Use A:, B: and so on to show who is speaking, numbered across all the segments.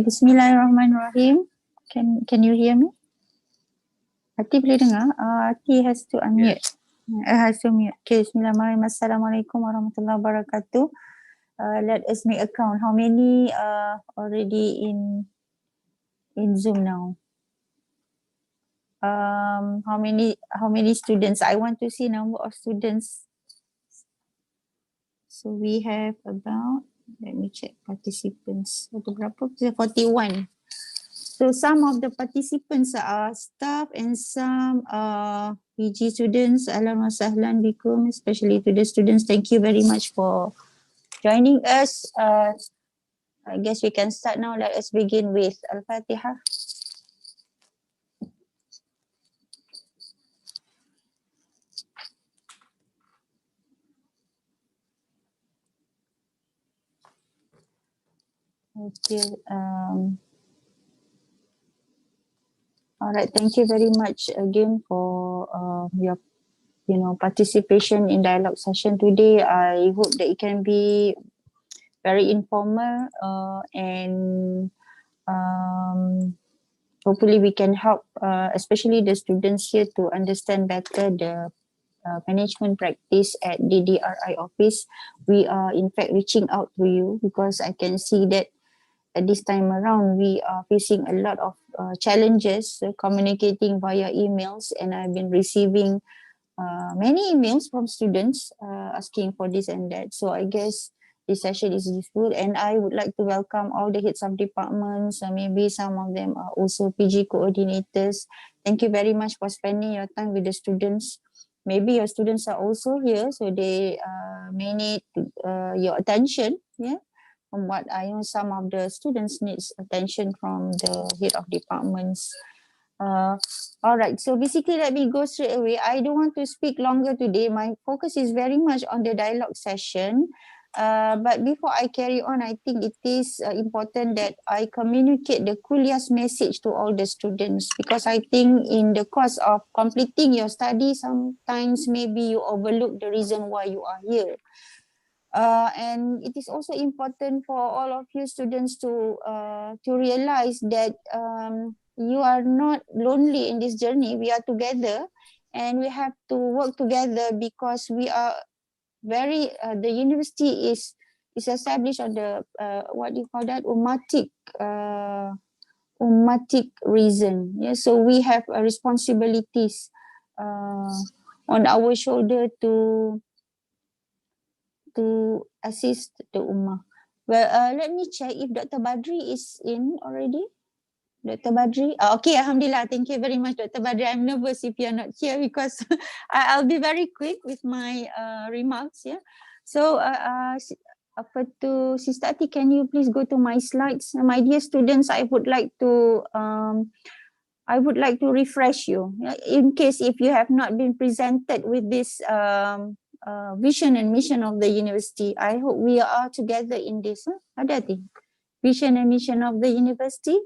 A: Bismillahirrahmanirrahim. Can you hear me? Hati boleh dengar? Hati has to unmute. Has to mute. Okay, Bismillahirrahmanirrahim. Assalamualaikum warahmatullahi wabarakatuh. Let us make a count. How many already in Zoom now? How many students? I want to see number of students. So we have about, let me check participants. Berapa? 41. So some of the participants are staff and some are PG students. Ahlan wa sahlan bikum, especially to the students. Thank you very much for joining us. I guess we can start now. Let us begin with Al-Fatiha. Okay. All right. Thank you very much again for your participation in dialogue session today. I hope that it can be very informal and hopefully we can help especially the students here to understand better the management practice at DDRI office. We are in fact reaching out to you because I can see that at this time around we are facing a lot of challenges communicating via emails, and I've been receiving many emails from students asking for this and that. So I guess this session is useful, and I would like to welcome all the heads of departments. Maybe some of them are also PG coordinators. Thank you very much for spending your time with the students. Maybe your students are also here, so they may need your attention. Yeah, from what I know, some of the students needs attention from the head of departments. All right, so basically let me go straight away. I don't want to speak longer today. My focus is very much on the dialogue session. But before I carry on, I think it is important that I communicate the Kuliah's message to all the students, because I think in the course of completing your study, sometimes maybe you overlook the reason why you are here. And it is also important for all of you students to realize that you are not lonely in this journey. We are together, and we have to work together because we are the university is established on the what do you call that, ummatic reason. Yeah, so we have responsibilities on our shoulder to assist the ummah. Well, let me check if Dr. Badri is in already. Dr. Badri? Okay, Alhamdulillah. Thank you very much, Dr. Badri. I'm nervous if you're not here because I'll be very quick with my remarks. Yeah. So, Sister Ati, can you please go to my slides? My dear students, I would like to refresh you, in case if you have not been presented with this vision and mission of the university. I hope we are together in this. Ada vision and mission of the university.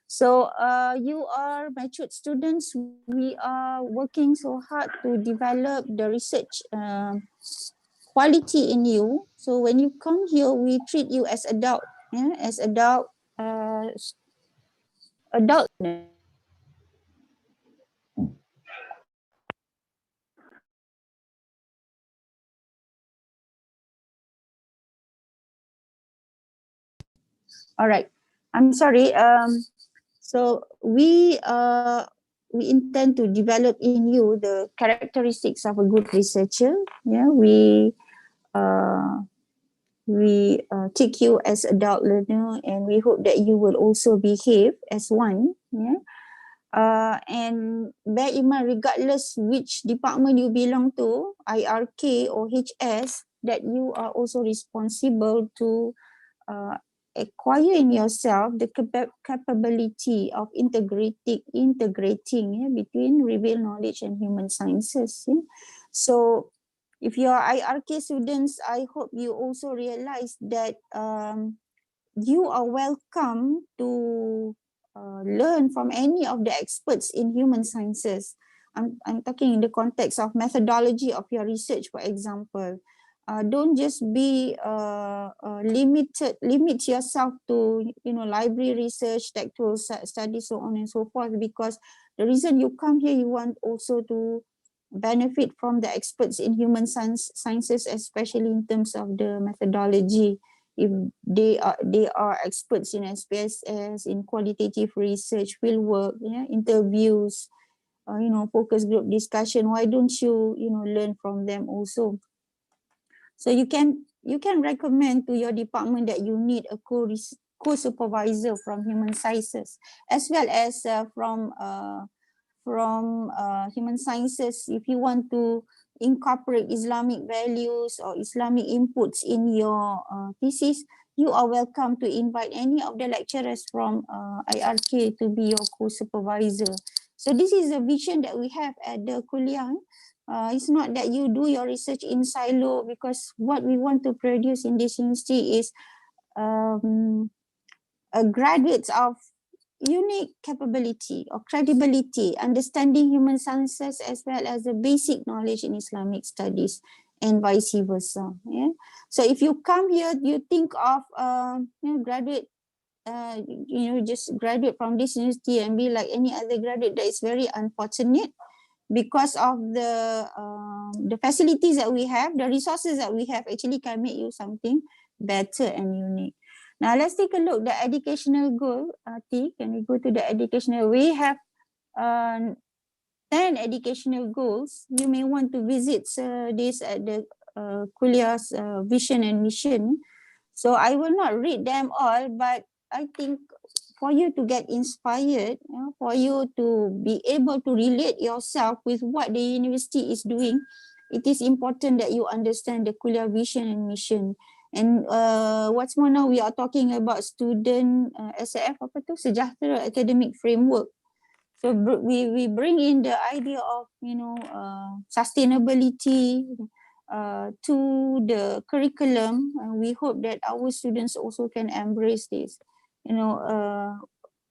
A: So you are matured students. We are working so hard to develop the research quality in you. So when you come here, we treat you as adult, as adult. All right. I'm sorry. So we intend to develop in you the characteristics of a good researcher. Yeah, we take you as adult learner, and we hope that you will also behave as one. Yeah. And bear in mind, regardless which department you belong to, IRK or HS, that you are also responsible to acquire in yourself the capability of integrating between revealed knowledge and human sciences. Yeah? So if you are IRK students, I hope you also realize that you are welcome to learn from any of the experts in human sciences. I'm talking in the context of methodology of your research, for example. don't just be limit yourself to, you know, library research, textual studies, so on and so forth, because the reason you come here, you want also to benefit from the experts in human sciences, especially in terms of the methodology. If they are experts in SPSS, in qualitative research, field work, yeah, interviews, you know, focus group discussion, why don't you, you know, learn from them also? So you can recommend to your department that you need a co-supervisor from human sciences, as well as from human sciences. If you want to incorporate Islamic values or Islamic inputs in your thesis, you are welcome to invite any of the lecturers from IRK to be your co-supervisor. So this is a vision that we have at the Kuliah. It's not that you do your research in silo, because what we want to produce in this university is graduates of unique capability or credibility, understanding human sciences, as well as the basic knowledge in Islamic studies, and vice versa. Yeah. So if you come here, you think of graduate, just graduate from this university and be like any other graduate, that is very unfortunate, because of the facilities that we have, the resources that we have actually can make you something better and unique. Now let's take a look the educational goal. T, can we go to the educational? We have 10 educational goals. You may want to visit this at the Kuliah's vision and mission. So I will not read them all, but I think for you to get inspired, for you to be able to relate yourself with what the university is doing, it is important that you understand the Kuliah vision and mission. And what's more, now we are talking about student SAF, apa tu, Sejahtera Academic Framework. So we bring in the idea of, sustainability to the curriculum. We hope that our students also can embrace this. وَمَا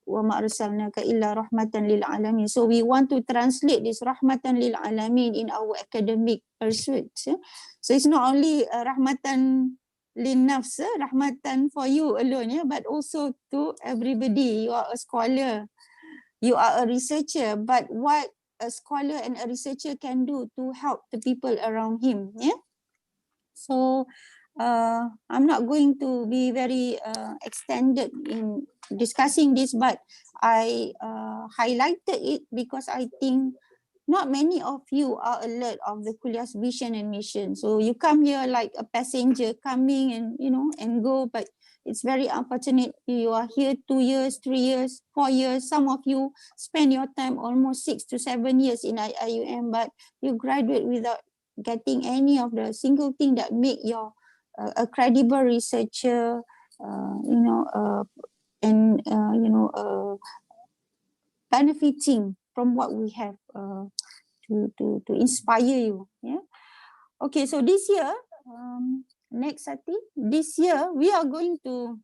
A: أَرْسَلْنَاكَ إِلَّا رَحْمَةً لِلْعَالَمِينَ. So we want to translate this rahmatan lil alamin in our academic pursuits. So it's not only rahmatan lin nafs, rahmatan for you alone, but also to everybody. You are a scholar, you are a researcher, but what a scholar and a researcher can do to help the people around him. So I'm not going to be very extended in discussing this, but I highlighted it because I think not many of you are alert of the Kuliah's vision and mission. So you come here like a passenger coming and, and go, but it's very unfortunate. You are here 2 years, 3 years, 4 years. Some of you spend your time almost 6 to 7 years in IUM, but you graduate without getting any of the single thing that make your a credible researcher, benefiting from what we have to inspire you. Yeah. Okay, so this year, next Sati, this year we are going to,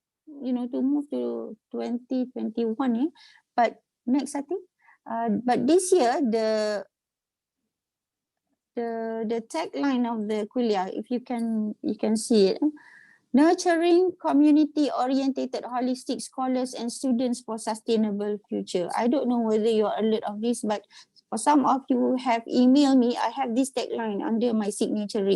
A: to move to 2021. Yeah? But next Sati, but this year the tagline of the Kuliah, if you can see it, nurturing community-oriented holistic scholars and students for sustainable future. I don't know whether you are alert of this, but for some of you who have emailed me, I have this tagline under my signature.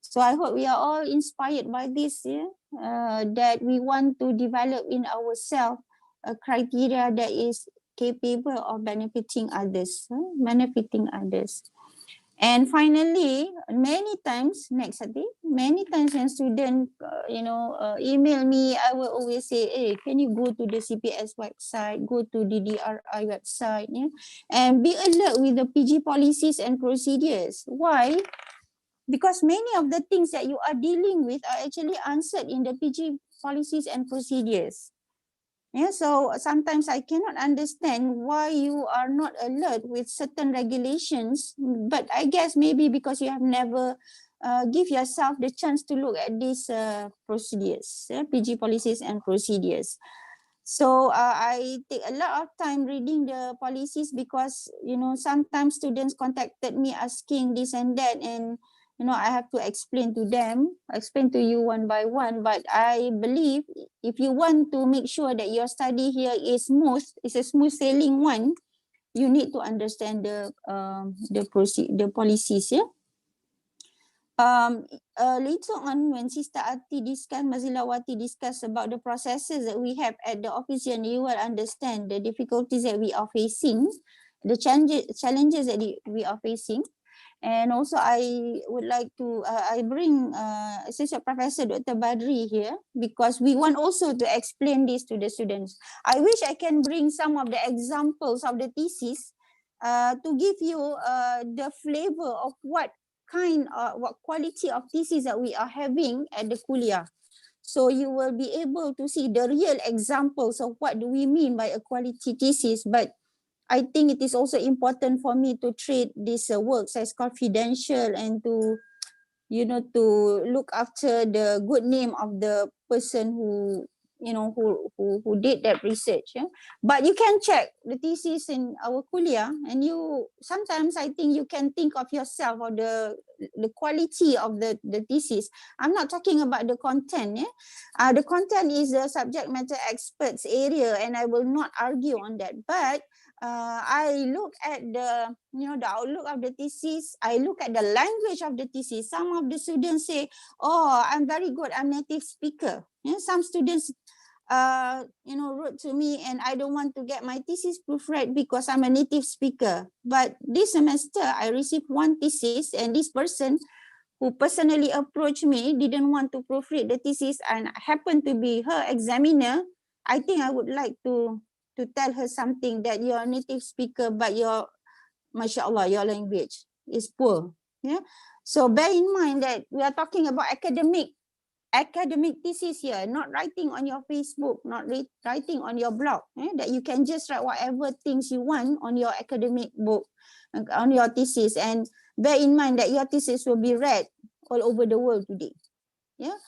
A: So I hope we are all inspired by this, that we want to develop in ourselves a criteria that is capable of benefiting others. And finally, many times when students, email me, I will always say, hey, can you go to the CPS website, go to the DRI website, and be alert with the PG policies and procedures. Why? Because many of the things that you are dealing with are actually answered in the PG policies and procedures. Yeah, so sometimes I cannot understand why you are not alert with certain regulations, but I guess maybe because you have never give yourself the chance to look at these procedures, PG policies and procedures. So I take a lot of time reading the policies because, sometimes students contacted me asking this and that, and I have to explain to them, explain to you one by one. But I believe if you want to make sure that your study here is a smooth sailing one, you need to understand the policies. Yeah. Later on, when Sister Ati Mazilawati discuss about the processes that we have at the office, and you will understand the difficulties that we are facing, the challenges that we are facing. And also, I would like to, I bring Associate Professor Dr. Badri here because we want also to explain this to the students. I wish I can bring some of the examples of the thesis to give you the flavor of what quality of thesis that we are having at the kuliah. So you will be able to see the real examples of what do we mean by a quality thesis. But I think it is also important for me to treat these works as confidential and to, to look after the good name of the person who, who did that research. Yeah? But you can check the thesis in our kuliah, and you sometimes I think you can think of yourself or the quality of the thesis. I'm not talking about the content. Yeah? The content is the subject matter experts area, and I will not argue on that. But I look at the outlook of the thesis. I look at the language of the thesis. Some of the students say, "Oh, I'm very good. I'm native speaker." Yeah, some students, wrote to me, and I don't want to get my thesis proofread because I'm a native speaker. But this semester, I received one thesis, and this person who personally approached me didn't want to proofread the thesis, and happened to be her examiner. I think I would like to tell her something, that you're a native speaker, but mashallah, your language is poor. Yeah. So bear in mind that we are talking about academic thesis here, not writing on your Facebook, not writing on your blog, that you can just write whatever things you want on your academic book, on your thesis. And bear in mind that your thesis will be read all over the world today. Yeah.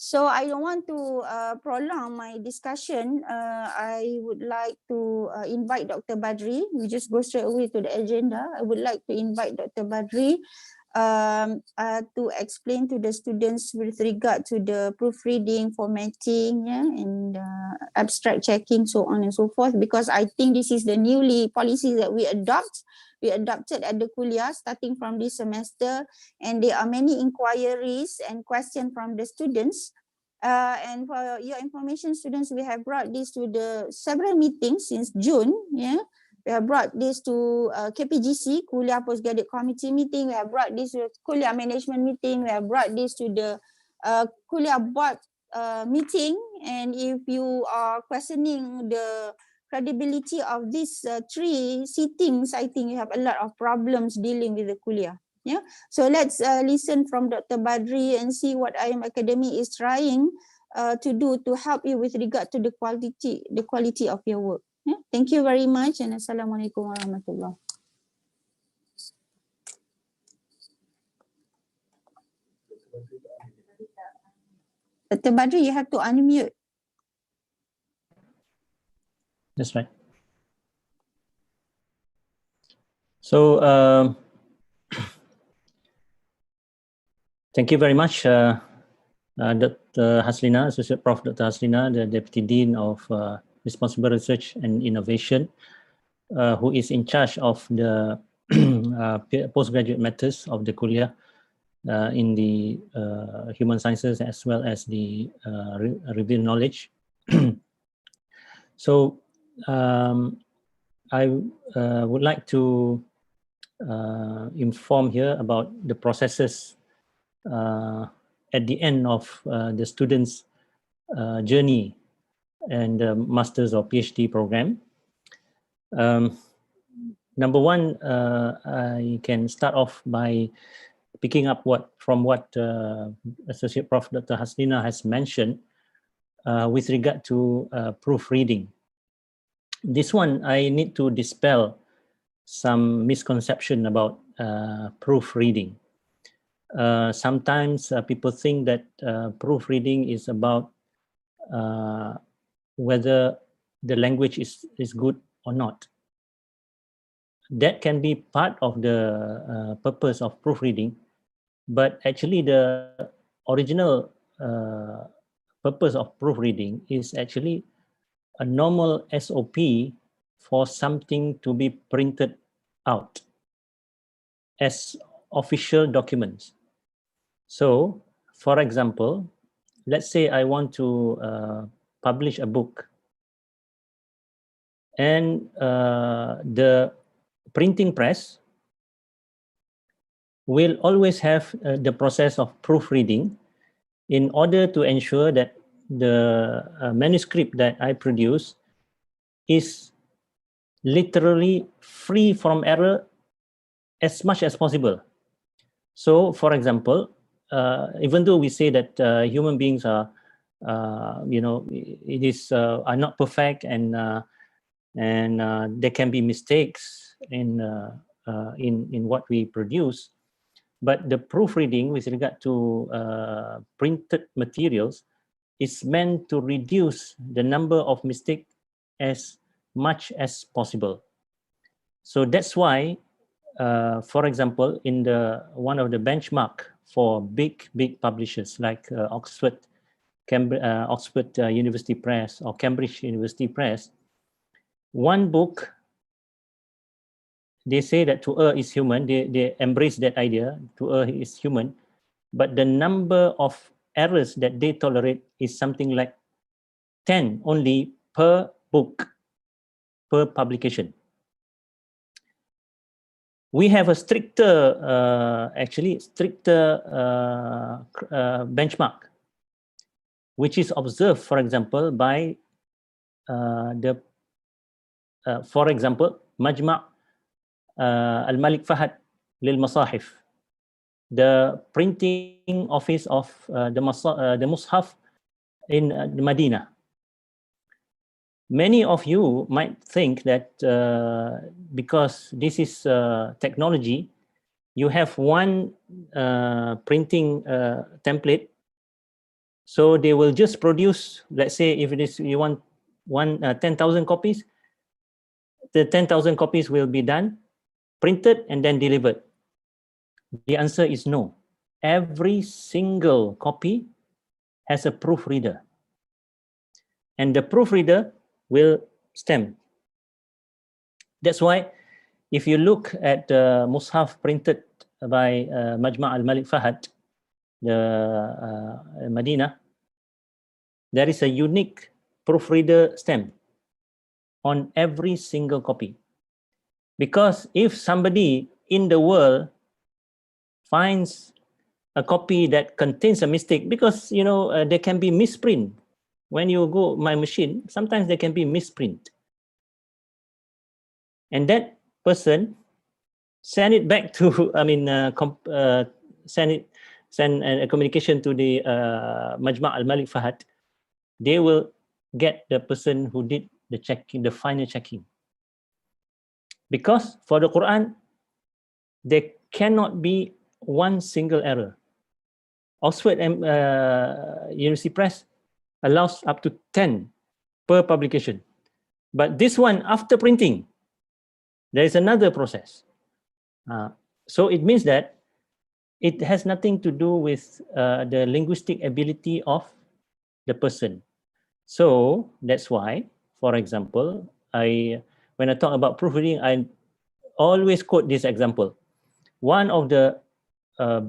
A: So I don't want to prolong my discussion. I would like to invite Dr. Badri. We just go straight away to the agenda. I would like to invite Dr. Badri to explain to the students with regard to the proofreading, formatting, and abstract checking, so on and so forth, because I think this is the newly policies that we adopted at the kuliah starting from this semester, and there are many inquiries and questions from the students. And for your information, students, we have brought this to the several meetings since June. Yeah. We have brought this to KPGC, Kuliah Postgraduate Committee meeting. We have brought this to Kuliah Management meeting. We have brought this to the Kuliah Board meeting. And if you are questioning the credibility of these 3 sittings, I think you have a lot of problems dealing with the Kuliah. Yeah. So let's listen from Dr. Badri and see what IM Academy is trying to do to help you with regard to the quality of your work. Yeah. Thank you very much, and Assalamualaikum warahmatullahi. Dr. Badri, you have to unmute.
B: That's right. So thank you very much, Dr. Haslina, Associate Prof. Dr. Haslina, the Deputy Dean of Responsible Research and Innovation, who is in charge of the postgraduate matters of the kuliah in the human sciences, as well as the revealed knowledge. So I would like to inform here about the processes at the end of the students' journey and the master's or PhD program. Number one, I can start off by picking up from what Associate Prof. Dr. Haslina has mentioned with regard to proofreading. This one, I need to dispel some misconception about proofreading. Sometimes people think that proofreading is about whether the language is good or not. That can be part of the purpose of proofreading, But actually the original purpose of proofreading is actually a normal SOP for something to be printed out as official documents. So, for example, let's say I want to publish a book, and the printing press will always have the process of proofreading in order to ensure that the manuscript that I produce is literally free from error as much as possible. So, for example, even though we say that human beings are, are not perfect, and there can be mistakes in what we produce, but the proofreading with regard to printed materials is meant to reduce the number of mistakes as much as possible. So that's why, for example, in the one of the benchmark for big publishers like Oxford University Press or Cambridge University Press, one book, they say that to err is human. They embrace that idea, to err is human, but the number of errors that they tolerate is something like 10 only per book, per publication. We have a stricter benchmark, which is observed, for example, by for example, Majma' Al-Malik Fahad lil Masahif, the printing office of the Mushaf in Medina. Many of you might think that because this is technology, you have one printing template, so they will just produce, let's say if it is you want 10,000 copies, the 10,000 copies will be done, printed, and then delivered. The answer is no. Every single copy has a proofreader, and the proofreader will stamp. That's why if you look at the Mushaf printed by Majma' Al-Malik Fahad, the Medina, there is a unique proofreader stamp on every single copy. Because if somebody in the world finds a copy that contains a mistake, because there can be misprint. When you go my machine, sometimes there can be misprint. And that person send it back to, send a communication to the Majma' Al-Malik Fahad. They will get the person who did the checking, the final checking. Because for the Quran, there cannot be one single error. Oxford University Press allows up to 10 per publication. But this one, after printing, there is another process. So it means that it has nothing to do with the linguistic ability of the person. So that's why, for example, when I talk about proofreading, I always quote this example. One of the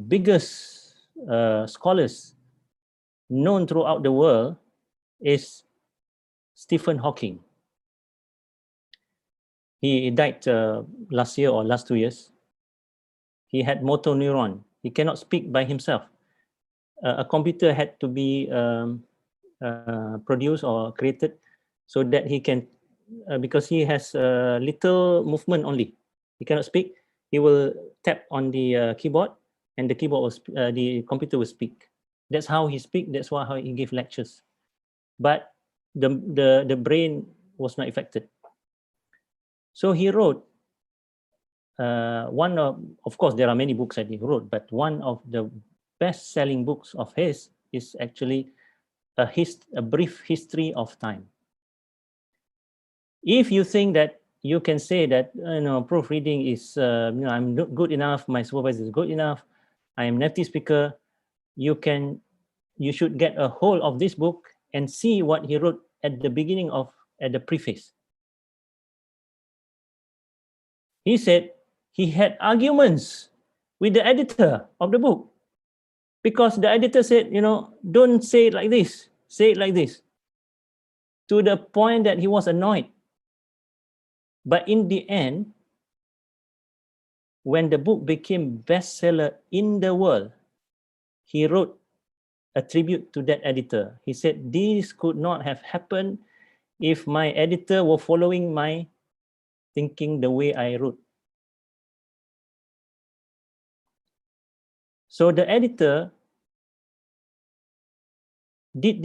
B: biggest scholars known throughout the world is Stephen Hawking. He died last year or last 2 years. He had motor neuron. He cannot speak by himself. A computer had to be produced or created so that he can, because he has little movement only. He cannot speak. He will tap on the keyboard, and the the computer will speak. That's how he speaks. That's how he gives lectures. But the brain was not affected. So he wrote of course, there are many books that he wrote, but one of the best-selling books of his is actually a brief history of time. If you think that you can say that proofreading is I'm not good enough, my supervisor is good enough, I am native speaker, you should get a hold of this book and see what he wrote at the beginning at the preface. He said he had arguments with the editor of the book because the editor said, don't say it like this, say it like this, to the point that he was annoyed. But in the end, when the book became bestseller in the world, he wrote a tribute to that editor. He said, this could not have happened if my editor were following my thinking the way I wrote. So the editor did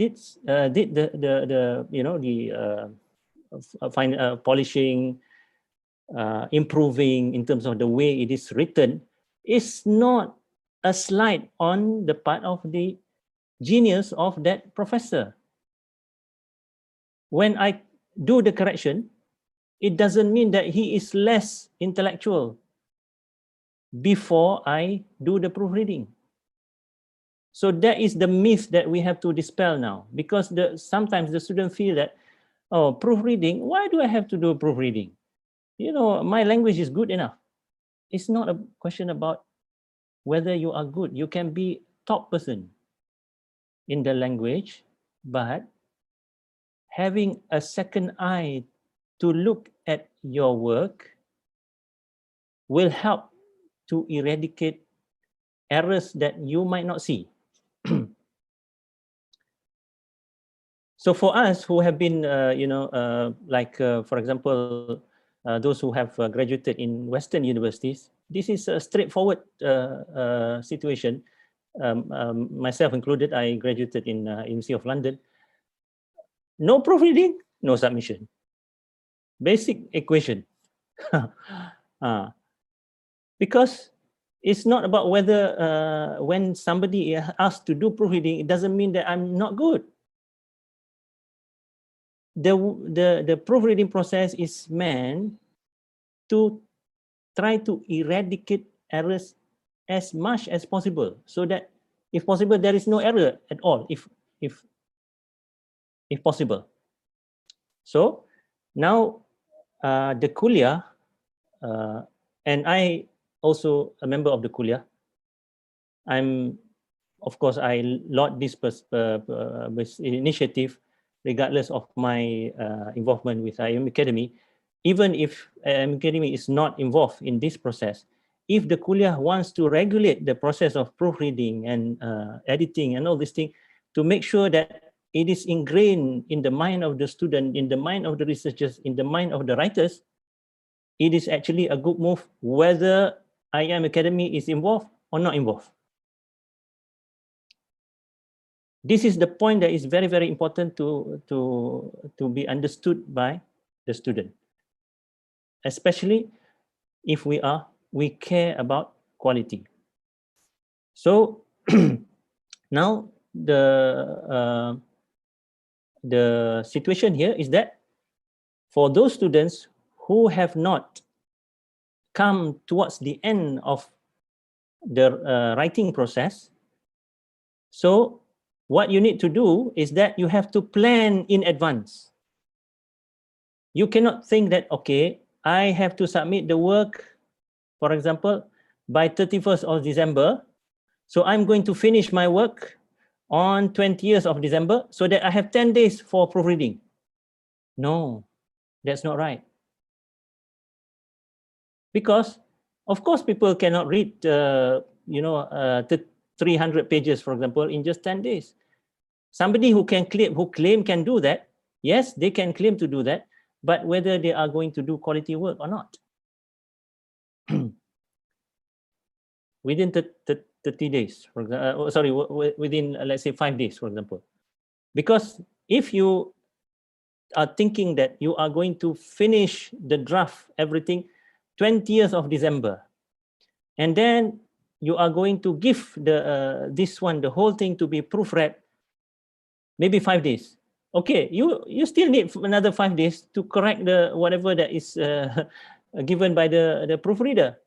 B: polishing, improving in terms of the way it is written. Is not a slight on the part of the genius of that professor. When I do the correction, it doesn't mean that he is less intellectual before I do the proofreading. So that is the myth that we have to dispel now, because sometimes the students feel that, oh, proofreading, why do I have to do proofreading? My language is good enough. It's not a question about whether you are good. You can be top person in the language, but having a second eye to look at your work will help to eradicate errors that you might not see. So for us who have been, for example, those who have graduated in Western universities, this is a straightforward situation. Myself included, I graduated in University of London. No proofreading, no submission. Basic equation. Because it's not about whether when somebody asks to do proofreading, it doesn't mean that I'm not good. The proofreading process is meant to try to eradicate errors as much as possible, so that if possible there is no error at all, if possible. So now the kuliah, and I also a member of the kuliah. Of course, I laud this initiative, regardless of my involvement with IM Academy. Even if IM Academy is not involved in this process, if the kuliah wants to regulate the process of proofreading and editing and all these things, to make sure that it is ingrained in the mind of the student, in the mind of the researchers, in the mind of the writers, it is actually a good move, whether IM Academy is involved or not involved. This is the point that is very, very important to be understood by the student, especially if we care about quality. So now the situation here is that for those students who have not come towards the end of the writing process, so what you need to do is that you have to plan in advance. You cannot think that, okay, I have to submit the work, for example, by 31st of December. So I'm going to finish my work on 20th of December so that I have 10 days for proofreading. No, that's not right. Because, of course, people cannot read, 300 pages, for example, in just 10 days. Somebody who claim can do that, yes, they can claim to do that, but whether they are going to do quality work or not. Within 30 days, for example, within, let's say, 5 days, for example. Because if you are thinking that you are going to finish the draft, everything, 20th of December, and then you are going to give the whole thing to be proofread, maybe 5 days. Okay, you still need another 5 days to correct the whatever that is given by the proofreader.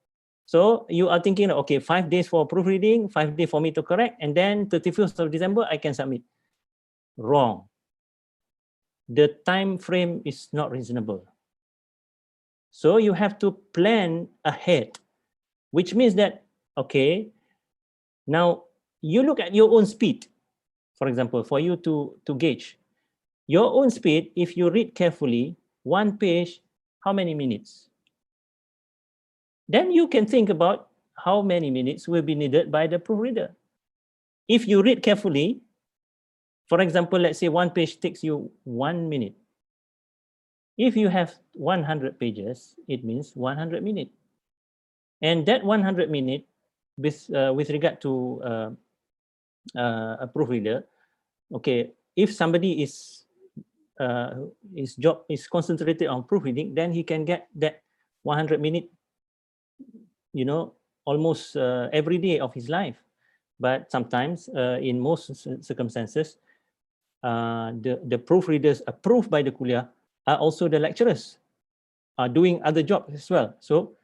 B: So you are thinking, okay, 5 days for proofreading, 5 days for me to correct, and then 31st of December, I can submit. Wrong. The time frame is not reasonable. So you have to plan ahead, which means that, okay, now you look at your own speed. For example, for you to gauge your own speed, if you read carefully, one page, how many minutes? Then you can think about how many minutes will be needed by the proofreader. If you read carefully, for example, let's say one page takes you 1 minute. If you have 100 pages, it means 100 minutes. And that 100 minutes, with regard to a proofreader, okay, if somebody his job is concentrated on proofreading, then he can get that 100 minutes, almost every day of his life. But sometimes, in most circumstances, the proofreaders approved by the kuliah are also the lecturers, are doing other jobs as well. So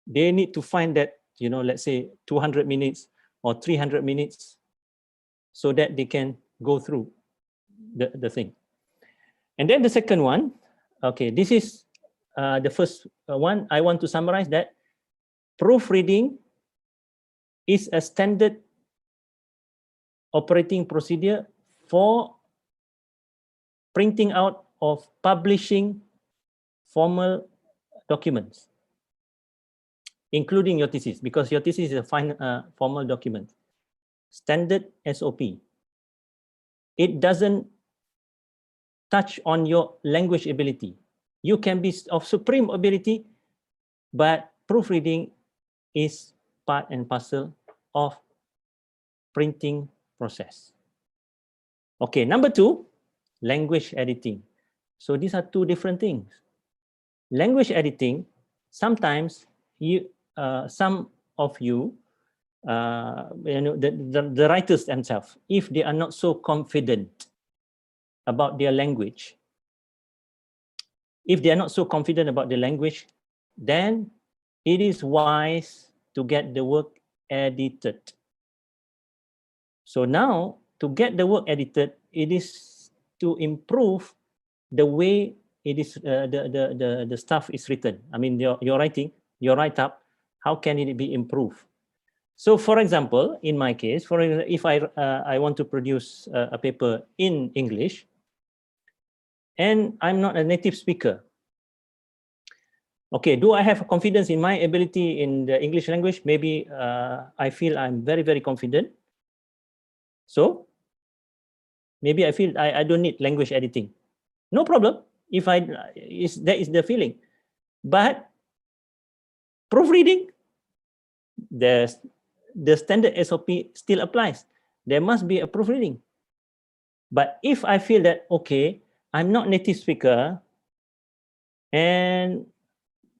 B: they need to find that, let's say 200 minutes or 300 minutes so that they can go through the thing. And then the second one, okay, this is the first one. I want to summarize that proofreading is a standard operating procedure for printing out of publishing formal documents, including your thesis, because your thesis is a formal document. Standard SOP. It doesn't touch on your language ability. You can be of supreme ability, but proofreading is part and parcel of printing process. Okay, number 2, language editing. So these are two different things. Language editing, sometimes some of you, the writers themselves, if they are not so confident about their language, then it is wise to get the work edited. So now, to get the work edited, it is to improve the way it is the stuff is written. I mean, your writing, your write-up, how can it be improved? So, for example, in my case, if I want to produce a paper in English, and I'm not a native speaker, okay, do I have confidence in my ability in the English language? Maybe I feel I'm very, very confident. So maybe I feel I don't need language editing. No problem if that is the feeling. But proofreading, the standard SOP still applies. There must be a proofreading. But if I feel that, okay, I'm not native speaker, and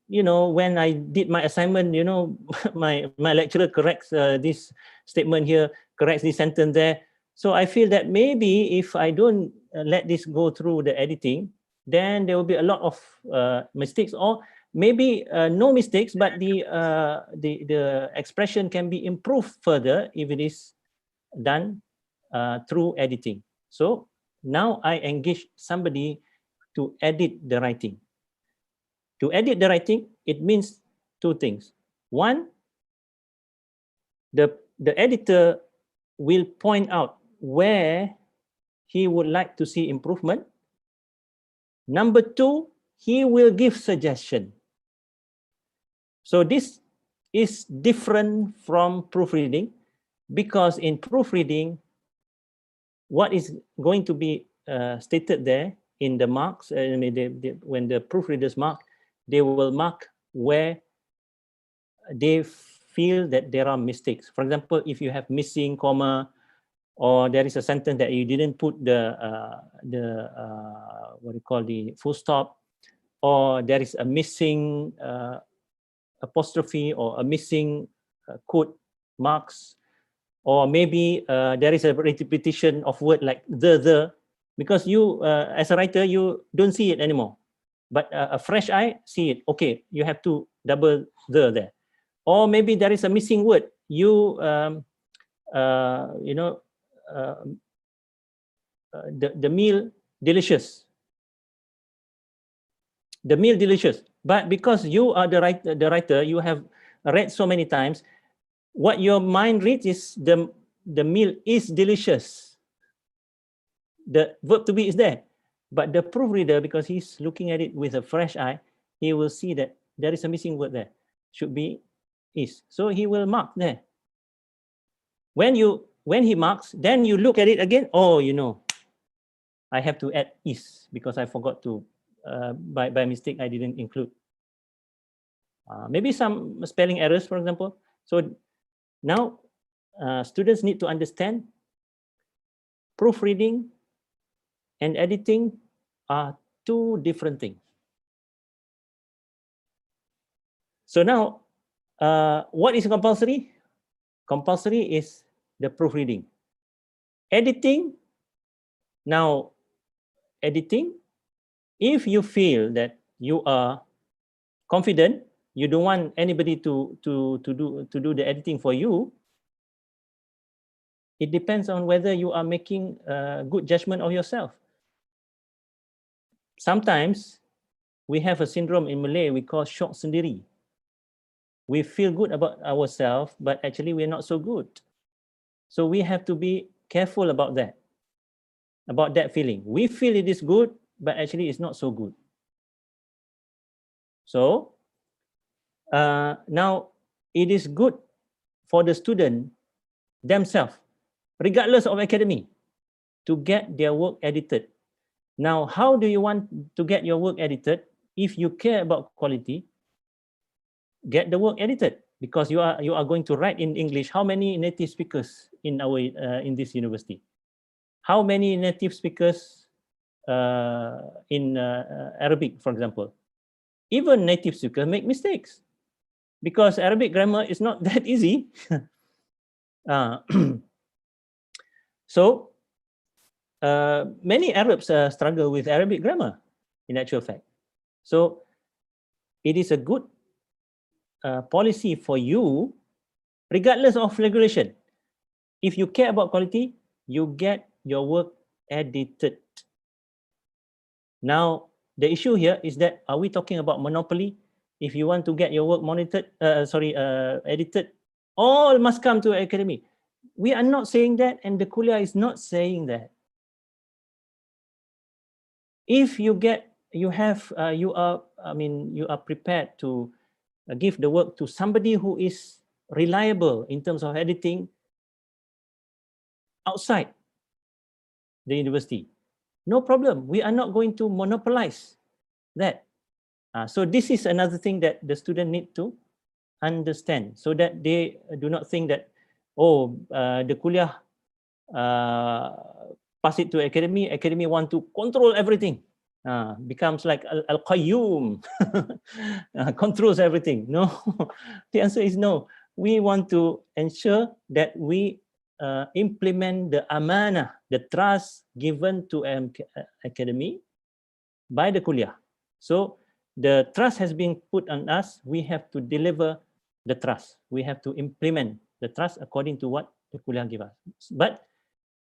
B: when I did my assignment, my lecturer corrects this statement here, corrects this sentence there. So I feel that maybe if I don't let this go through the editing, then there will be a lot of mistakes, or maybe no mistakes, but the expression can be improved further if it is done through editing. So now I engage somebody to edit the writing. To edit the writing, it means two things. One, the editor will point out where he would like to see improvement. Number 2, he will give suggestion. So this is different from proofreading, because in proofreading, what is going to be stated there in the marks, when the proofreaders mark, they will mark where they feel that there are mistakes. For example, if you have missing comma, or there is a sentence that you didn't put the full stop, or there is a missing apostrophe, or a missing quote marks, or maybe there is a repetition of word like the, because you as a writer, you don't see it anymore, but a fresh eye see it. Okay, you have to double the there. or maybe there is a missing word. You the meal delicious. The meal delicious, but because you are the writer, you have read so many times, what your mind reads is the meal is delicious. The verb to be is there, but the proofreader, because he's looking at it with a fresh eye, he will see that there is a missing word there. Should be is. So he will mark there. When he marks, then you look at it again. Oh, I have to add is because I forgot to, by mistake, I didn't include. Maybe some spelling errors, for example. So now students need to understand proofreading and editing are two different things. So now, what is compulsory? Compulsory is the proofreading. Editing, now editing, if you feel that you are confident, you don't want anybody to do the editing for you, it depends on whether you are making a good judgment of yourself. Sometimes we have a syndrome in Malay we call syok sendiri. We feel good about ourselves, but actually we're not so good. So we have to be careful about that feeling. We feel it is good, but actually it's not so good. So now it is good for the student themselves, regardless of academy, to get their work edited. Now, how do you want to get your work edited? If you care about quality, get the work edited, because you are going to write in English. How many native speakers in our in this university? How many native speakers in Arabic, for example? Even native speakers make mistakes, because Arabic grammar is not that easy. So many Arabs struggle with Arabic grammar, in actual fact. So it is a good policy for you, regardless of regulation. If you care about quality, you get your work edited. Now, the issue here is that, are we talking about monopoly? If you want to get your work edited, all must come to academy. We are not saying that, and the kuliah is not saying that. If you are prepared to give the work to somebody who is reliable in terms of editing outside the university, no problem. We are not going to monopolize that. So this is another thing that the student need to understand, so that they do not think that, the kuliah pass it to academy want to control everything. Becomes like Al-Qayyum, controls everything. No, the answer is no. We want to ensure that we implement the amanah, the trust given to academy by the kuliah. So the trust has been put on us. We have to deliver the trust. We have to implement the trust according to what the kuliah give us. But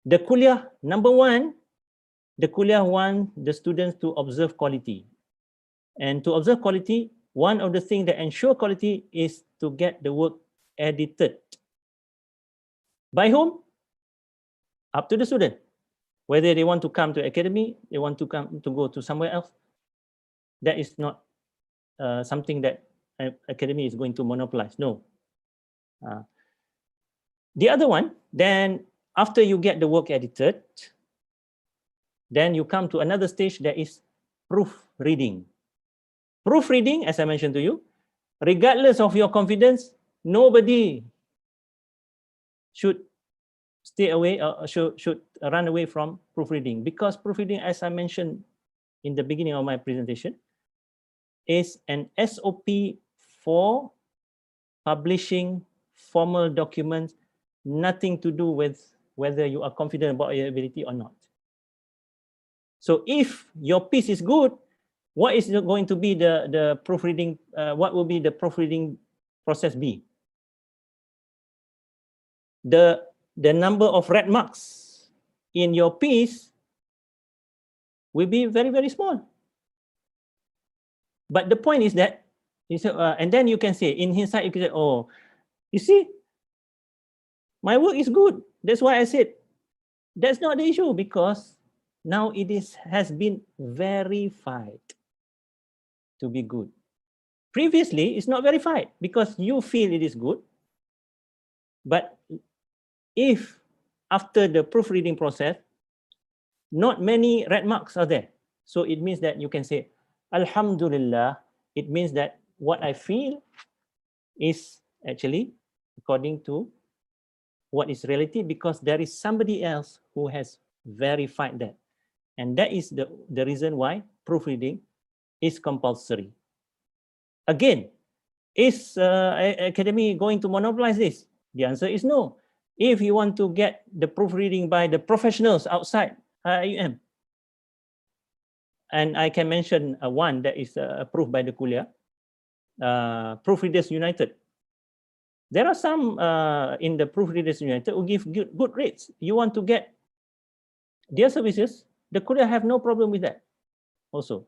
B: the kuliah, number one, the kuliah want the students to observe quality. And to observe quality, one of the things that ensure quality is to get the work edited. By whom? Up to the student. Whether they want to come to academy, they want to go to somewhere else. That is not something that academy is going to monopolize. No. The other one, then after you get the work edited, then you come to another stage, that is proofreading. Proofreading, as I mentioned to you, regardless of your confidence, nobody should stay away or should run away from proofreading, because proofreading, as I mentioned in the beginning of my presentation, is an SOP for publishing formal documents, nothing to do with whether you are confident about your ability or not. So if your piece is good, what is going to be the proofreading? What will be the proofreading process be? the number of red marks in your piece will be very, very small. But the point is that, and then you can say, in hindsight, you can say, oh, you see, my work is good. That's why I said, that's not the issue, because now it has been verified to be good. Previously, it's not verified because you feel it is good. But if after the proofreading process, not many red marks are there, so it means that you can say, Alhamdulillah, it means that what I feel is actually according to what is reality, because there is somebody else who has verified that. And that is the reason why proofreading is compulsory. Again, is academy going to monopolize this? The answer is no. If you want to get the proofreading by the professionals outside IUM, and I can mention one that is approved by the Kuliah, Proofreaders United. There are some in the Proofreaders United who give good rates. You want to get their services, the Kuliah have no problem with that also.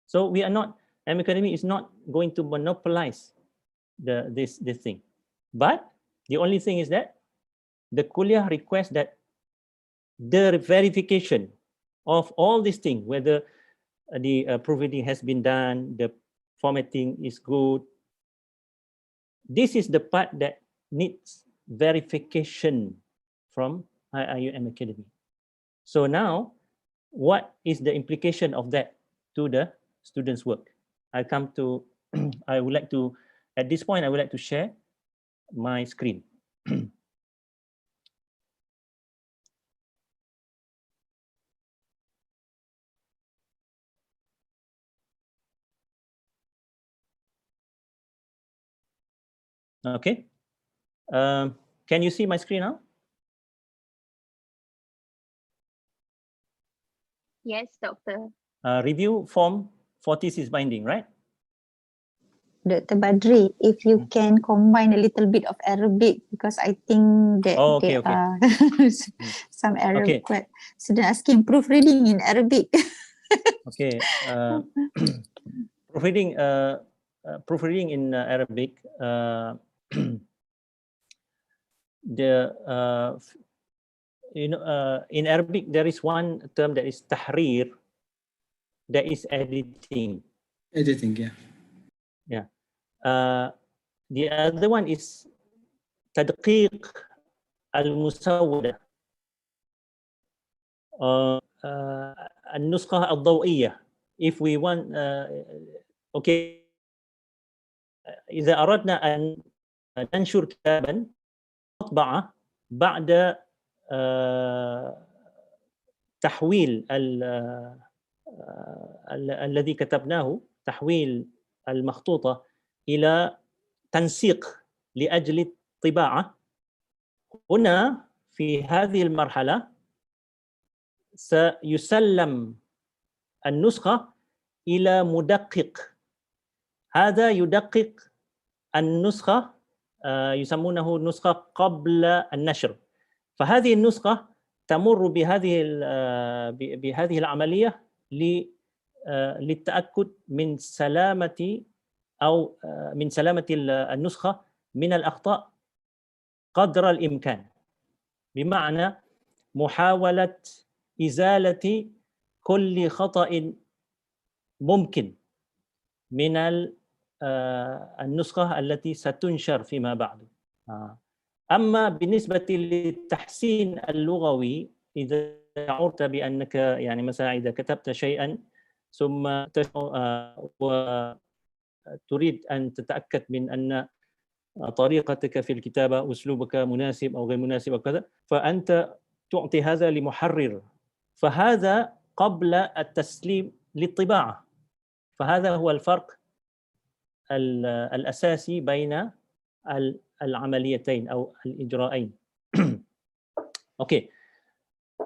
B: So we are not, Academy is not going to monopolize this thing. But the only thing is that the Kuliah requests that the verification of all these things, whether the proofreading has been done, the formatting is good, this is the part that needs verification from IUM Academy. So now, what is the implication of that to the students' work? I come to, I would like to, at this point, I would like to share my screen. Okay. Can you see my screen now?
C: Yes, doctor.
B: Review form for thesis binding, right?
A: Dr. Badri, if you can combine a little bit of Arabic, because I think that
B: okay,
A: there are some Arabic.
B: Okay.
A: Student asking proofreading in Arabic.
B: Okay. Proofreading in Arabic. In Arabic there is one term that is tahrir, that is editing.
D: Editing, yeah.
B: Yeah. The other one is tadqiq al-musawwada, النسخة الضوئية. If we want, okay, إذا أردنا أن ننشر كتابا مطبعة بعد تحويل الذي كتبناه، تحويل المخطوطة إلى تنسيق لأجل الطباعة، هنا في هذه المرحلة سيسلم النسخة إلى مدقق. هذا يدقق النسخة، يسمونه نسخة قبل النشر. فهذه النسخة تمر بهذه العملية للتأكد من سلامة النسخة من الأخطاء قدر الإمكان، بمعنى محاولة إزالة كل خطأ ممكن من النسخة التي ستنشر فيما بعد. أما بالنسبة للتحسين اللغوي، إذا شعرت بأنك يعني مثلا إذا كتبت شيئا ثم وتريد أن تتأكد من أن طريقتك في الكتابة أسلوبك مناسب أو غير مناسب أو كذا، فأنت تعطي هذا لمحرر، فهذا قبل التسليم للطباعة. فهذا هو الفرق الأساسي بين العمليتين أو الإجراءين. Okay,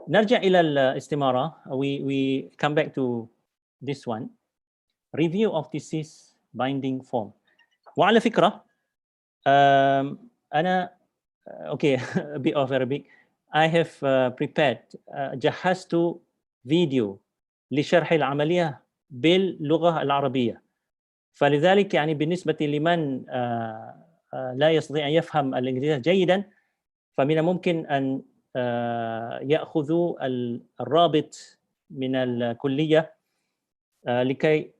B: نرجع إلى الاستمارة. We come back to this one. Review of thesis binding form. وعلى فكرة أنا okay, a bit of Arabic. I have prepared جهزت فيديو لشرح العملية باللغة العربية. فلذلك يعني بالنسبة لمن لا يستطيع أن يفهم الإنجليزية جيدا، فمن الممكن أن يأخذوا الرابط من الكلية لكي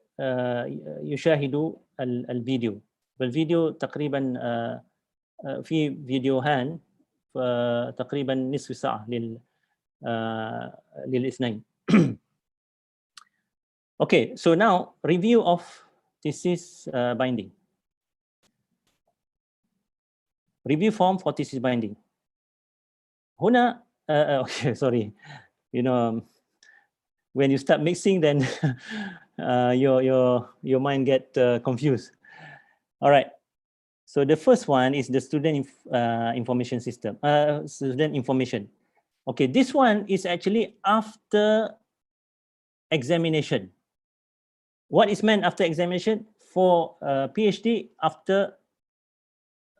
B: يشاهدوا الفيديو. فالفيديو تقريبا في فيديوهان تقريبا نصف ساعة للاثنين. Okay, so now review of thesis binding. Review form for thesis binding. هنا okay, sorry, you know, when you start mixing, then your mind get confused. All right. So the first one is the student information system. Student information. Okay, this one is actually after examination. What is meant after examination? For PhD, after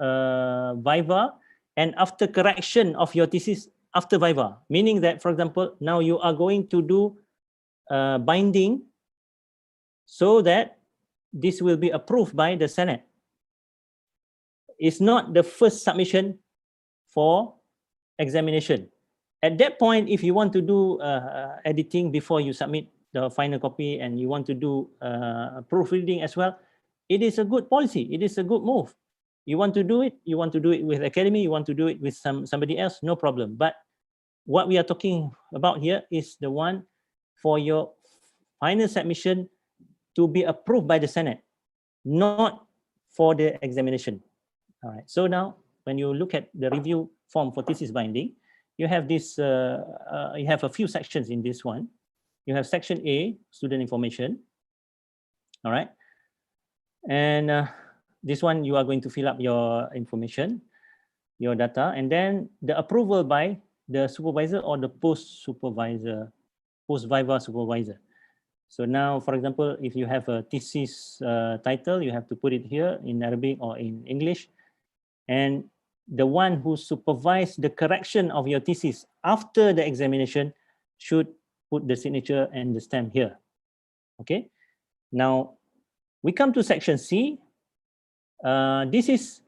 B: Viva, and after correction of your thesis after Viva. Meaning that, for example, now you are going to do binding so that this will be approved by the Senate. It's not the first submission for examination. At that point, if you want to do editing before you submit the final copy and you want to do proofreading as well, it is a good policy. It is a good move. You want to do it, you want to do it with academy, you want to do it with somebody else, no problem. But what we are talking about here is the one for your final submission to be approved by the Senate, not for the examination. All right. So now, when you look at the review form for thesis binding, you have this. You have a few sections in this one. You have section A, student information. All right. And this one, you are going to fill up your information, your data, and then the approval by the supervisor or the post-supervisor, post-viva supervisor. So now, for example, if you have a thesis title, you have to put it here in Arabic or in English. And the one who supervised the correction of your thesis after the examination should put the signature and the stamp here. Okay. Now, we come to section C. This is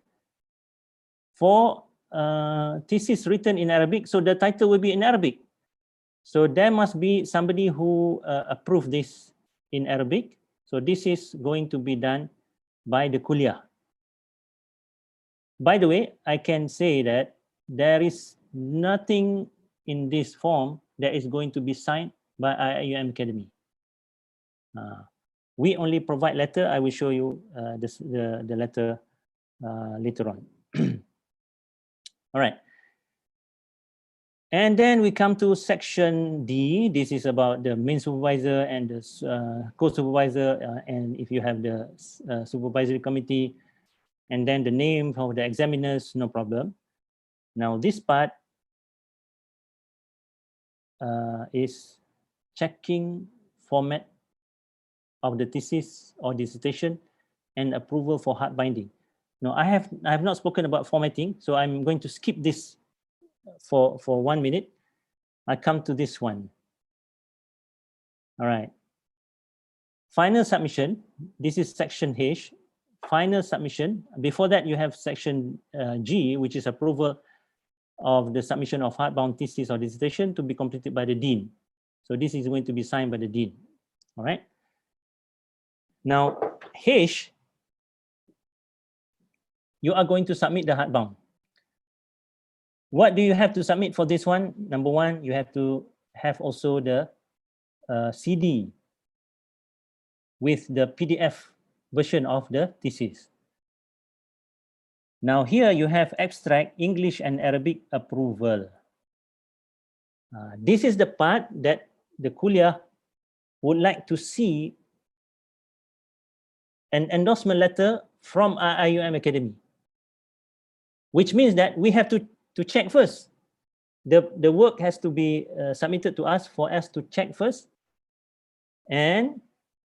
B: for thesis written in Arabic. So the title will be in Arabic. So there must be somebody who approved this in Arabic. So this is going to be done by the kuliah. By the way, I can say that there is nothing in this form that is going to be signed by IIUM Academy. We only provide letter. I will show you the letter later on. All right. And then we come to section D. This is about the main supervisor and the co-supervisor, and if you have the supervisory committee, and then the name of the examiners, no problem. Now this part is checking format of the thesis or dissertation and approval for hard binding. Now I have not spoken about formatting, so I'm going to skip this for 1 minute. I come to this one. All right. Final submission. This is section H. Final submission. Before that, you have section G, which is approval of the submission of hardbound thesis or dissertation to be completed by the dean. So this is going to be signed by the dean. All right. Now, H, you are going to submit the hardbound. What do you have to submit for this one? Number one, you have to have also the CD with the PDF version of the thesis. Now here you have abstract, English and Arabic approval. This is the part that the kuliah would like to see an endorsement letter from IIUM Academy, which means that we have to check first. The work has to be submitted to us for us to check first, and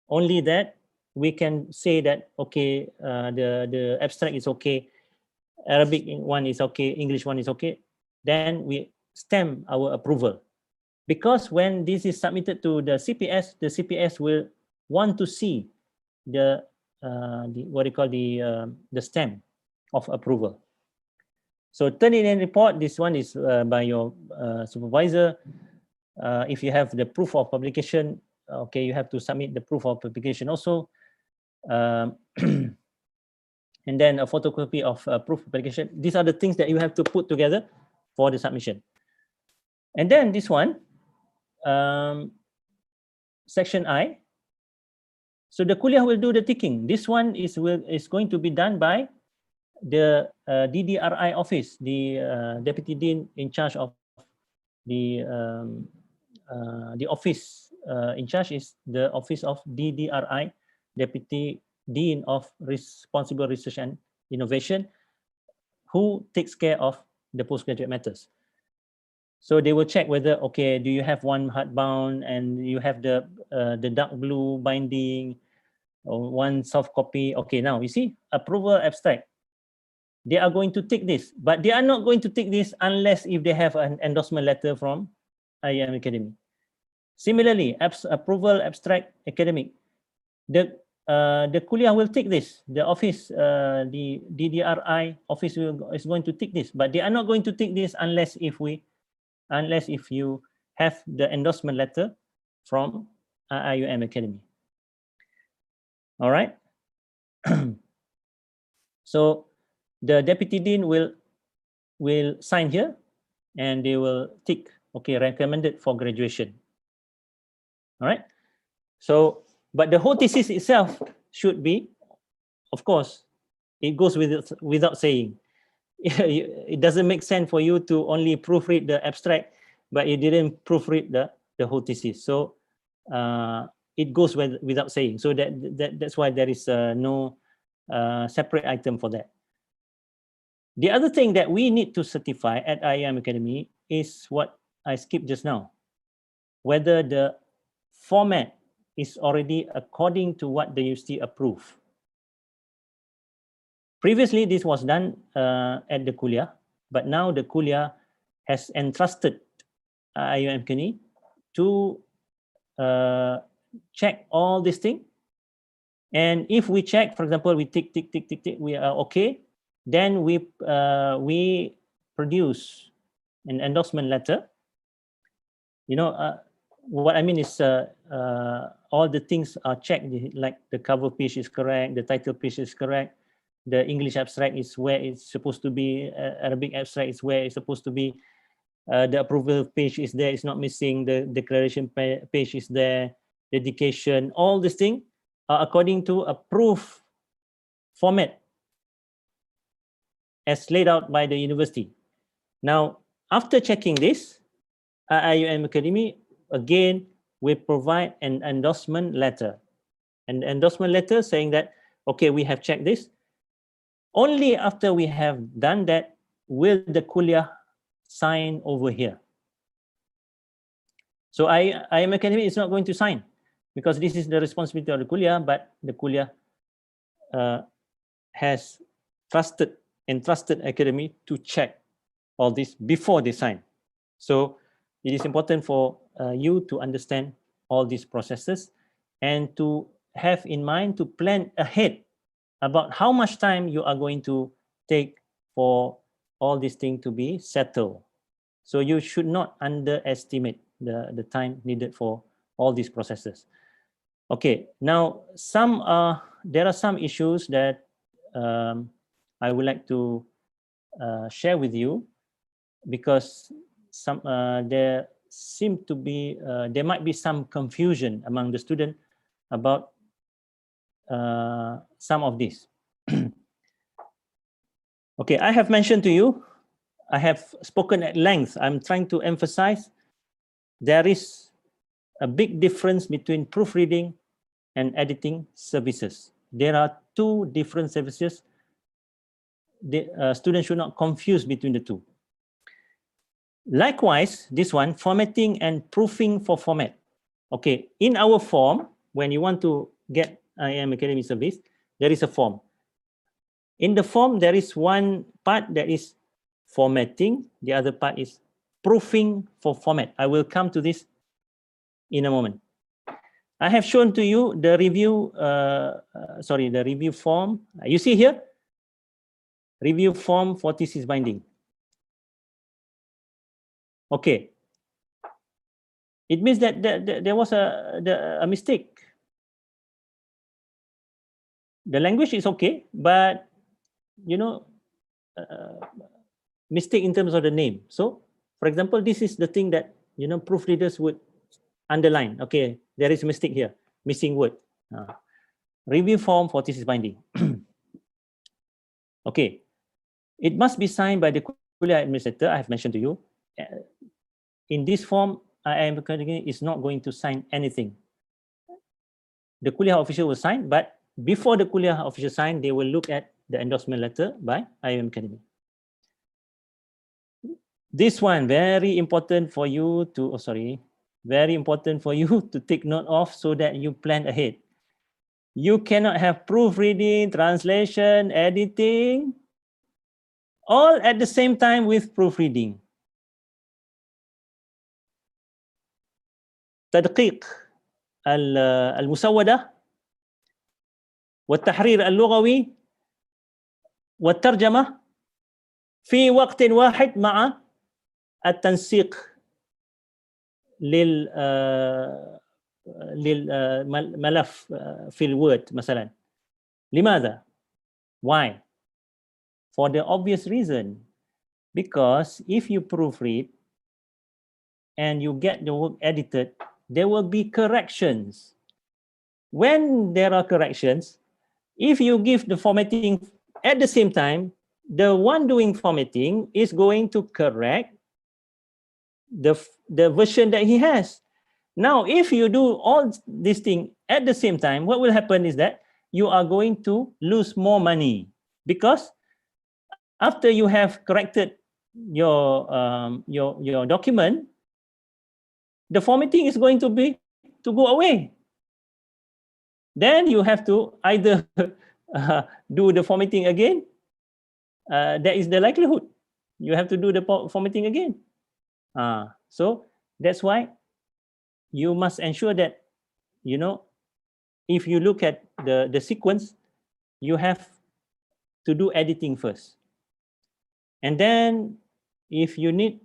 B: only that we can say that okay, the abstract is okay, Arabic one is okay, English one is okay, then we stamp our approval. Because when this is submitted to the CPS will want to see the what do you call the stamp of approval. So turn it in report. This one is by your supervisor. If you have the proof of publication, okay, you have to submit the proof of publication also. And then a photocopy of proof of publication. These are the things that you have to put together for the submission. And then this one, section I. So the kuliah will do the ticking. This one is going to be done by the DDRI office, the deputy dean in charge of the office in charge is the office of DDRI, Deputy Dean of Responsible Research and Innovation, who takes care of the postgraduate matters. So they will check whether, okay, do you have one hardbound and you have the dark blue binding or one soft copy. Okay, now you see, approval abstract. They are going to take this, but they are not going to take this unless if they have an endorsement letter from IAM Academy. Similarly, approval abstract academic. The kuliah will take this. The office, the DDRI office is going to take this, but they are not going to take this unless if you have the endorsement letter from IUM Academy. All right. So the deputy dean will sign here, and they will tick, okay, recommended for graduation. All right. So, but the whole thesis itself should be, of course, it goes without saying. It doesn't make sense for you to only proofread the abstract, but you didn't proofread the whole thesis. So it goes without saying. So that's why there is no separate item for that. The other thing that we need to certify at IAM Academy is what I skipped just now, whether the format is already according to what the university approved. Previously, this was done at the kuliah, but now the kuliah has entrusted IAM Academy to check all these things. And if we check, for example, we tick, we are okay, then we produce an endorsement letter. You know, what I mean is all the things are checked, like the cover page is correct, the title page is correct, the English abstract is where it's supposed to be, Arabic abstract is where it's supposed to be, the approval page is there, it's not missing, the declaration page is there, dedication, all these things are according to a proof format as laid out by the university. Now, after checking this, IUM Academy, again, we provide an endorsement letter. An endorsement letter saying that, okay, we have checked this. Only after we have done that will the kuliah sign over here. So IUM Academy is not going to sign because this is the responsibility of the kuliah, but the kuliah has entrusted Academy to check all this before they sign. So it is important for you to understand all these processes and to have in mind to plan ahead about how much time you are going to take for all these things to be settled. So you should not underestimate the time needed for all these processes. Okay, now there are some issues that I would like to share with you, because there might be some confusion among the student about some of these. Okay, I have mentioned to you, I have spoken at length. I'm trying to emphasize there is a big difference between proofreading and editing services. There are two different services. The students should not confuse between the two. Likewise, this one, formatting and proofing for format. Okay, in our form, when you want to get IAM Academy service, there is a form. In the form, there is one part that is formatting. The other part is proofing for format. I will come to this in a moment. I have shown to you the review, the review form. You see here, review form for thesis binding. Okay. It means that there was a mistake. The language is okay, but mistake in terms of the name. So, for example, this is the thing that proofreaders would underline. Okay, there is a mistake here, missing word. Review form for thesis binding. Okay, it must be signed by the Kuliah administrator. I have mentioned to you. In this form, IIM is not going to sign anything. The Kuliah official will sign, but before the Kuliah official sign, they will look at the endorsement letter by IIM Academy. This one, very important for you to, very important for you to take note of so that you plan ahead. You cannot have proofreading, translation, editing, all at the same time with proofreading. تدقيق المسودة والتحرير اللغوي والترجمة في وقت واحد مع التنسيق للملف في الوورد مثلا. لماذا? Why? For the obvious reason, because if you proofread and you get the work edited, there will be corrections. When there are corrections, if you give the formatting at the same time, the one doing formatting is going to correct the version that he has. Now, if you do all these things at the same time, what will happen is that you are going to lose more money, because after you have corrected your document, the formatting is going to go away. Then you have to either do the formatting again. That is the likelihood. You have to do the formatting again. So that's why you must ensure that, if you look at the sequence, you have to do editing first. And then if you need,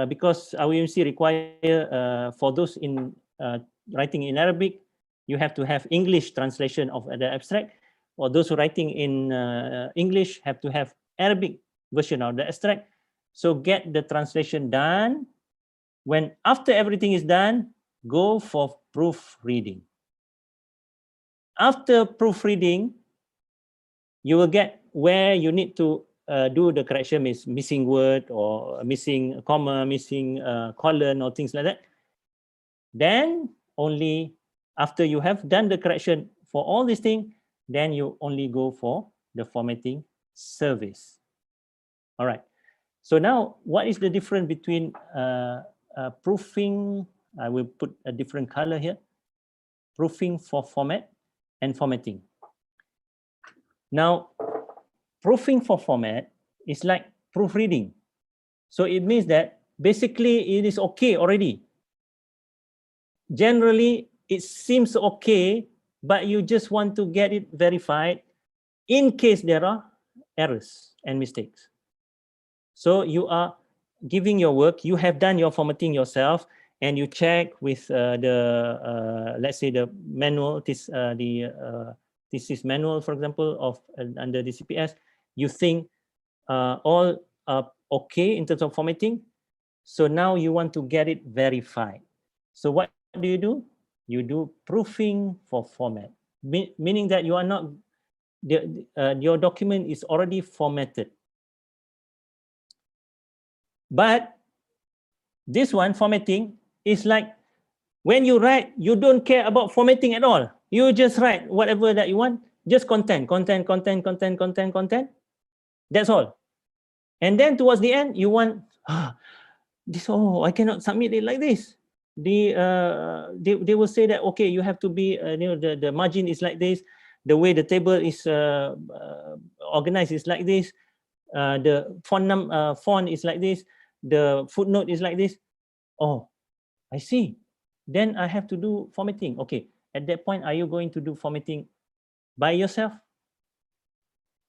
B: because our UMC require for those in writing in Arabic, you have to have English translation of the abstract, or those who writing in English have to have Arabic version of the abstract. So get the translation done. When after everything is done, go for proofreading. After proofreading, you will get where you need to do the correction, is missing word or missing comma, missing colon or things like that. Then only after you have done the correction for all these things, then you only go for the formatting service. All right. So now, what is the difference between proofing? I will put a different color here. Proofing for format and formatting. Now, proofing for format is like proofreading. So it means that basically it is okay already. Generally, it seems okay, but you just want to get it verified in case there are errors and mistakes. So you are giving your work, you have done your formatting yourself, and you check with let's say the manual, this is manual, for example, of under the CPS. You think all are okay in terms of formatting. So now you want to get it verified. So what do? You do proofing for format, meaning that you are not, your document is already formatted. But this one, formatting, is like when you write, you don't care about formatting at all. You just write whatever that you want, just content. That's all. And then towards the end, you want, this, I cannot submit it like this. They will say that, okay, you have to be, the margin is like this, the way the table is organized is like this, the font is like this, the footnote is like this. Oh, I see. Then I have to do formatting. Okay, at that point, are you going to do formatting by yourself?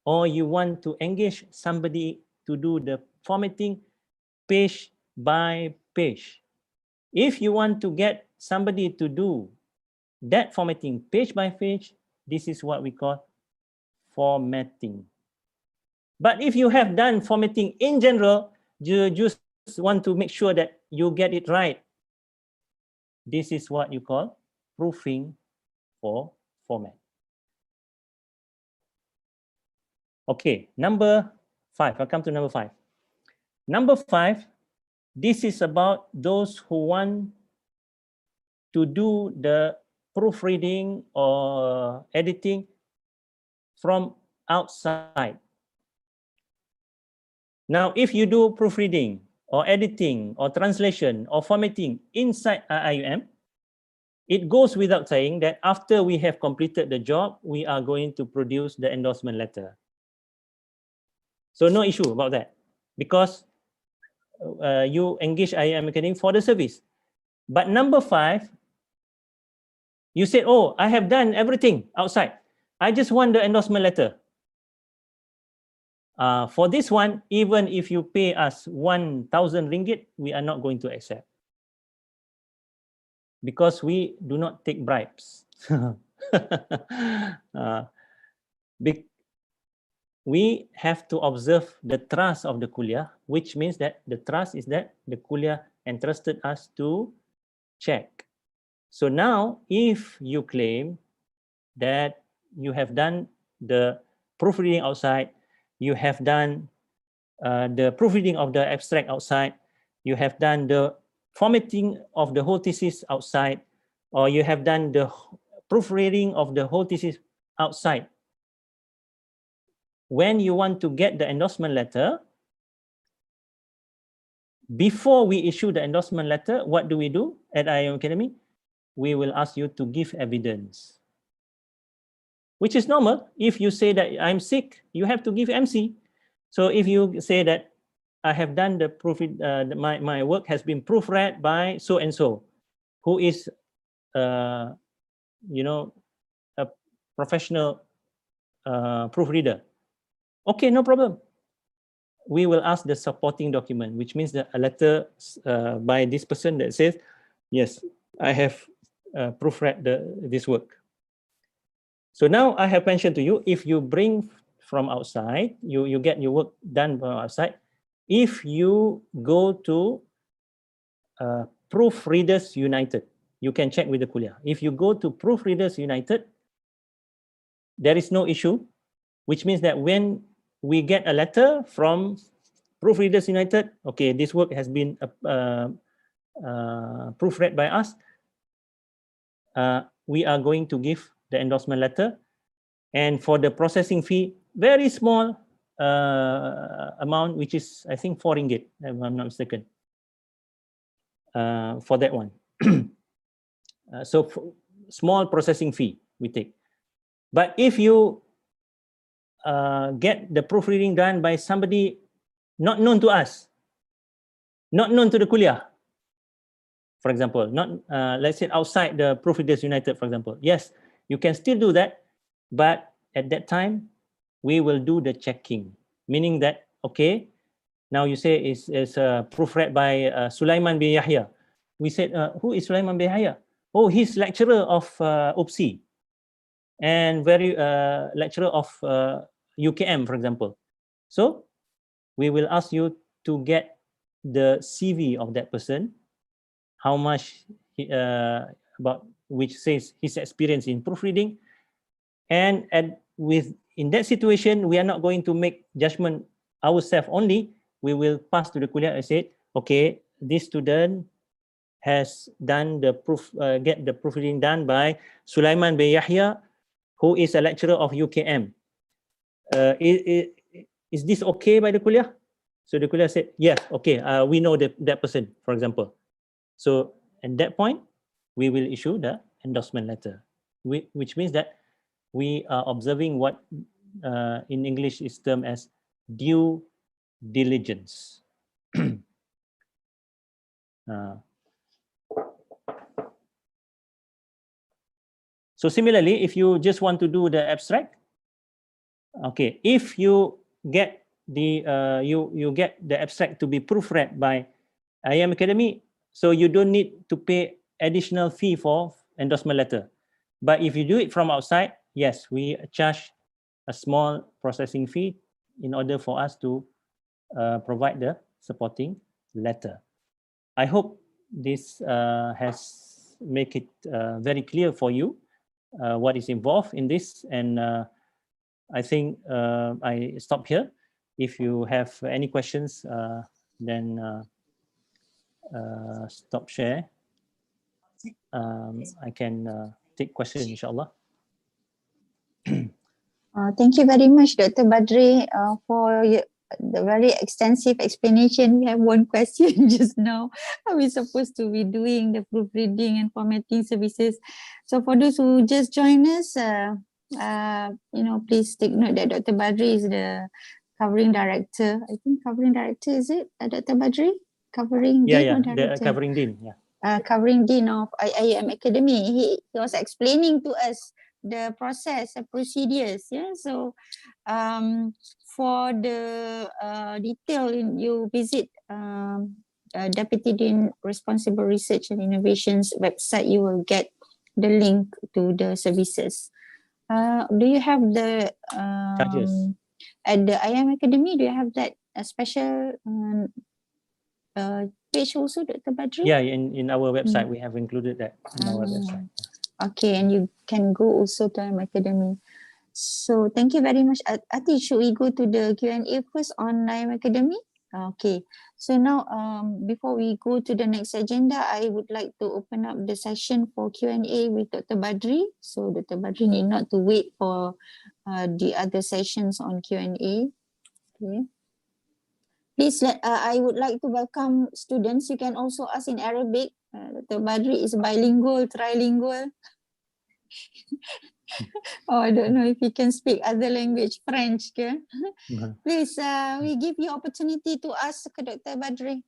B: Or you want to engage somebody to do the formatting page by page? If you want to get somebody to do that formatting page by page, this is what we call formatting. But if you have done formatting in general, you just want to make sure that you get it right. This is what you call proofing for format. Okay, number 5. I'll come to number 5. Number 5, this is about those who want to do the proofreading or editing from outside. Now, if you do proofreading or editing or translation or formatting inside IUM, it goes without saying that after we have completed the job, we are going to produce the endorsement letter. So no issue about that, because you engage IUM Academy for the service. But number 5, you said, oh, I have done everything outside. I just want the endorsement letter. For this one, even if you pay us 1,000 ringgit, we are not going to accept, because we do not take bribes. We have to observe the trust of the kuliah, which means that the trust is that the kuliah entrusted us to check. So now, if you claim that you have done the proofreading outside, you have done the proofreading of the abstract outside, you have done the formatting of the whole thesis outside, or you have done the proofreading of the whole thesis outside. When you want to get the endorsement letter, before we issue the endorsement letter, what do we do at IIM Academy? We will ask you to give evidence, which is normal. If you say that I'm sick, you have to give MC. So if you say that I have done the proofread, my work has been proofread by so and so, who is, you know, a professional proofreader. Okay, no problem. We will ask the supporting document, which means that a letter by this person that says, yes, I have proofread this work. So now I have mentioned to you, if you bring from outside, you get your work done from outside. If you go to Proofreaders United, you can check with the kuliah. If you go to Proofreaders United, there is no issue, which means that when we get a letter from Proofreaders United, okay, this work has been proofread by us, we are going to give the endorsement letter. And for the processing fee, very small amount, which is, I think, 4 ringgit, if I'm not mistaken, for that one. So small processing fee we take. But if you get the proofreading done by somebody not known to us, not known to the kuliah, for example, not let's say outside the Proofreaders United, for example, yes, you can still do that, but at that time we will do the checking, meaning that, okay, now you say it's proofread by Sulaiman bin Yahya. We said, who is Sulaiman bin Yahya? Oh, he's lecturer of UPSI and very lecturer of UKM, for example. So we will ask you to get the CV of that person, how much about, which says his experience in proofreading, and in that situation, we are not going to make judgment ourselves only. We will pass to the kuliah and say, okay, this student has done the get the proofreading done by Sulaiman bin Yahya, who is a lecturer of UKM. Is this okay by the kuliah? So the kuliah said, yes, okay, we know that person, for example. So at that point, we will issue the endorsement letter, which means that we are observing what in English is termed as due diligence. So similarly, if you just want to do the abstract, okay, if you get the you get the abstract to be proofread by IM Academy, so you don't need to pay additional fee for endorsement letter. But if you do it from outside, yes, we charge a small processing fee in order for us to provide the supporting letter. I hope this has make it very clear for you what is involved in this, and I think I stop here. If you have any questions, then stop share. I can take questions, inshallah.
A: Thank you very much, Dr. Badri, for the very extensive explanation. We have one question just now. Are we supposed to be doing the proofreading and formatting services? So for those who just joined us, please take note that Dr. Badri is the covering director. I think covering director, is it, Dr. Badri? Covering dean or director?
B: The covering dean, yeah.
A: Covering dean of IIM Academy. He was explaining to us the process and procedures. Yeah, so for the detail, you visit Deputy Dean Responsible Research and Innovations website. You will get the link to the services. Do you have the
B: Charges
A: at the IIM Academy? Do you have that special page also, Dr. Badri?
B: Yeah, in our website, we have included that in our website.
A: Okay, and you can go also to IIM Academy. So thank you very much. Ati, should we go to the Q&A first on IIM Academy? Okay, so now before we go to the next agenda, I would like to open up the session for Q&A with Dr. Badri. So Dr. Badri need not to wait for the other sessions on Q&A. Okay. Please, I would like to welcome students. You can also ask in Arabic. Dr. Badri is bilingual, trilingual. Oh, I don't know if you can speak other language, French. Okay? Please, we give you opportunity to ask Dr. Badri.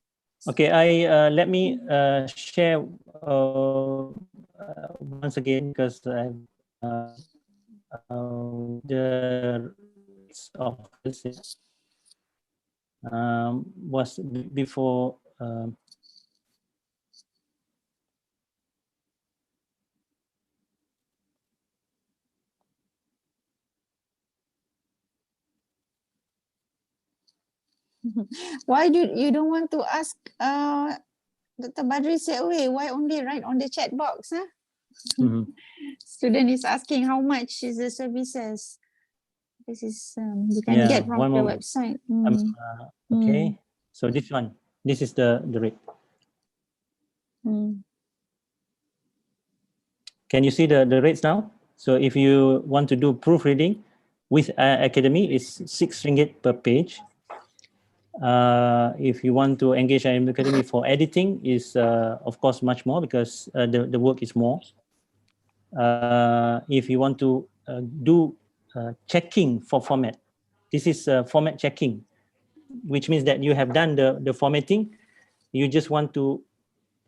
B: Okay, let me share once again, because the office was before.
A: Why do you don't want to ask Dr. Badri say, okay, why only write on the chat box? Huh? Student is asking how much is the services. This is you can get from the website.
B: Okay, so this one, this is the rate. Can you see the rates now? So if you want to do proofreading with Academy, it's 6 ringgit per page. If you want to engage IIM Academy for editing, is of course much more, because the work is more. If you want to do checking for format, this is format checking, which means that you have done the formatting. You just want to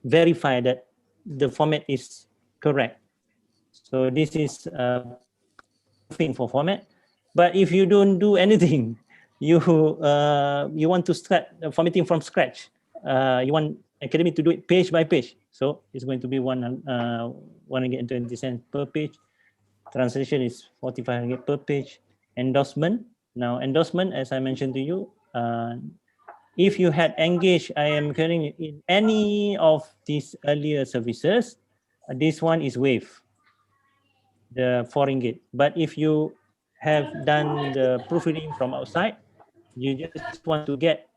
B: verify that the format is correct. So this is thing for format. But if you don't do anything, you want to start formatting from scratch. You want Academy to do it page by page. So it's going to be 120 cents per page. Translation is 45 ringgit per page. Endorsement. Now endorsement, as I mentioned to you, if you had engaged IIM Academy in any of these earlier services, this one is waived, the 4 ringgit. But if you have done the proofreading from outside, you just want to get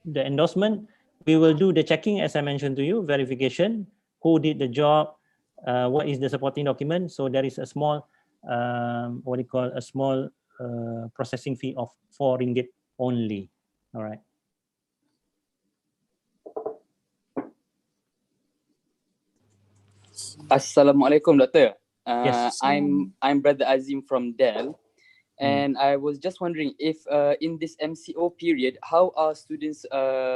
B: the endorsement, we will do the checking, as I mentioned to you, verification, who did the job, what is the supporting document. So there is a small, a small processing fee of 4 ringgit only. All right.
C: Assalamualaikum, Doktor.
B: Yes.
C: I'm Brother Azim from Dell,
B: Mm.
C: and I was just wondering if in this MCO period, how are students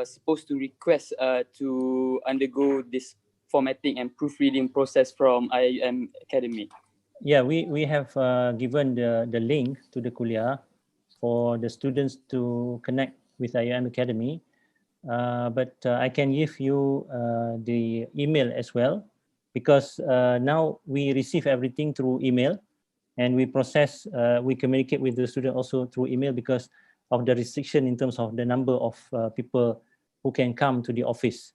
C: supposed to request to undergo this formatting and proofreading process from IIM Academy?
B: Yeah, we have given the link to the kuliah for the students to connect with IIM Academy. But I can give you the email as well, because now we receive everything through email, and we communicate with the student also through email because of the restriction in terms of the number of people who can come to the office.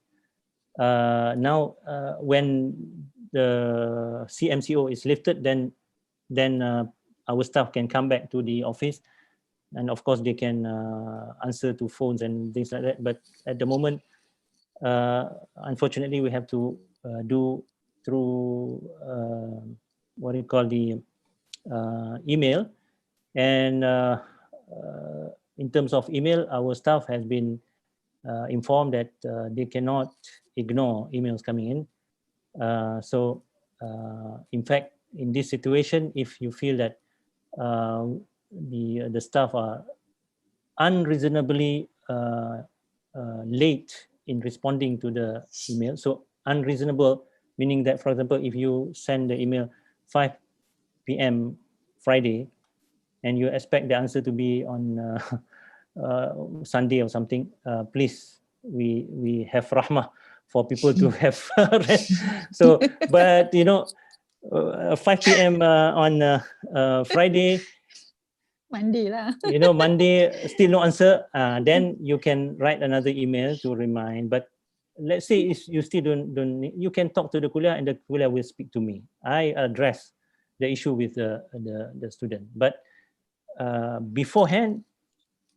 B: Now, when the CMCO is lifted, then our staff can come back to the office, and of course they can answer to phones and things like that. But at the moment, unfortunately, we have to do through what you call the email. And in terms of email, our staff has been informed that they cannot ignore emails coming in. So, in fact, in this situation, if you feel that the staff are unreasonably late in responding to the email. So unreasonable meaning that, for example, if you send the email 5 p.m. Friday and you expect the answer to be on Sunday or something, please, we have rahmah for people to have rest. So, but 5 p.m. On Friday,
A: Monday lah.
B: Monday still no answer, then you can write another email to remind. But let's say if you still don't you can talk to the kuliah, and the kuliah will speak to me. I address the issue with the student. But beforehand,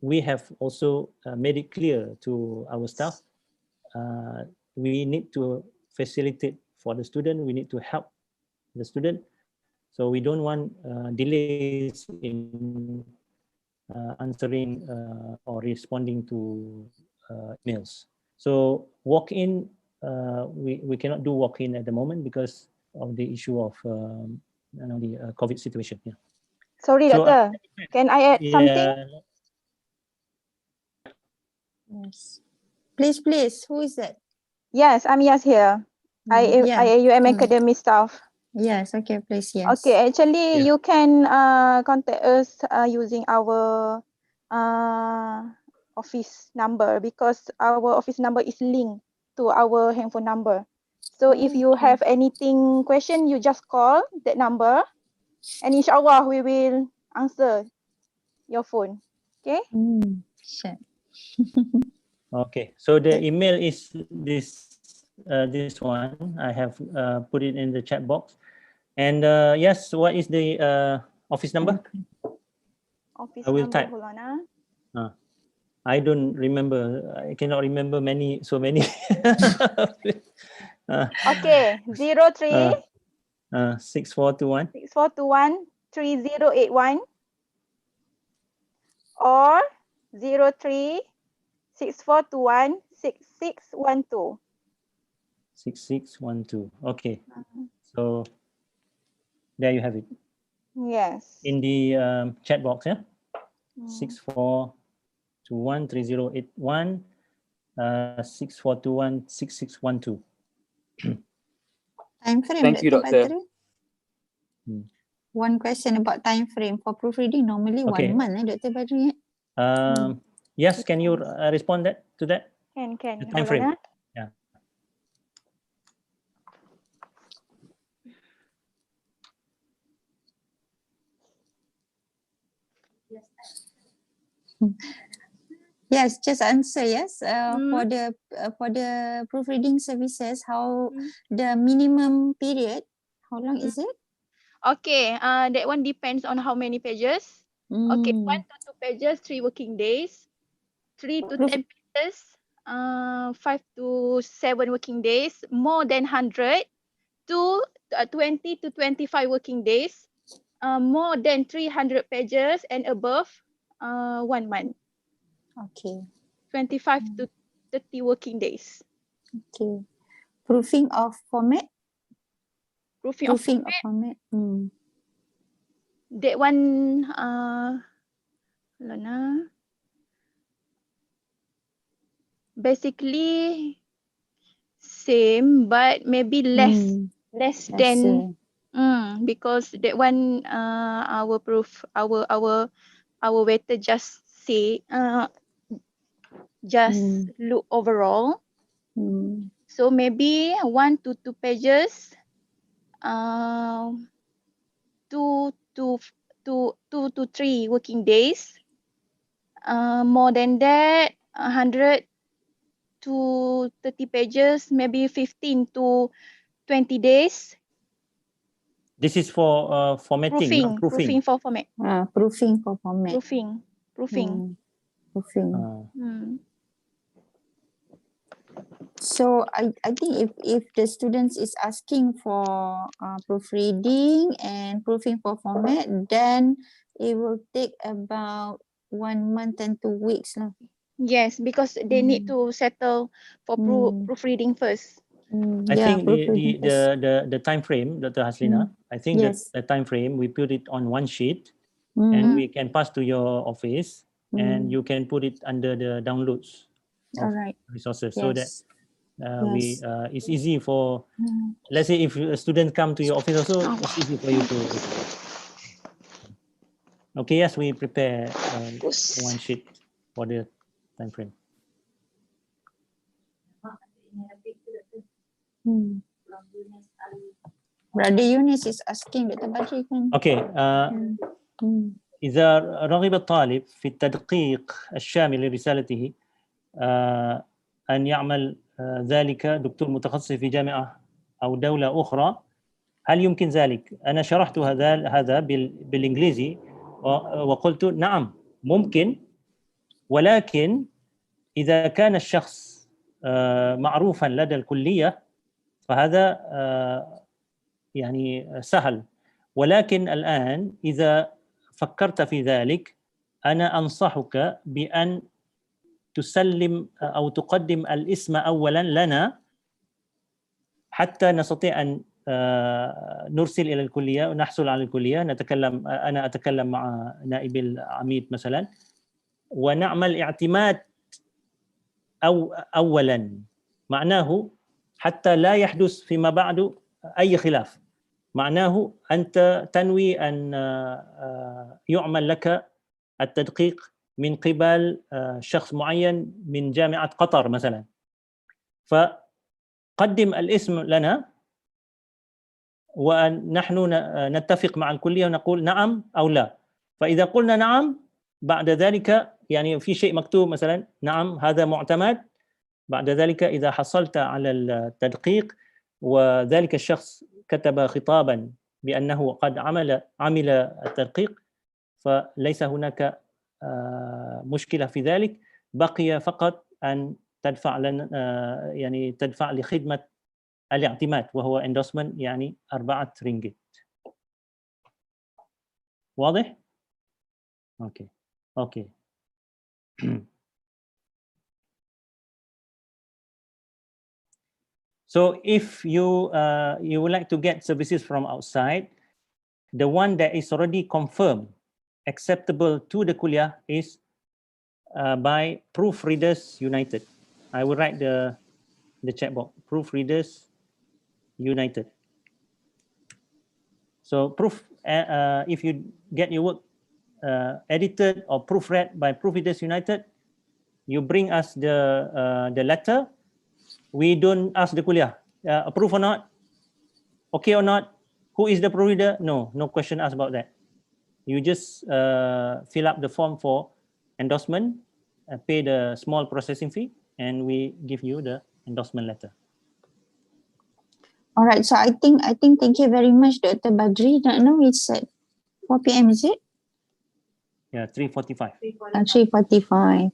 B: we have also made it clear to our staff, we need to facilitate for the student, we need to help the student. So we don't want delays in answering or responding to emails. So walk-in, we cannot do walk-in at the moment because of the issue of the COVID situation. Yeah.
D: Sorry,
B: So,
D: Doctor. Can I add something?
B: Yeah.
A: Yes. Please. Who is that?
D: Yes, I'm Yas here.
A: Yeah.
D: IAUM Academy staff.
A: Yes. Okay. Please. Yes.
D: Okay, actually,
B: Yeah.
D: you can contact us using our office number, because our office number is linked to our handphone number. So if you
A: Okay.
D: have anything question, you just call that number, and inshallah we will answer your phone. Okay?
A: Sure.
B: Okay. So the email is this one. I have put it in the chat box. And yes, what is the office number?
D: Office
B: I will
D: number,
B: type.
D: hold on.
B: I don't remember. I cannot remember so many.
D: Okay, 03
B: 6421
D: 6421 3081 or 03 6421 6612.
B: 6612. Okay. So there you have it
D: Yes.
B: in the chat box. Yeah.
D: Mm.
B: 64213081 64216612.
A: Time frame,
C: Thank you, Doctor.
A: Badri? One question about time frame for proofreading. Normally
B: Okay.
A: 1 month, Dr. Badri.
B: Yes, can you respond to that?
D: Can.
B: The time
D: Hold
B: frame.
D: on.
B: Yeah.
A: Yes, just answer yes. For the proofreading services, how the minimum period? How long is it?
D: Okay, that one depends on how many pages. Okay, 1 to 2 pages, 3 working days. 3 to 10 pages, 5 to 7 working days. More than 100, 20 to 25 working days. More than 300 pages and above, 1 month.
A: Okay.
D: 25 to 30 working days.
A: Okay. Proofing of format?
D: proofing of
A: Proofing of
D: format.
A: format.
D: That one, Lana. Basically same, but maybe less than because that one our waiter just say just look overall. So maybe 1 to 2 pages, 2 to 3 working days. More than that, 100 to 30 pages, maybe 15 to 20 days.
B: This is for formatting, not proofing.
D: Proofing for format.
A: Proofing for format.
D: Proofing.
A: Proofing. So I think if the students is asking for proofreading and proofing for format, then it will take about 1 month and 2 weeks lah.
D: Yes, because they need to settle for proofreading first.
B: I think the time frame, Dr. Haslina, I think that the time frame, we put it on one sheet and we can pass to your office and you can put it under the downloads of resources so that it's easy for, let's say if a student come to your office also, it's easy for you to. Okay, yes, we prepare one sheet for the time frame.
A: Brother Yunus is asking Dr. Badri.
B: Okay. إذا رغب الطالب في التدقيق الشامل لرسالته أن يعمل ذلك دكتور متخصص في جامعة أو دولة أخرى، هل يمكن ذلك؟ أنا شرحت هذا بالإنجليزي وقلت نعم ممكن، ولكن إذا كان الشخص معروفا لدى الكلية فهذا يعني سهل، ولكن الآن إذا فكرت في ذلك أنا أنصحك بأن تسلم أو تقدم الاسم أولا لنا حتى نستطيع أن نرسل إلى الكلية ونحصل على الكلية، أنا أتكلم مع نائب العميد مثلا ونعمل اعتماد أولا، معناه حتى لا يحدث فيما بعد أي خلاف، معناه أنت تنوي أن يعمل لك التدقيق من قبل شخص معين من جامعة قطر مثلا، فقدم الاسم لنا ونحن نتفق مع الكلية ونقول نعم أو لا، فإذا قلنا نعم بعد ذلك يعني في شيء مكتوب مثلا نعم هذا معتمد، بعد ذلك إذا حصلت على التدقيق وذلك الشخص كتب خطابا بأنه قد عمل التدقيق فليس هناك مشكلة في ذلك، بقي فقط أن تدفع لنا يعني تدفع لخدمة الاعتماد وهو endorsement يعني 4 رينجت. واضح؟ اوكي. So if you would like to get services from outside, the one that is already confirmed acceptable to the kuliah is by Proofreaders United. I will write the chat box, Proofreaders United. So if you get your work edited or proofread by Proofreaders United, you bring us the letter. We don't ask the kuliah approve or not, okay or not, who is the proofreader? No question asked about that. You just fill up the form for endorsement, pay the small processing fee, and we give you the endorsement letter.
A: All right, so I think thank you very much, Dr. Badri. Now it's at 4 p.m. is it?
B: Yeah, 3:45.
A: 3:45.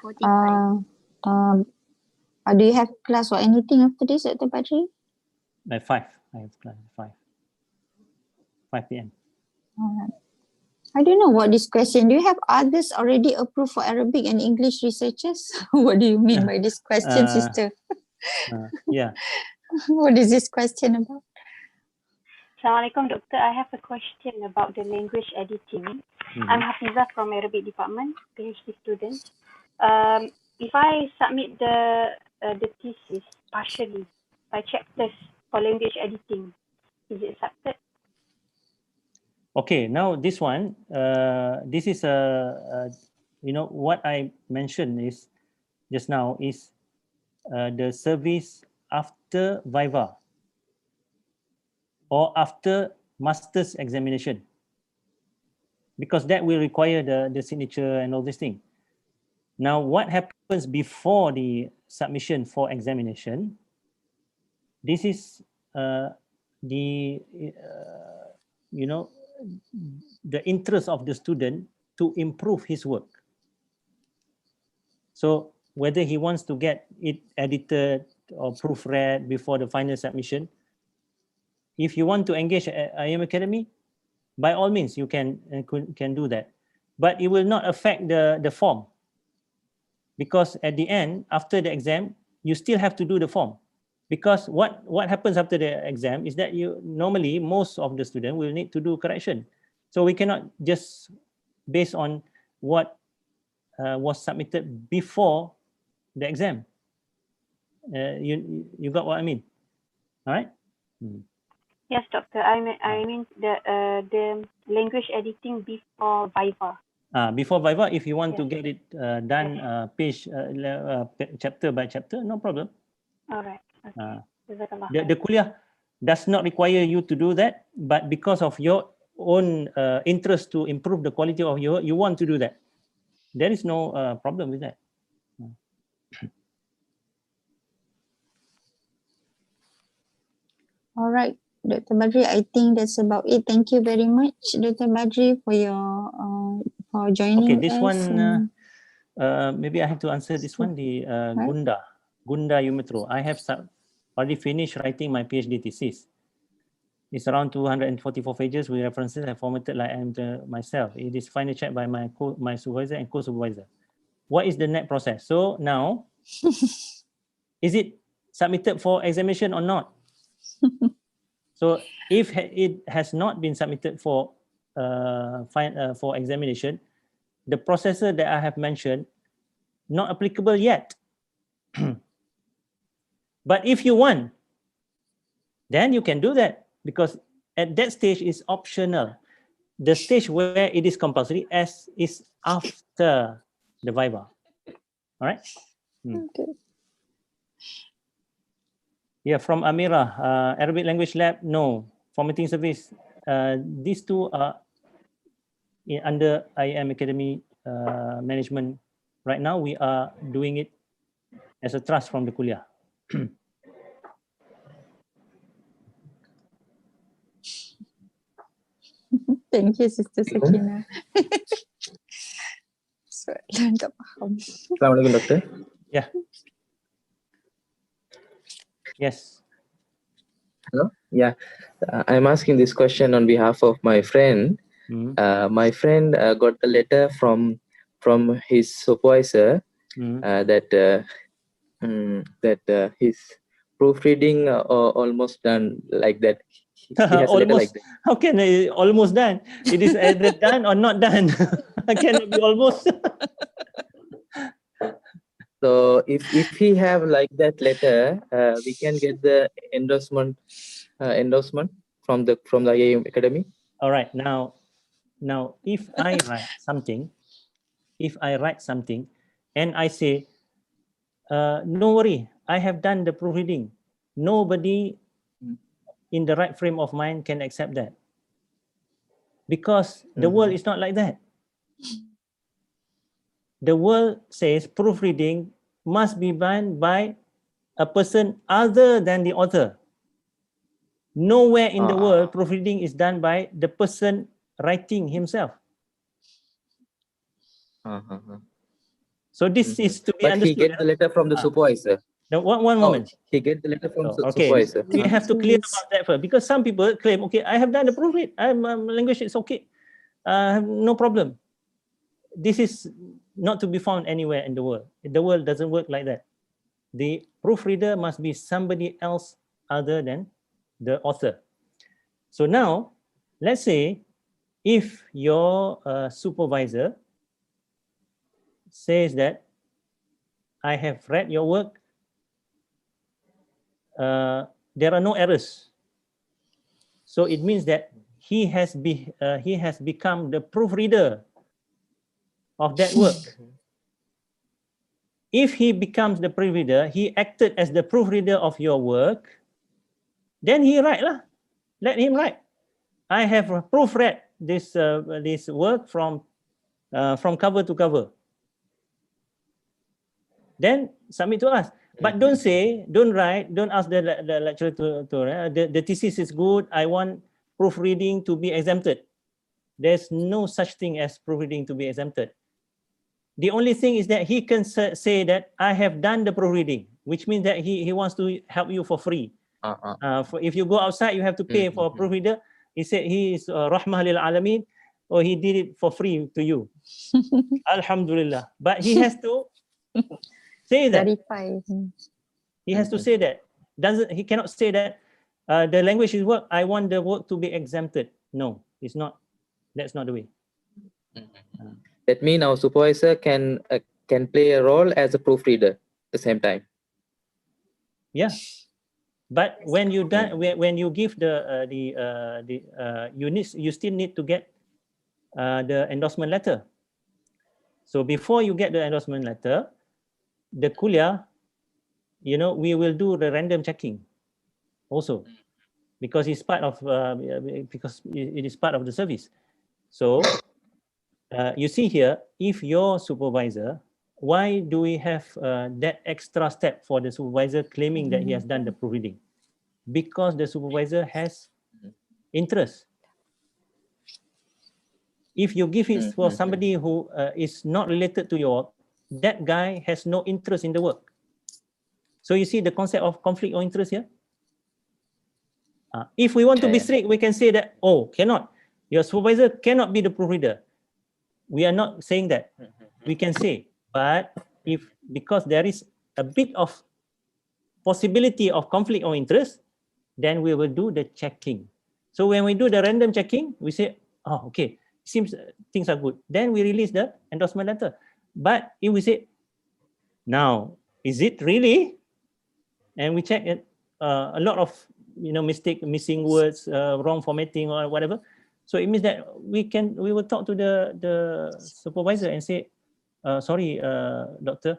D: 3:45.
A: Do you have class or anything after this, Dr. Badri?
B: By 5, I have class at 5 p.m.
A: All right. I don't know what this question. Do you have others already approved for Arabic and English researchers? What do you mean by this question, sister?
B: Yeah.
A: What is this question about?
E: Assalamualaikum, Doctor. I have a question about the language editing. I'm Hafizah from Arabic Department, PhD student. If I submit the thesis partially by chapters for language editing, is it accepted?
B: Okay, now this one, this is you know, what I mentioned is just now is the service after Viva or after master's examination, because that will require the signature and all this thing. Now, what happens before the submission for examination? This is you know, the interest of the student to improve his work. So whether he wants to get it edited or proofread before the final submission, if you want to engage at IM Academy, by all means you can do that, but it will not affect the form, because at the end, after the exam, you still have to do the form. Because what happens after the exam is that you normally, most of the student will need to do correction. So we cannot just based on what was submitted before the exam. You got what I mean? All right.
E: Yes, Doctor. I mean the language editing before Viva.
B: Before Viva, if you want to get it done page chapter by chapter, no problem.
E: All right. Okay.
B: The kuliah does not require you to do that, but because of your own interest to improve the quality of your work, you want to do that. There is no problem with that.
A: All right, Dr. Badri, I think that's about it. Thank you very much, Dr. Badri, for your for joining
B: Okay, this
A: us.
B: one, maybe I have to answer this one, the Gunda Yumitro. I have already finished writing my PhD thesis. It's around 244 pages with references and formatted like I am myself. It is finally checked by my supervisor and co-supervisor. What is the next process? So now, is it submitted for examination or not? So if it has not been submitted for examination, the processor that I have mentioned, not applicable yet. But if you want, then you can do that, because at that stage is optional. The stage where it is compulsory is after the Viva. All right.
A: Okay.
B: Yeah, from Amira, Arabic Language Lab, no. Formatting Service, these two are under IM Academy management. Right now, we are doing it as a trust from the kuliah.
A: Thank you, Sister Sakina. Soalan tak faham.
F: Assalamualaikum, Doctor.
B: Yeah. Yes.
F: Hello. Yeah, I'm asking this question on behalf of my friend. My friend got a letter from his supervisor that his proofreading almost done, like that. He has a letter like
B: Almost.
F: that.
B: How can it almost done? It is either done or not done. Cannot be almost.
F: So if he have like that letter, we can get the endorsement from the IAM Academy.
B: All right. Now, if I write something, and I say, no worry, I have done the proofreading. Nobody in the right frame of mind can accept that, because the world is not like that. The world says proofreading must be done by a person other than the author. Nowhere in the world proofreading is done by the person writing himself. So this is to be understood.
F: But he get the letter from the supervisor.
B: Now, one moment.
F: He get the letter from the
B: okay.
F: supervisor.
B: We have to clear about that first, because some people claim, okay, I have done the proofread. Language is okay. No problem. This is not to be found anywhere in the world. The world doesn't work like that. The proofreader must be somebody else other than the author. So now, let's say if your supervisor says that I have read your work, there are no errors. So it means that he has become the proofreader of that work. If he becomes the proofreader, he acted as the proofreader of your work, then he write lah. Let him write. I have proofread this work from cover to cover. Then submit to us. But don't write, don't ask the lecturer to write. The thesis is good. I want proofreading to be exempted. There's no such thing as proofreading to be exempted. The only thing is that he can say that I have done the proofreading, which means that he wants to help you for free. If you go outside, you have to pay for a proofreader. He said he is rahmah lil alameen, or he did it for free to you. Alhamdulillah. But he has to say that.
A: Verify.
B: He has to say that. He cannot say that the language is work. I want the work to be exempted. No, it's not. That's not the way.
F: That means our supervisor can play a role as a proofreader at the same time.
B: Yeah, but when you give you still need to get the endorsement letter. So before you get the endorsement letter, the kuliah, we will do the random checking also, because it's part of because it is part of the service. So you see here, if your supervisor, why do we have that extra step for the supervisor claiming that he has done the proofreading? Because the supervisor has interest. If you give it for somebody who is not related to your work, that guy has no interest in the work. So you see the concept of conflict of interest here? If we want to be strict, we can say that, oh, cannot. Your supervisor cannot be the proofreader. We are not saying that. We can say, but because there is a bit of possibility of conflict of interest, then we will do the checking. So when we do the random checking, we say, oh, okay, seems things are good. Then we release the endorsement letter. But if we say, now, is it really? And we check it, a lot of missing words, wrong formatting or whatever. So it means that we will talk to the supervisor and say, sorry, doctor,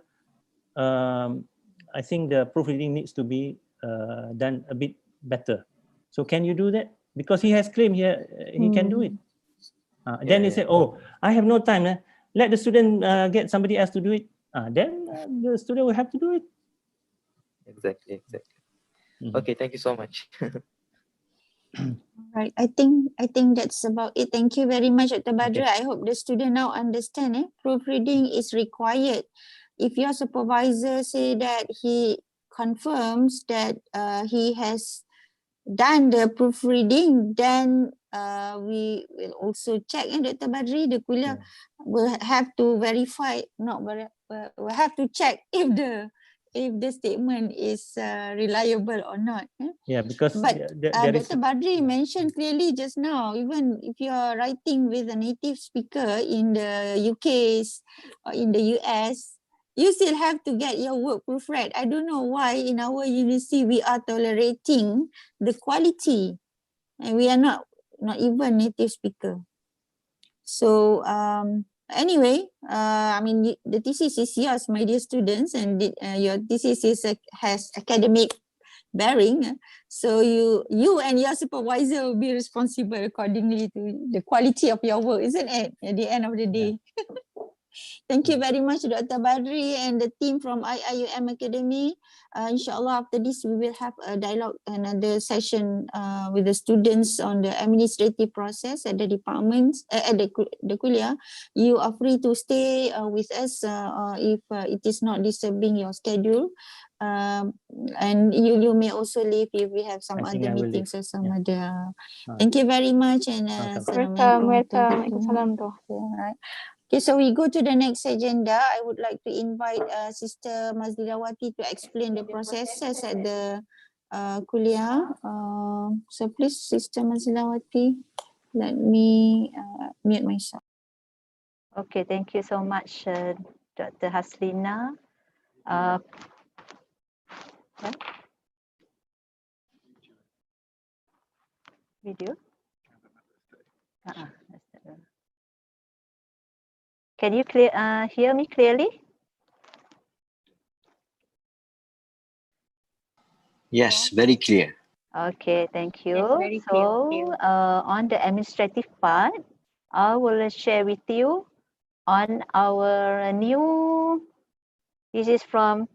B: I think the proofreading needs to be done a bit better. So can you do that? Because he has claimed here he can do it. Then they say, oh, I have no time. Let the student get somebody else to do it. Then the student will have to do it.
F: Exactly. Okay, thank you so much.
A: Right. I think that's about it. Thank you very much, Dr. Badra. Okay. I hope the student now understand. Proofreading is required. If your supervisor say that he confirms that he has done the proofreading, then we will also check. And Dr. Badri, the kuliah will have to verify. We'll have to check if the statement is reliable or not.
B: Yeah, because
A: Dr. Badri mentioned clearly just now, even if you are writing with a native speaker in the UK or in the US, you still have to get your work proofread. I don't know why in our university we are tolerating the quality, and we are not even native speaker. So anyway, I mean, the thesis is yours, my dear students, and your thesis has academic bearing. So you and your supervisor will be responsible accordingly to the quality of your work, isn't it? At the end of the day. Thank you very much, Dr. Badri and the team from IIUM Academy. Inshallah, after this, we will have a dialogue, another session with the students on the administrative process at the departments, at the kuliah. You are free to stay with us if it is not disturbing your schedule. And you may also leave if we have some other meetings or some other. Thank you very much. And
D: welcome.
A: Right. Okay, so we go to the next agenda. I would like to invite Sister Mazlidawati to explain the processes at the kuliah. So please, Sister Mazlawati, let me mute myself.
G: Okay, thank you so much, Dr. Haslina. What? Video? Can you hear me clearly?
H: Yes, very clear.
G: Okay, thank you.
A: Yes, very clear.
G: On the administrative part, I will share with you on our new, this is from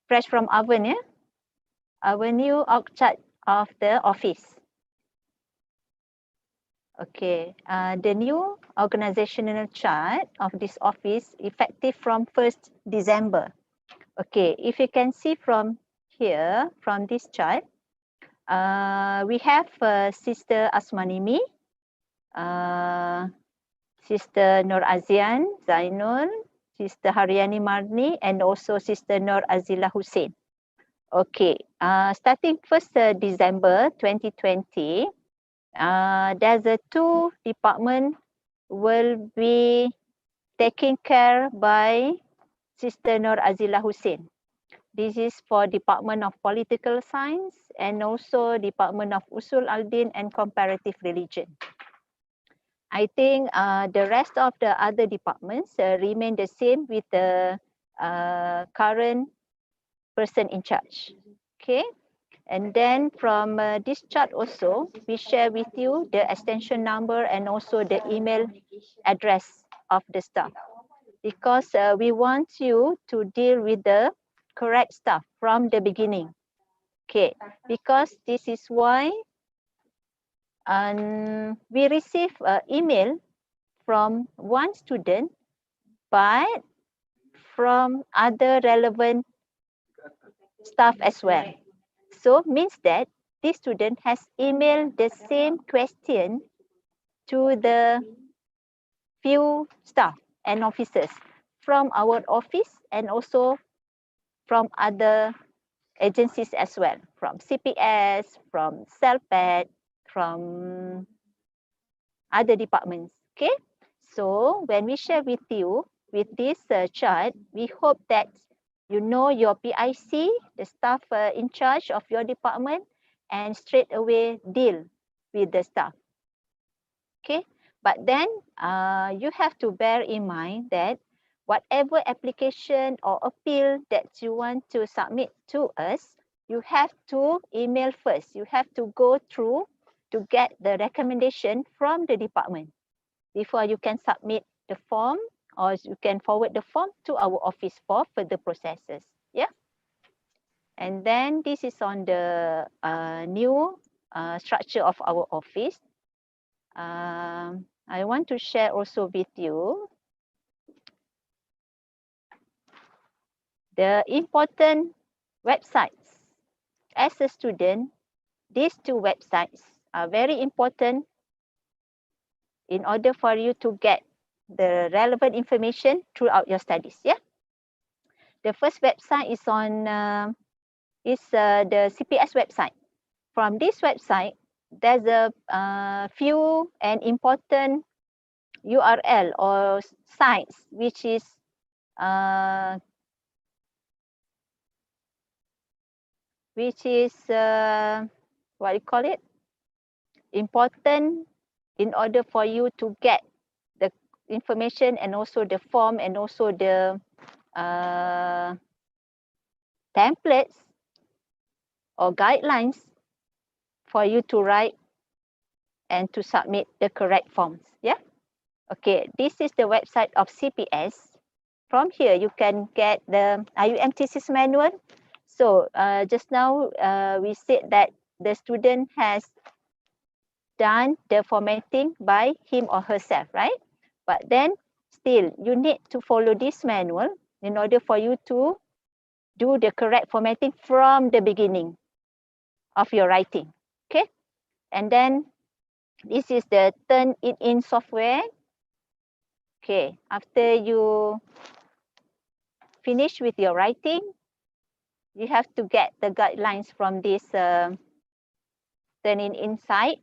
G: fresh from oven, yeah? Our new org chart of the office. Okay, the new organizational chart of this office effective from 1st December. Okay, if you can see from here, from this chart, we have Sister Asmanimi, Sister Nur Azian Zainul, Sister Haryani Marni, and also Sister Nur Azila Hussein. Okay, starting 1st December 2020, there's a two department will be taken care by Sister Nur Azila Hussein. This is for Department of Political Science and also Department of Usul al-Din and Comparative Religion. I think the rest of the other departments remain the same with the current person in charge. Okay. And then from this chart also, we share with you the extension number and also the email address of the staff. Because we want you to deal with the correct stuff from the beginning. Okay, because this is why we receive an email from one student, but from other relevant staff as well. So means that this student has emailed the same question to the few staff and officers from our office and also from other agencies as well, from CPS, from CELPAD, from other departments. Okay, so when we share with you with this chart, we hope that you know your PIC, the staff in charge of your department, and straight away deal with the staff. Okay, but then you have to bear in mind that whatever application or appeal that you want to submit to us, you have to email first. You have to go through to get the recommendation from the department before you can submit the form, or you can forward the form to our office for further processes. Yeah. And then this is on the new structure of our office. I want to share also with you the important websites. As a student, these two websites are very important in order for you to get the relevant information throughout your studies. Yeah. The first website is on the CPS website. From this website, there's a few and important URL or sites which is what you call it, important in order for you to get the information and also the form and also the templates or guidelines for you to write and to submit the correct forms. Yeah. Okay, this is the website of CPS. From here, you can get the IUM thesis manual. So just now we said that the student has done the formatting by him or herself, right? But then still you need to follow this manual in order for you to do the correct formatting from the beginning of your writing. Okay, and then this is the Turnitin software. Okay, after you finish with your writing, you have to get the guidelines from this Turn-in Insight.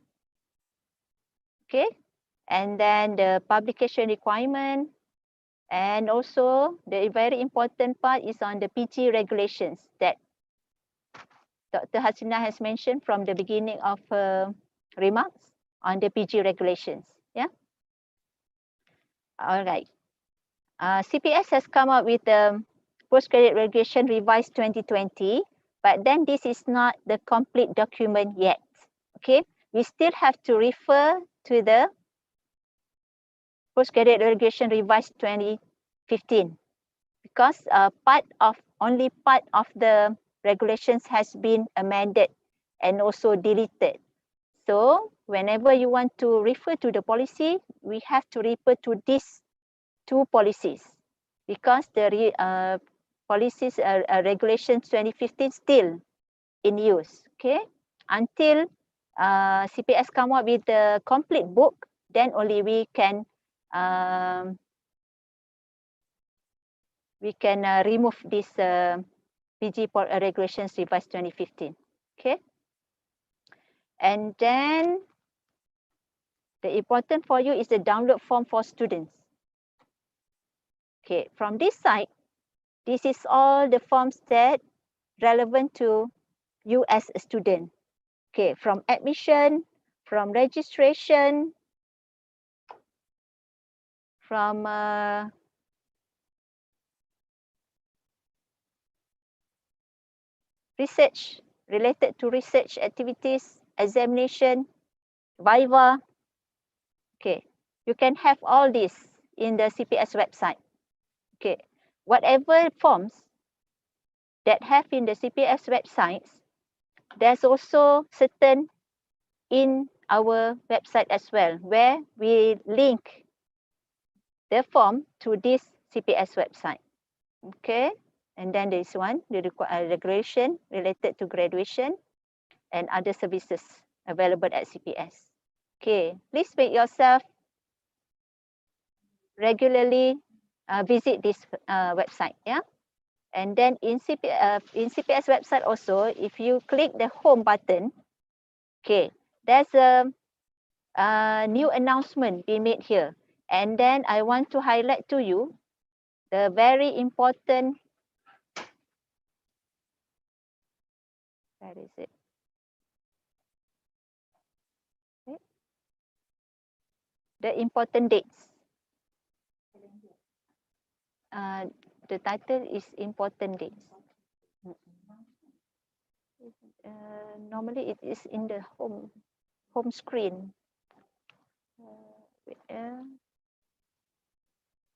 G: Okay, and then the publication requirement, and also the very important part is on the PG regulations that Dr. Hasina has mentioned from the beginning of her remarks on the PG regulations. Yeah. All right. CPS has come up with the Postgraduate Regulation Revised 2020, but then this is not the complete document yet. Okay, we still have to refer to the Postgraduate Regulation Revised 2015 because only part of the regulations has been amended and also deleted. So whenever you want to refer to the policy, we have to refer to these two policies because the policies regulations 2015 still in use. Okay, until CPS come up with the complete book, then only we can remove this PG regulations revised 2015. Okay, and then the important for you is the download form for students. Okay, from this side, this is all the forms that relevant to you as a student. Okay, from admission, from registration, from research, related to research activities, examination, viva. Okay, you can have all this in the CPS website. Okay, whatever forms that have in the CPS websites, there's also certain in our website as well, where we link the form to this CPS website. Okay, and then there is one, the regulation related to graduation and other services available at CPS. Okay, please make yourself regularly visit this website. Yeah, and then in CPS website also, if you click the home button, okay, there's a new announcement being made here. And then I want to highlight to you the very important, where is it? Okay. The important dates. The title is important dates. Normally it is in the home screen.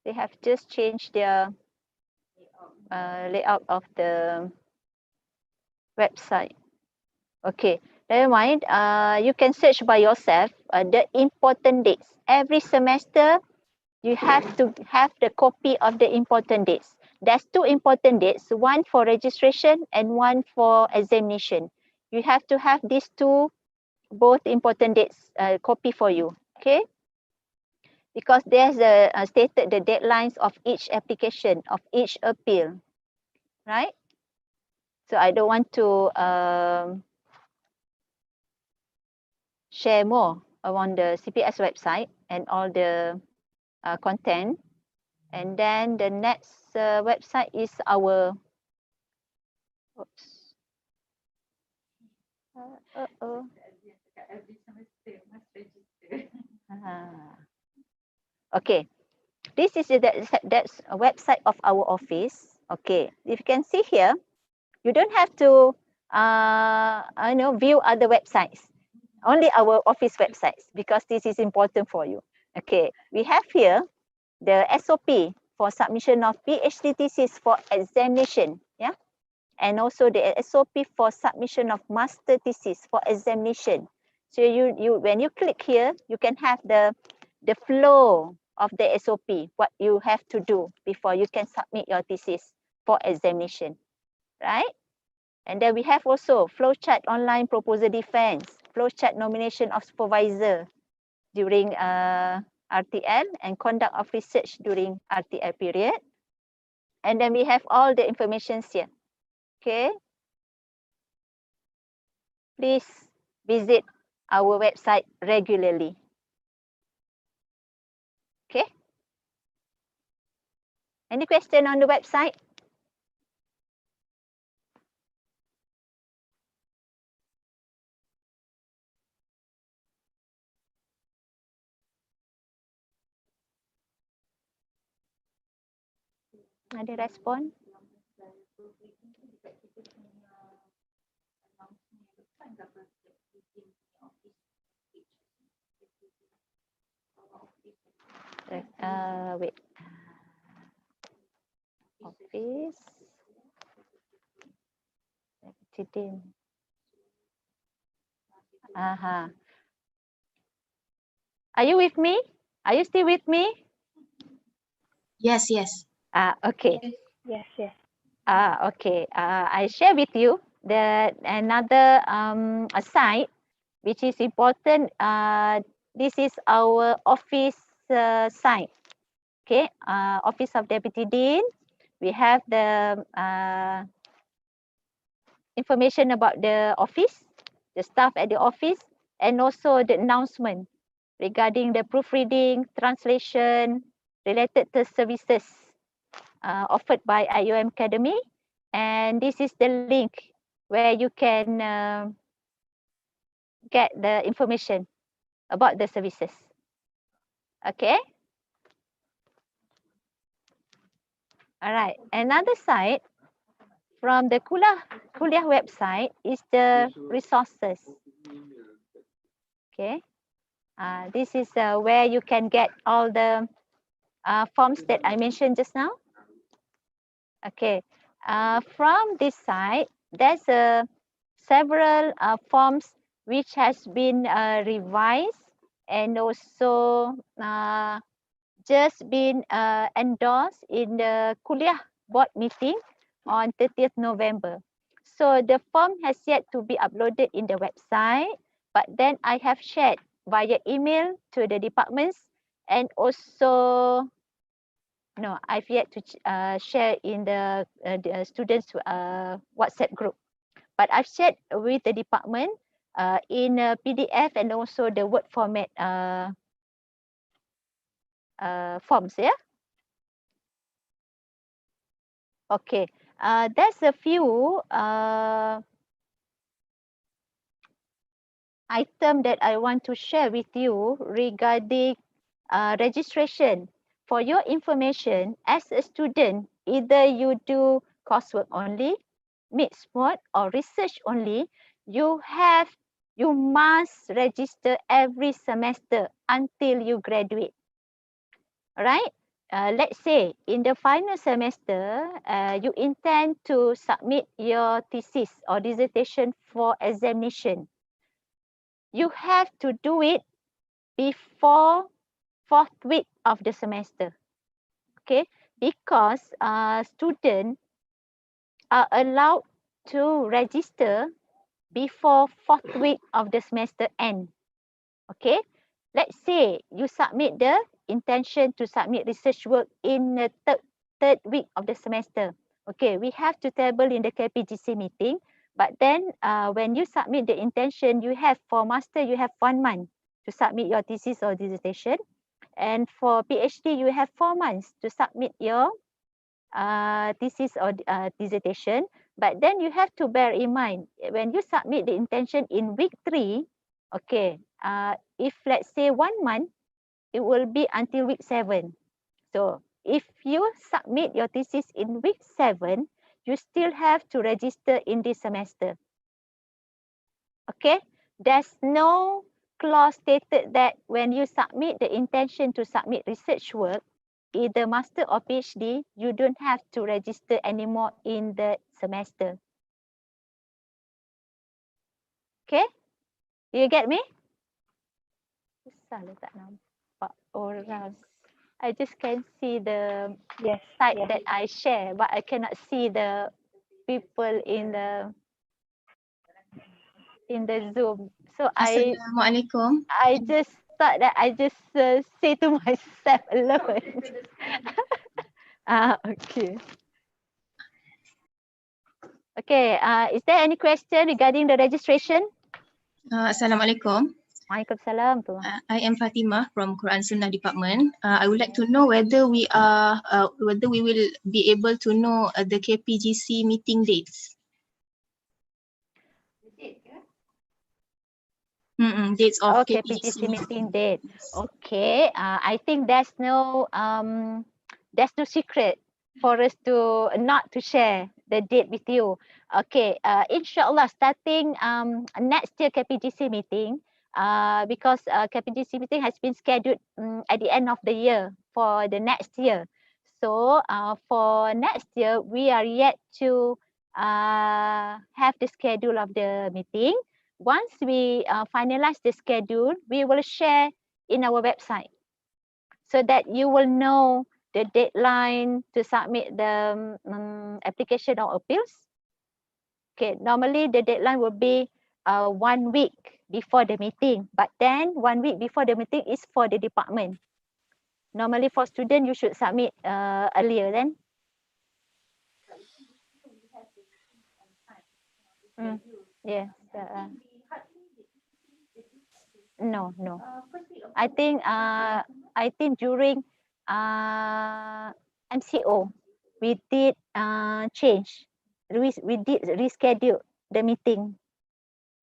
G: They have just changed their layout of the website. Okay, never mind. You can search by yourself the important dates. Every semester, you have to have the copy of the important dates. There's two important dates, one for registration and one for examination. You have to have these two, both important dates copy for you. Okay, because there's stated the deadlines of each application, of each appeal, right? So I don't want to share more on the CPS website and all the content. And then the next website is our, oops. Okay, this is that's a website of our office. Okay, if you can see here, you don't have to view other websites, only our office websites, because this is important for you. Okay, we have here the SOP for submission of PhD thesis for examination, yeah, and also the SOP for submission of master thesis for examination. So you when you click here, you can have the flow of the SOP, what you have to do before you can submit your thesis for examination, right? And then we have also flowchart online proposal defense, flowchart nomination of supervisor during RTL and conduct of research during RTL period. And then we have all the information here. Okay, please visit our website regularly. Okay. Any question on the website? Ada respon? Wait. Office. Accident. Are you with me? Are you still with me?
I: Yes, yes.
G: Okay.
E: Yes, yes.
G: Okay. I share with you the another a site which is important. This is our office site. Okay. Office of Deputy Dean. We have the information about the office, the staff at the office, and also the announcement regarding the proofreading, translation, related to services offered by IOM Academy. And this is the link where you can get the information about the services. Okay. All right. Another site from the Kuliah website is the resources. Okay. This is where you can get all the forms that I mentioned just now. Okay. From this site, there's several forms which has been revised and also just been endorsed in the Kuliah board meeting on 30th November. So the form has yet to be uploaded in the website, but then I have shared via email to the departments and also I've yet to share in the students WhatsApp group. But I've shared with the department in a PDF and also the Word format forms, yeah? Okay, there's a few item that I want to share with you regarding registration. For your information, as a student, either you do coursework only, mixed mode, or research only, you must register every semester until you graduate. All right? Let's say in the final semester, you intend to submit your thesis or dissertation for examination. You have to do it before 4th week of the semester. Okay, because students are allowed to register before 4th week of the semester end. Okay, let's say you submit the intention to submit research work in the third week of the semester. Okay, we have to table in the KPGC meeting, but then when you submit the intention, you have for master, you have 1 month to submit your thesis or dissertation. And for PhD, you have 4 months to submit your thesis or dissertation. But then you have to bear in mind, when you submit the intention in week 3, okay, if let's say 1 month, it will be until week 7. So if you submit your thesis in week 7, you still have to register in this semester. Okay, there's no clause stated that when you submit the intention to submit research work, either master or PhD, you don't have to register anymore in the semester. Okay, do you get me? Susah tak nampak orang. I just can see the site that I share, but I cannot see the people in the Zoom. So
I: Assalamualaikum.
G: I just thought that I just say to myself alone. Okay. Okay, is there any question regarding the registration?
I: Assalamualaikum.
G: Waalaikumsalam.
I: I am Fatimah from Quran Sunnah Department. I would like to know whether we will be able to know the KPGC meeting dates. Dates of
G: Okay, PGC meeting date. Okay, I think there's no secret for us to not to share the date with you. Okay, inshallah starting next year KPGC meeting, because KPGC meeting has been scheduled at the end of the year for the next year. So for next year, we are yet to have the schedule of the meeting. Once we finalize the schedule, we will share in our website so that you will know the deadline to submit the application or appeals. Okay, normally the deadline will be 1 week before the meeting, but then 1 week before the meeting is for the department. Normally for student, you should submit earlier then. Yes. No. I think during MCO we did change. We did reschedule the meeting.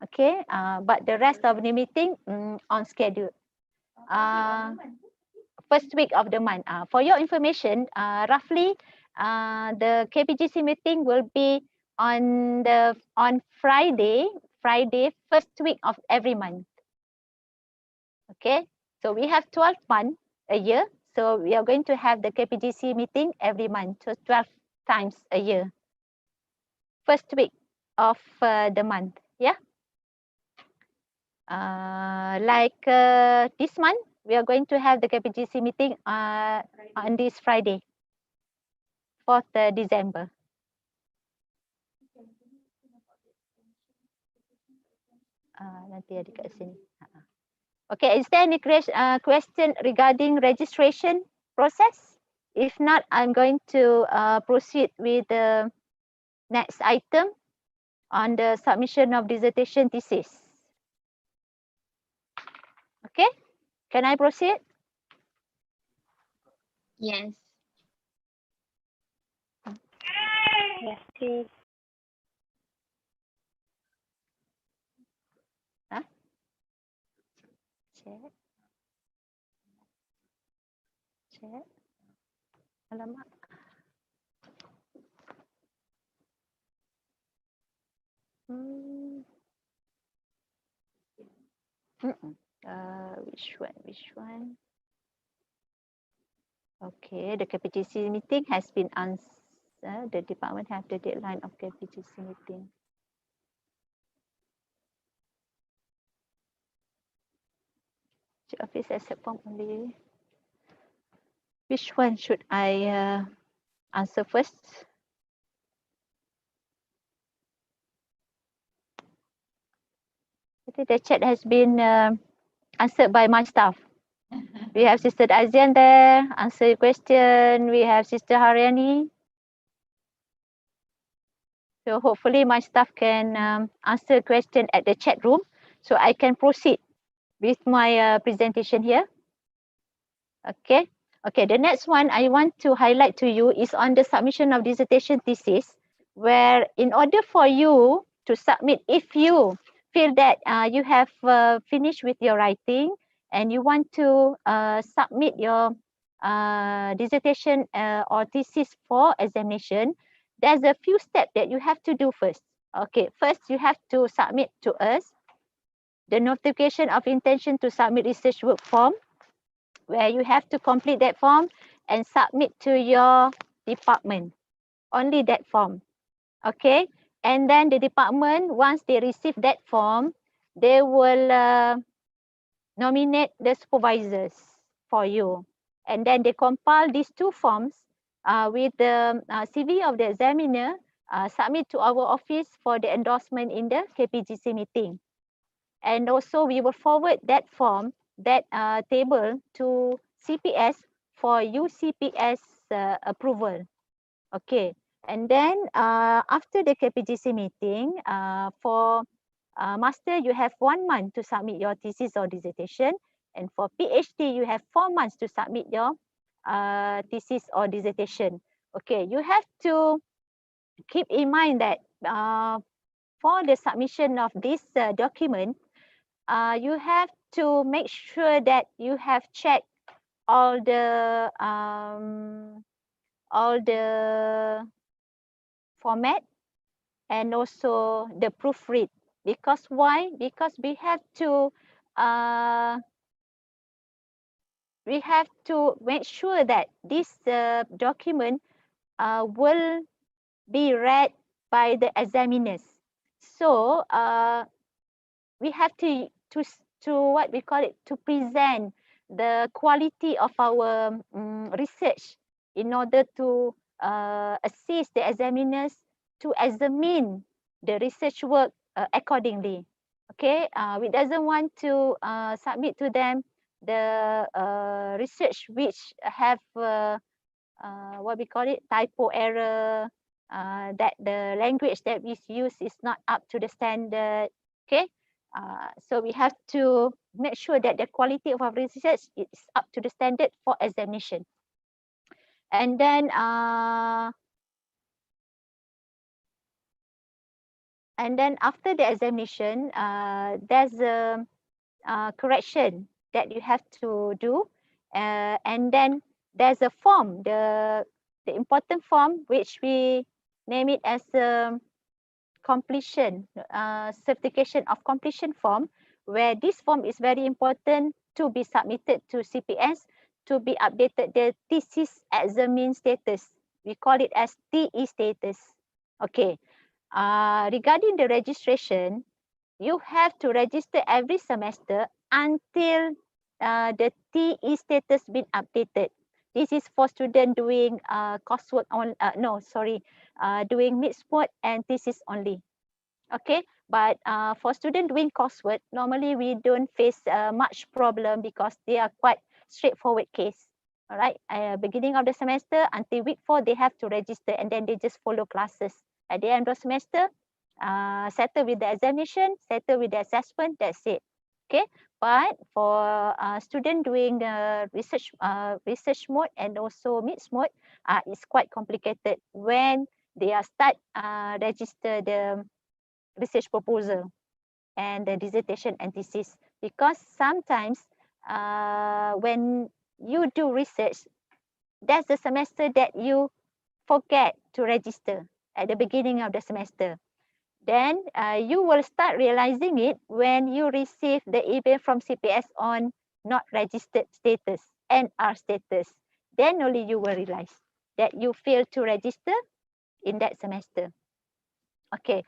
G: Okay, but the rest of the meeting on schedule. First week of the month. For your information, roughly the KPGC meeting will be on Friday, first week of every month. Okay, so we have 12 months a year. So we are going to have the KPGC meeting every month, so 12 times a year. First week of the month, yeah. Like this month, we are going to have the KPGC meeting on this Friday, 4th December. Nanti ada kat sini. Okay, is there any question regarding registration process? If not, I'm going to proceed with the next item on the submission of dissertation thesis. Okay, can I proceed?
I: Yes.
E: Yes, please.
G: Check. Alamak. Which one? Okay, the KPGC meeting has been answered. The department have the deadline of KPGC meeting. Office accept form only. Which one should I answer first? I think the chat has been answered by my staff. We have Sister Azian there, answer your question. We have Sister Haryani. So hopefully my staff can answer question at the chat room so I can proceed with my presentation here. Okay. Okay, the next one I want to highlight to you is on the submission of dissertation thesis, where in order for you to submit, if you feel that you have finished with your writing and you want to submit your dissertation or thesis for examination, there's a few steps that you have to do first. Okay, first you have to submit to us the notification of intention to submit research work form, where you have to complete that form and submit to your department. Only that form. Okay, and then the department, once they receive that form, they will nominate the supervisors for you, and then they compile these two forms with the CV of the examiner, submit to our office for the endorsement in the KPGC meeting. And also we will forward that form, that table to CPS for UCPS approval. Okay, and then after the KPGC meeting, for Master, you have 1 month to submit your thesis or dissertation. And for PhD, you have 4 months to submit your thesis or dissertation. Okay, you have to keep in mind that for the submission of this document, you have to make sure that you have checked all the format and also the proofread. Because why? Because we have to make sure that this document will be read by the examiners. So we have to what we call it, to present the quality of our research in order to assist the examiners to examine the research work accordingly. Okay, we doesn't want to submit to them the research which have what we call it, typo error, that the language that we use is not up to the standard. Okay, so we have to make sure that the quality of our research is up to the standard for examination. And then after the examination, there's a correction that you have to do, and then there's a form, the important form, which we name it as completion, certification of completion form, where this form is very important to be submitted to CPS to be updated the thesis examine status. We call it as TE status. Okay. Regarding the registration, you have to register every semester until the TE status been updated. This is for student doing coursework on doing mixed mode and thesis only. Okay, but for student doing coursework, normally we don't face much problem because they are quite straightforward case. All right, beginning of the semester until week 4, they have to register and then they just follow classes. At the end of the semester, settle with the examination, settle with the assessment, that's it. Okay, but for student doing research mode and also mixed mode, it's quite complicated when they are start register the research proposal and the dissertation and thesis, because sometimes when you do research, that's the semester that you forget to register at the beginning of the semester. Then you will start realizing it when you receive the email from CPS on not registered status, NR status. Then only you will realize that you failed to register in that semester. Okay,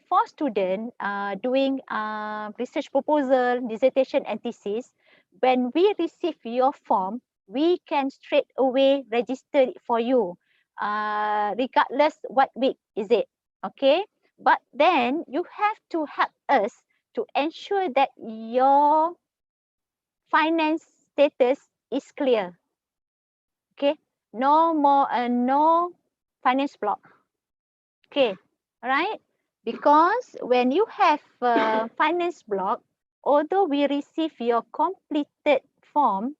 G: for student doing research proposal, dissertation and thesis, when we receive your form, we can straight away register it for you, regardless what week is it. Okay, but then you have to help us to ensure that your finance status is clear. Okay, no more no finance block. Okay, all right, because when you have a finance block, although we receive your completed form,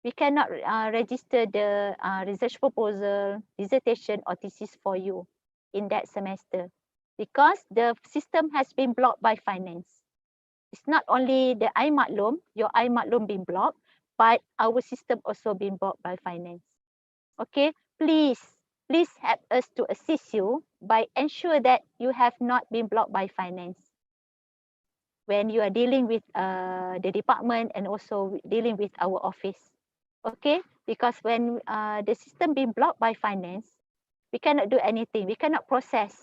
G: we cannot register the research proposal, dissertation or thesis for you in that semester, because the system has been blocked by finance. It's not only the iMaklum, your iMaklum being blocked, but our system also been blocked by finance. Okay, please help us to assist you by ensure that you have not been blocked by finance when you are dealing with the department and also dealing with our office. Okay, because when the system being blocked by finance, we cannot do anything. We cannot process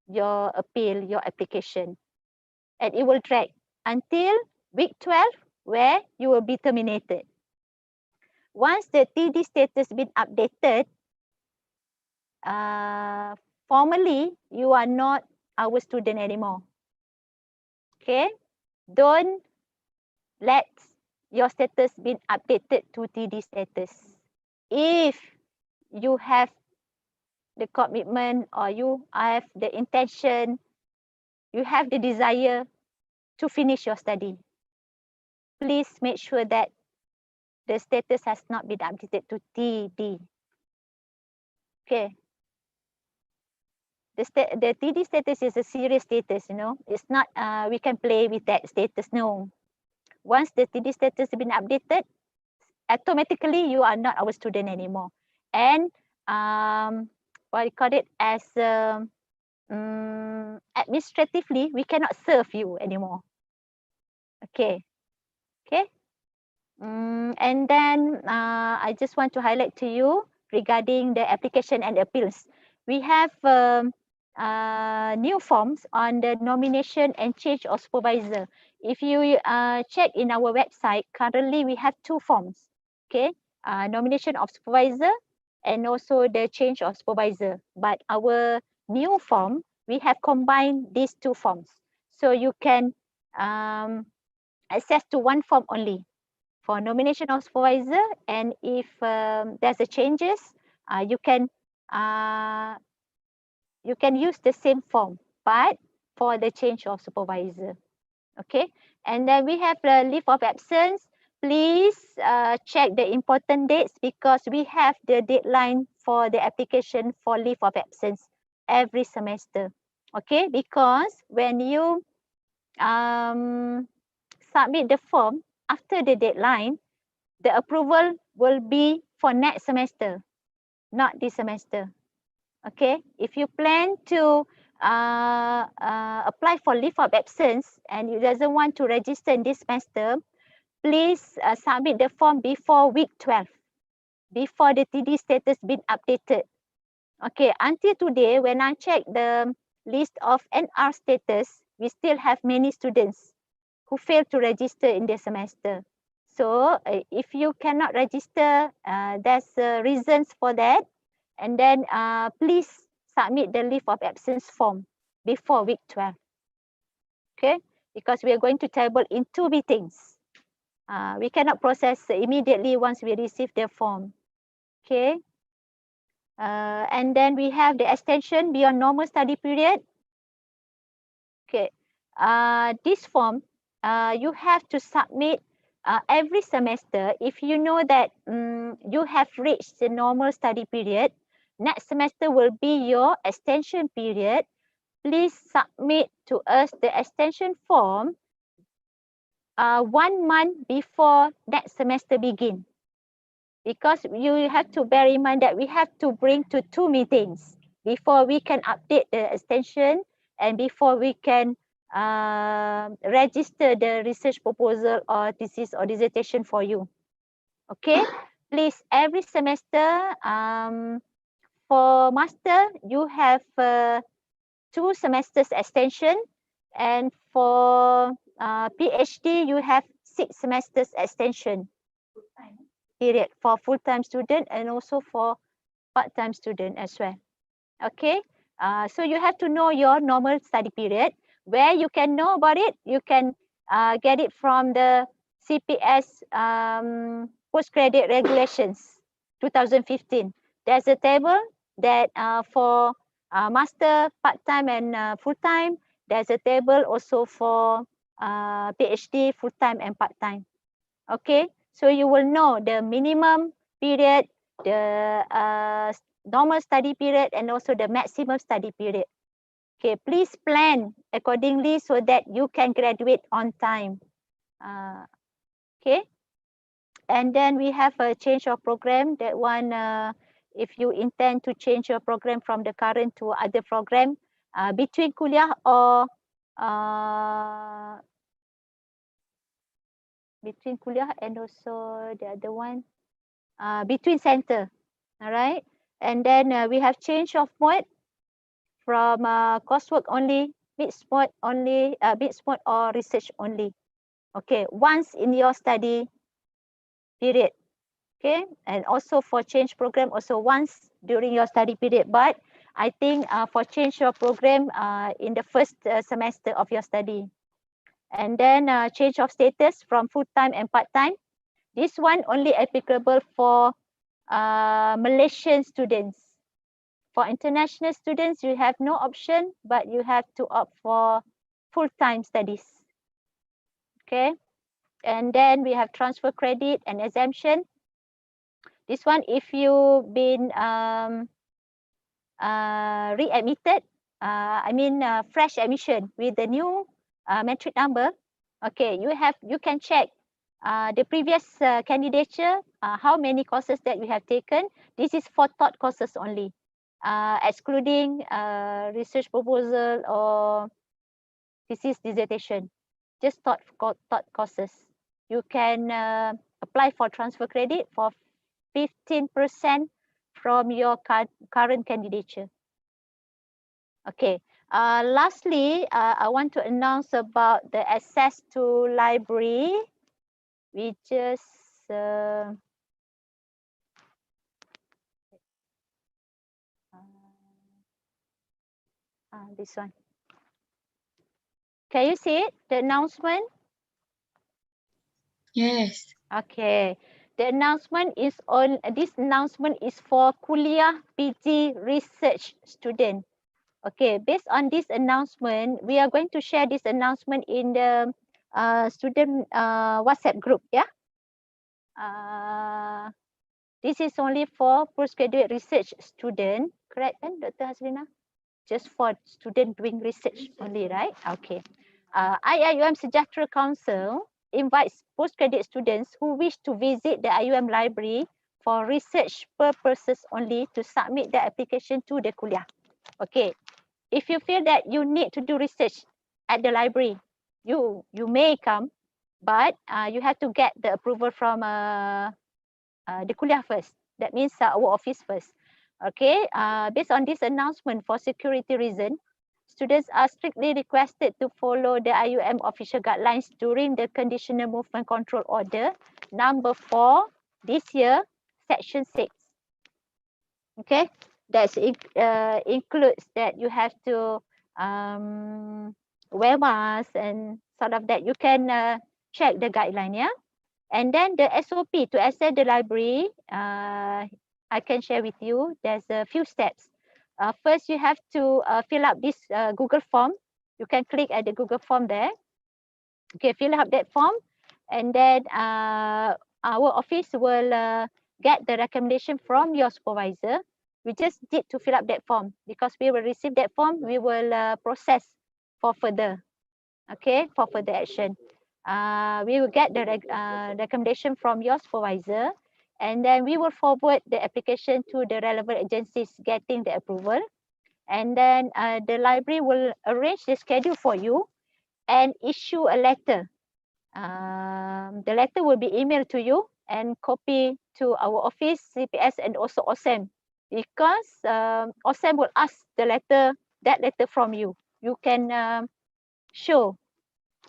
G: your appeal, your application, and it will drag until week 12 where you will be terminated. Once the TD status been updated, formally you are not our student anymore. Okay, don't let your status been updated to TD status. If you have the commitment or you have the intention you have the desire to finish your study, please make sure that the status has not been updated to TD. Okay. The TD status is a serious status, you know. It's not, we can play with that status, no. Once the TD status has been updated, automatically you are not our student anymore. And what you call it as administratively, we cannot serve you anymore. Okay. Okay. And then I just want to highlight to you regarding the application and appeals. We have new forms on the nomination and change of supervisor. If you check in our website, currently we have two forms. Okay, nomination of supervisor and also the change of supervisor. But our new form, we have combined these two forms. So you can access to one form only for nomination of supervisor, and if there's a changes, you can use the same form, but for the change of supervisor. Okay, and then we have the leave of absence. Please check the important dates because we have the deadline for the application for leave of absence every semester. Okay, because when you submit the form after the deadline, the approval will be for next semester, not this semester. Okay, if you plan to apply for leave of absence and you doesn't want to register in this semester, please submit the form before week 12, before the TD status been updated. Okay, until today, when I check the list of NR status, we still have many students who fail to register in the semester. So if you cannot register, there's reasons for that. And then please submit the leave of absence form before week 12. Okay, because we are going to table in 2 meetings. We cannot process immediately once we receive the form. Okay. And then we have the extension beyond normal study period. Okay. This form, you have to submit every semester. If you know that you have reached the normal study period, next semester will be your extension period. Please submit to us the extension form 1 month before next semester begin. Because you have to bear in mind that we have to bring to 2 meetings before we can update the extension and before we can register the research proposal or thesis or dissertation for you. Okay, please every semester for master you have 2 semesters extension, and for PhD you have 6 semesters extension period for full-time student and also for part-time student as well. Okay, so you have to know your normal study period. Where you can know about it, you can get it from the CPS postgraduate regulations 2015. There's a table that for master, part-time and full-time. There's a table also for PhD, full-time and part-time. Okay, so you will know the minimum period, the normal study period, and also the maximum study period. Okay, please plan accordingly so that you can graduate on time. Okay, and then we have a change of program. That one, if you intend to change your program from the current to other program, between kuliah or between kuliah and also the other one, between center. All right, and then we have change of mode from coursework only, mixed mode only, mixed mode or research only. Okay, once in your study period. Okay, and also for change program also once during your study period. But I think for change your program in the first semester of your study. And then change of status from full-time and part-time. This one only applicable for Malaysian students. For international students, you have no option, but you have to opt for full-time studies. Okay, and then we have transfer credit and exemption. This one, if you've been readmitted, fresh admission with the new metric number. Okay, you can check the previous candidature, how many courses that you have taken. This is for taught courses only, excluding research proposal or thesis dissertation. Just taught courses. You can apply for transfer credit for 15% from your current candidature. Okay. Lastly, I want to announce about the access to library. We just this one. Can you see it? The announcement?
I: Yes.
G: Okay. The announcement is on. This announcement is for kuliah PG research student. Okay, based on this announcement, we are going to share this announcement in the student WhatsApp group. Yeah. This is only for postgraduate research student, correct, kan, Dr. Hasrina? Just for student doing research only, right? Okay. IIUM Sejahtera Council invites postgraduate students who wish to visit the IUM library for research purposes only to submit their application to the kuliah. Okay. If you feel that you need to do research at the library, you may come, but you have to get the approval from the kuliah first. That means our office first. Okay, based on this announcement, for security reason, students are strictly requested to follow the IUM official guidelines during the conditional movement control order number 4 this year, section 6. Okay, that includes that you have to wear mask and sort of that. You can check the guideline, yeah. And then the SOP to access the library, I can share with you. There's a few steps. First, you have to fill up this Google form. You can click at the Google form there. Okay, fill up that form. And then our office will get the recommendation from your supervisor. We just need to fill up that form. Because we will receive that form, we will process for further. Okay, for further action. We will get the recommendation from your supervisor, and then we will forward the application to the relevant agencies getting the approval. And then the library will arrange the schedule for you and issue a letter. The letter will be emailed to you and copy to our office, CPS, and also OSEM, because OSEM will ask that letter from you. You can show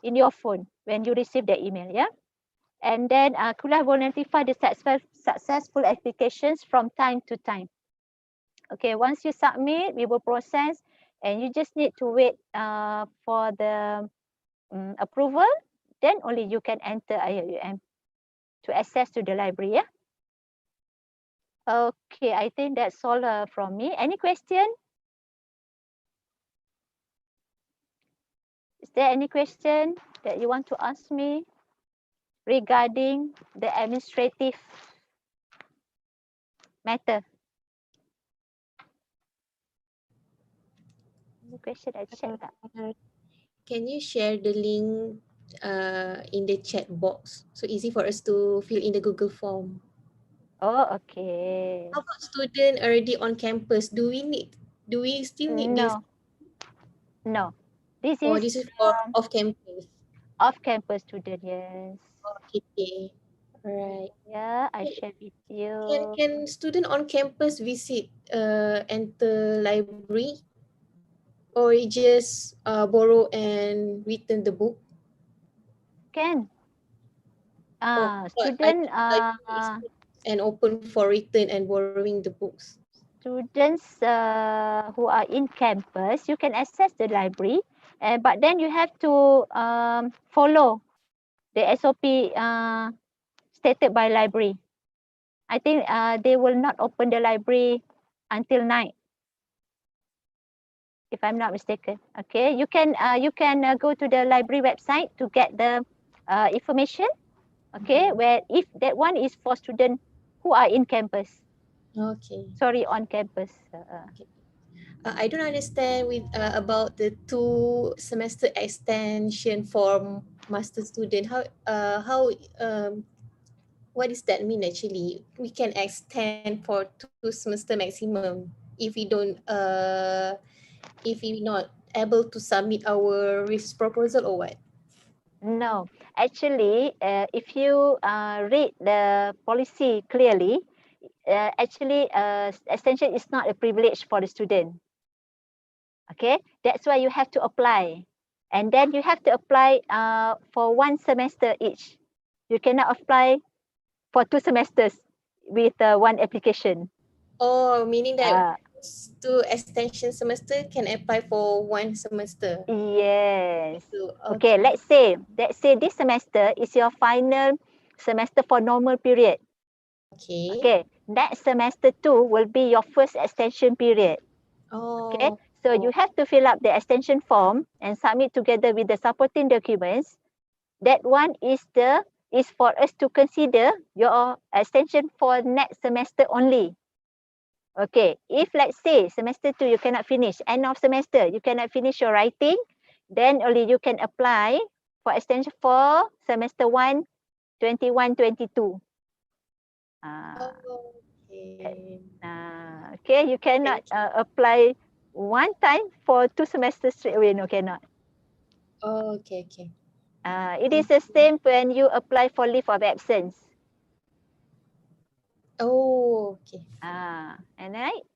G: in your phone when you receive the email, yeah. And then kuliah will notify the successful applications from time to time. Okay, once you submit, we will process, and you just need to wait for the approval. Then only you can enter IUM to access to the library, yeah. Okay, I think that's all from me. Any question? Is there any question that you want to ask me regarding the administrative matter? Any question? I check that.
J: Can you share the link in the chat box so easy for us to fill in the Google form?
G: Oh, okay.
J: How about student already on campus? Do we still need this?
G: No. This
J: or
G: is
J: this is for off campus?
G: Off-campus student, yes.
J: Okay. All right.
G: Yeah, I share with you.
J: Can student on campus visit enter library, or just borrow and return the book?
G: Can.
J: Student and open for return and borrowing the books.
G: Students who are in campus, you can access the library, but then you have to follow the SOP stated by library. I think they will not open the library until night. if I'm not mistaken. Okay, you can go to the library website to get the information. Okay, where if that one is for students who are in campus.
J: Okay.
G: Sorry, on campus.
J: I don't understand with about the 2 semester extension for master student. What does that mean actually? We can extend for 2 semester maximum if we don't if we not able to submit our research proposal or what?
G: No, actually, if you read the policy clearly, actually extension is not a privilege for the student. Okay, that's why you have to apply, and then you have to apply for 1 semester each. You cannot apply for 2 semesters with one application.
J: Oh, meaning that 2 extension semester can apply for 1 semester.
G: Yes.
J: So,
G: Okay, let's say this semester is your final semester for normal period.
J: Okay.
G: Okay, next semester 2 will be your first extension period. Okay, so you have to fill up the extension form and submit together with the supporting documents. That one is for us to consider your extension for next semester only. Okay, if let's say semester 2 you cannot finish, end of semester you cannot finish your writing, then only you can apply for extension for semester 1, 21-22. Okay, you cannot apply one time for 2 semesters straight away. No, cannot.
J: Oh, okay.
G: It is the same when you apply for leave of absence.
J: Oh, okay.
G: And right?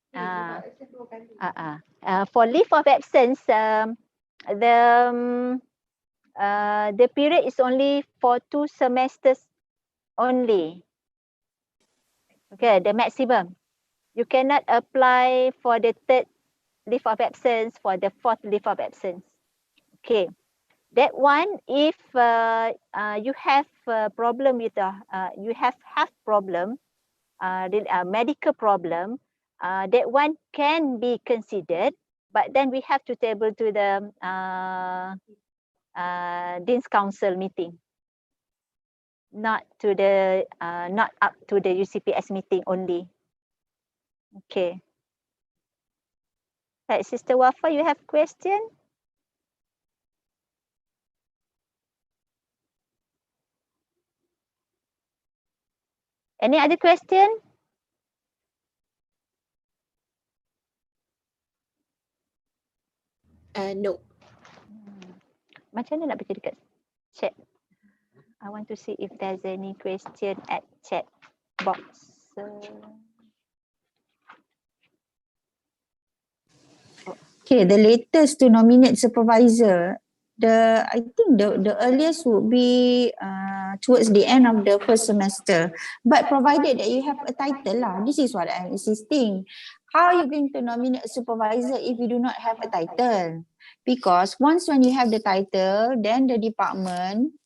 G: For leave of absence, the period is only for 2 semesters only. Okay, the maximum. You cannot apply for the 3rd leave of absence, for the 4th leave of absence. Okay, that one, if you have a problem with you have health problem, medical problem, that one can be considered, but then we have to table to the Dean's Council meeting, not up to the UCPS meeting only. Okay. Right, Sister Wafa, you have question? Any other question?
J: No.
G: Macam mana nak pergi dekat chat? I want to see if there's any question at chat box.
A: Okay, the latest to nominate supervisor, I think the earliest would be towards the end of the first semester. But provided that you have a title lah, this is what I'm insisting. How are you going to nominate a supervisor if you do not have a title? Because once when you have the title, then the department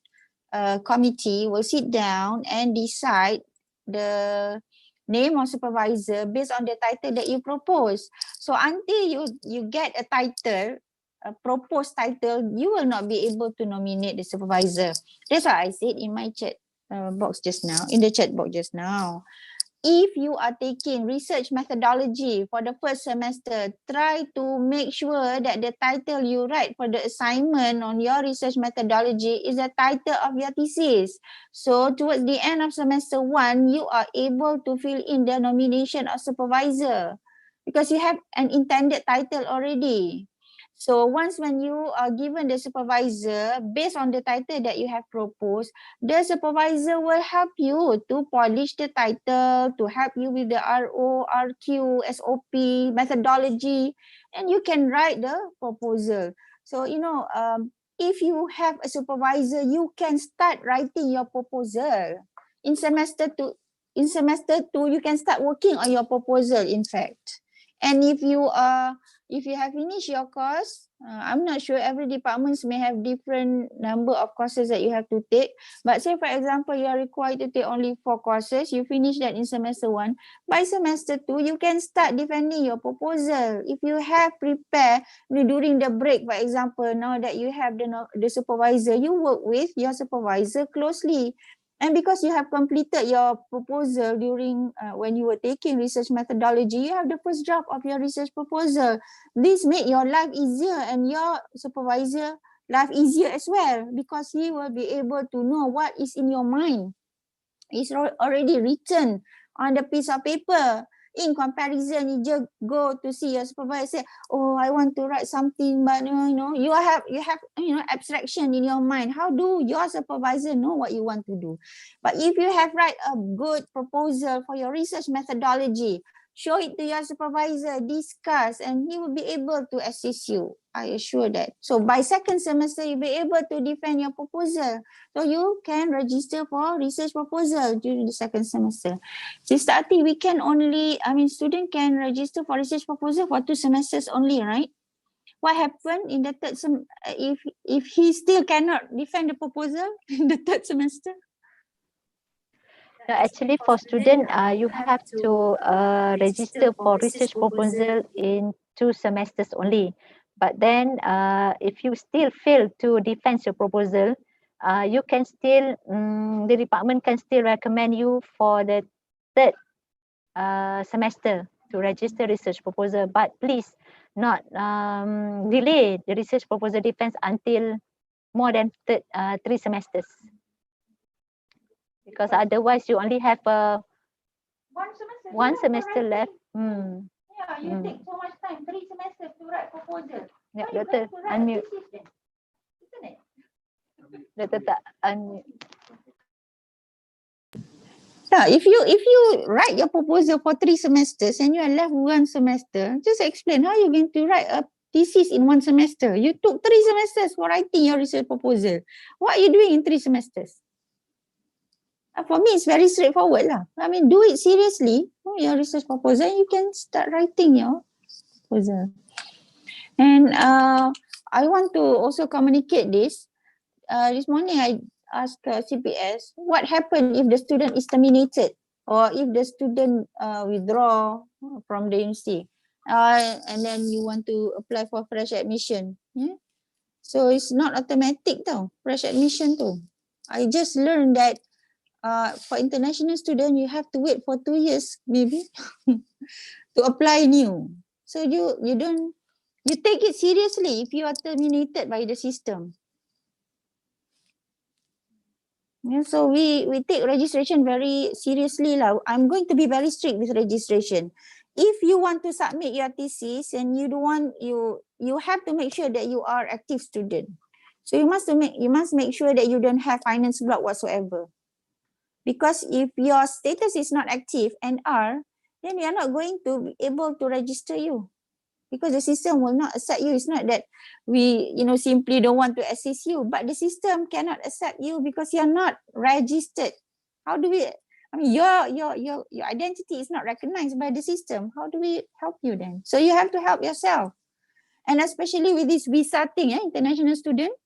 A: committee will sit down and decide the name of supervisor based on the title that you propose. So until you get a title, a proposed title, you will not be able to nominate the supervisor. That's what I said in my chat box just now, in the chat box just now. If you are taking research methodology for the first semester, try to make sure that the title you write for the assignment on your research methodology is the title of your thesis. So towards the end of semester 1, you are able to fill in the nomination of supervisor because you have an intended title already. So once when you are given the supervisor, based on the title that you have proposed, the supervisor will help you to polish the title, to help you with the RO, RQ, SOP, methodology, and you can write the proposal. So, if you have a supervisor, you can start writing your proposal. In semester 2, you can start working on your proposal, in fact. And if you are if you have finished your course, I'm not sure, every departments may have different number of courses that you have to take. But say, for example, you are required to take only 4 courses. You finish that in semester 1. By semester 2, you can start defending your proposal. If you have prepared during the break, for example, now that you have the supervisor, you work with your supervisor closely. And because you have completed your proposal during when you were taking research methodology, you have the first draft of your research proposal. This make your life easier and your supervisor life easier as well, because he will be able to know what is in your mind. It's already written on the piece of paper. In comparison, you just go to see your supervisor, say, oh, I want to write something, but you have abstraction in your mind. How do your supervisor know what you want to do? But if you have write a good proposal for your research methodology, show it to your supervisor, discuss, and he will be able to assist you. I assure that. So by second semester, you'll be able to defend your proposal. So you can register for research proposal during the second semester. Sister Ati, we can only, student can register for research proposal for 2 semesters only, right? What happened in the third if he still cannot defend the proposal in the third semester?
G: No, actually, for student, you have to register for research proposal in 2 semesters only. But then, if you still fail to defend your proposal, you can still, the department can still recommend you for the third semester to register research proposal. But please not delay the research proposal defense until more than 3 semesters. Because otherwise you only have one semester left.
A: Yeah, you take so much time, 3 semesters to write proposal.
G: Yeah, Doctor, unmute. Doctor tak unmute.
A: Yeah, if you write your proposal for 3 semesters and you are left 1 semester, just explain how you're going to write a thesis in 1 semester. You took 3 semesters for writing your research proposal. What are you doing in 3 semesters? For me, it's very straightforward lah. Do it seriously, your research proposal, you can start writing your proposal. And I want to also communicate this. This morning, I asked CPS, what happened if the student is terminated or if the student withdraw from the university and then you want to apply for fresh admission. So it's not automatic tau, fresh admission tu. I just learned that for international student, you have to wait for 2 years maybe to apply new. So you take it seriously if you are terminated by the system. Yeah, so we take registration very seriously lah. I'm going to be very strict with registration. If you want to submit your thesis and you have to make sure that you are active student. So you must make sure that you don't have finance block whatsoever. Because if your status is not active and are, then we are not going to be able to register you. Because the system will not accept you. It's not that we, simply don't want to assist you, but the system cannot accept you because you are not registered. How do we, your identity is not recognized by the system. How do we help you then? So you have to help yourself. And especially with this visa thing, international student,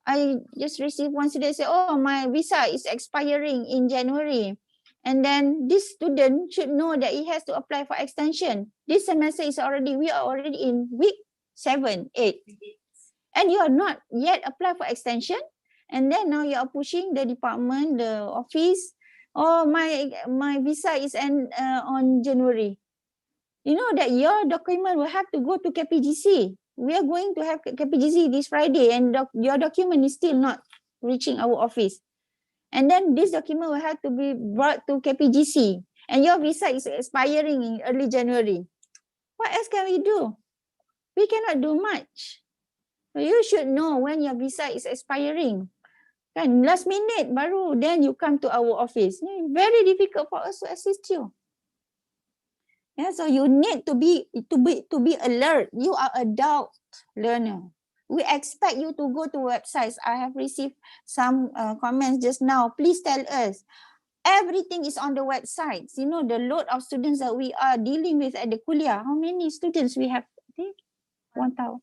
A: I just received one student say, oh, my visa is expiring in January. And then this student should know that he has to apply for extension. This semester we are already in week 7, 8. And you are not yet applied for extension. And then now you are pushing the department, the office. Oh, my visa is on January. You know that your document will have to go to KPGC. We are going to have KPGC this Friday and your document is still not reaching our office. And then this document will have to be brought to KPGC and your visa is expiring in early January. What else can we do? We cannot do much. So you should know when your visa is expiring. Kan last minute baru then you come to our office. Very difficult for us to assist you. Yeah, so you need to be alert. You are adult learner. We expect you to go to websites. I have received some comments just now. Please tell us. Everything is on the websites. The load of students that we are dealing with at the kuliah. How many students we have? 1,000.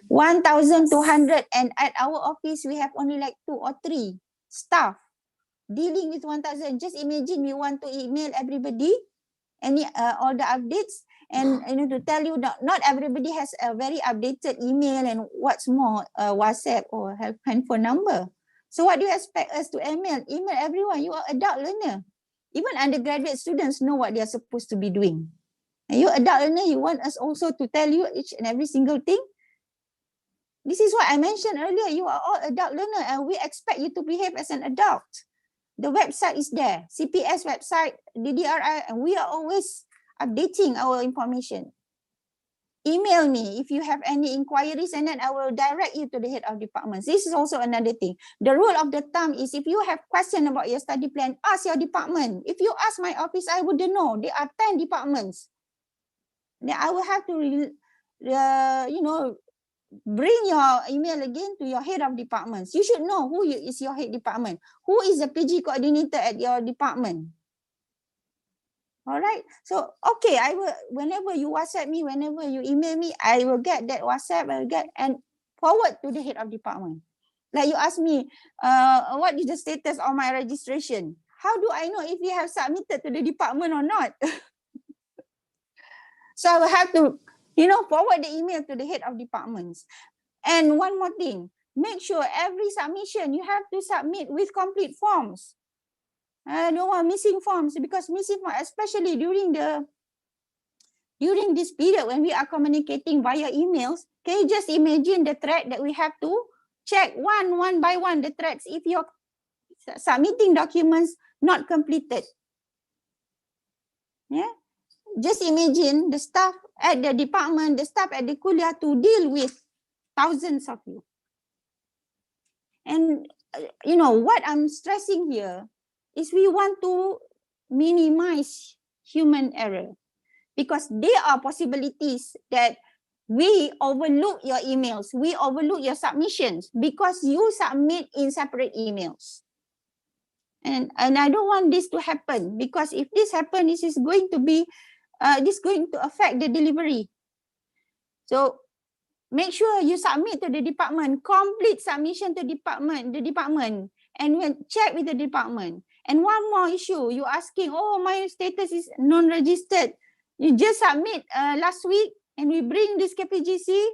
A: 1,200, and at our office we have only like 2 or 3 staff dealing with 1,000. Just imagine we want to email everybody all the updates, and to tell you that not everybody has a very updated email, and what's more, WhatsApp or have handphone number. So what do you expect us to email everyone? You are adult learner. Even undergraduate students know what they are supposed to be doing. And you adult learner, you want us also to tell you each and every single thing? This is what I mentioned earlier. You are all adult learner and we expect you to behave as an adult. The website is there, CPS website, DDRI, and we are always updating our information. Email me if you have any inquiries, and then I will direct you to the head of departments. This is also another thing. The rule of the thumb is if you have question about your study plan, ask your department. If you ask my office, I wouldn't know. There are 10 departments. Then I will have to, bring your email again to your head of departments. You should know who is your head department. Who is the PG coordinator at your department? All right. So, okay, I will, whenever you WhatsApp me, whenever you email me, I will get that WhatsApp, and forward to the head of department. Like you ask me, what is the status of my registration? How do I know if you have submitted to the department or not? So I will have to, forward the email to the head of departments. And one more thing, make sure every submission you have to submit with complete forms. I don't want missing forms, because missing forms, especially during this period when we are communicating via emails, can you just imagine the thread that we have to check one by one the threads if you're submitting documents not completed. Yeah. Just imagine the staff at the department, the staff at the kuliah to deal with thousands of you. And, what I'm stressing here is we want to minimize human error, because there are possibilities that we overlook your emails, we overlook your submissions because you submit in separate emails. And I don't want this to happen, because if this happens, this is going to be affect the delivery. So make sure you submit to the department, complete submission to the department, and when check with the department. And one more issue, you asking, oh, my status is non-registered. You just submit last week, and we bring this KPGC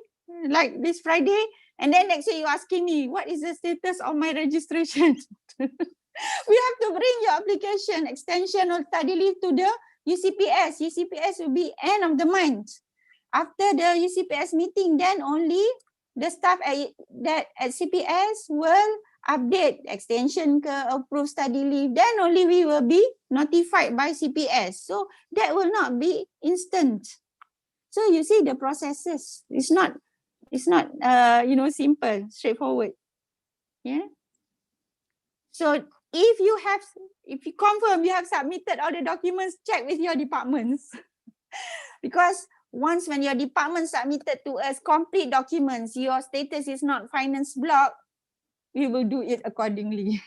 A: like this Friday, and then next year you asking me, what is the status of my registration? We have to bring your application, extension or study leave to the UCPS. UCPS will be end of the month. After the UCPS meeting, then only the staff at CPS will update extension ke approved study leave. Then only we will be notified by CPS. So that will not be instant. So you see the processes. It's not simple, straightforward. Yeah. So if you confirm you have submitted all the documents, check with your departments. Because once when your department submitted to us complete documents, your status is not finance block, we will do it accordingly.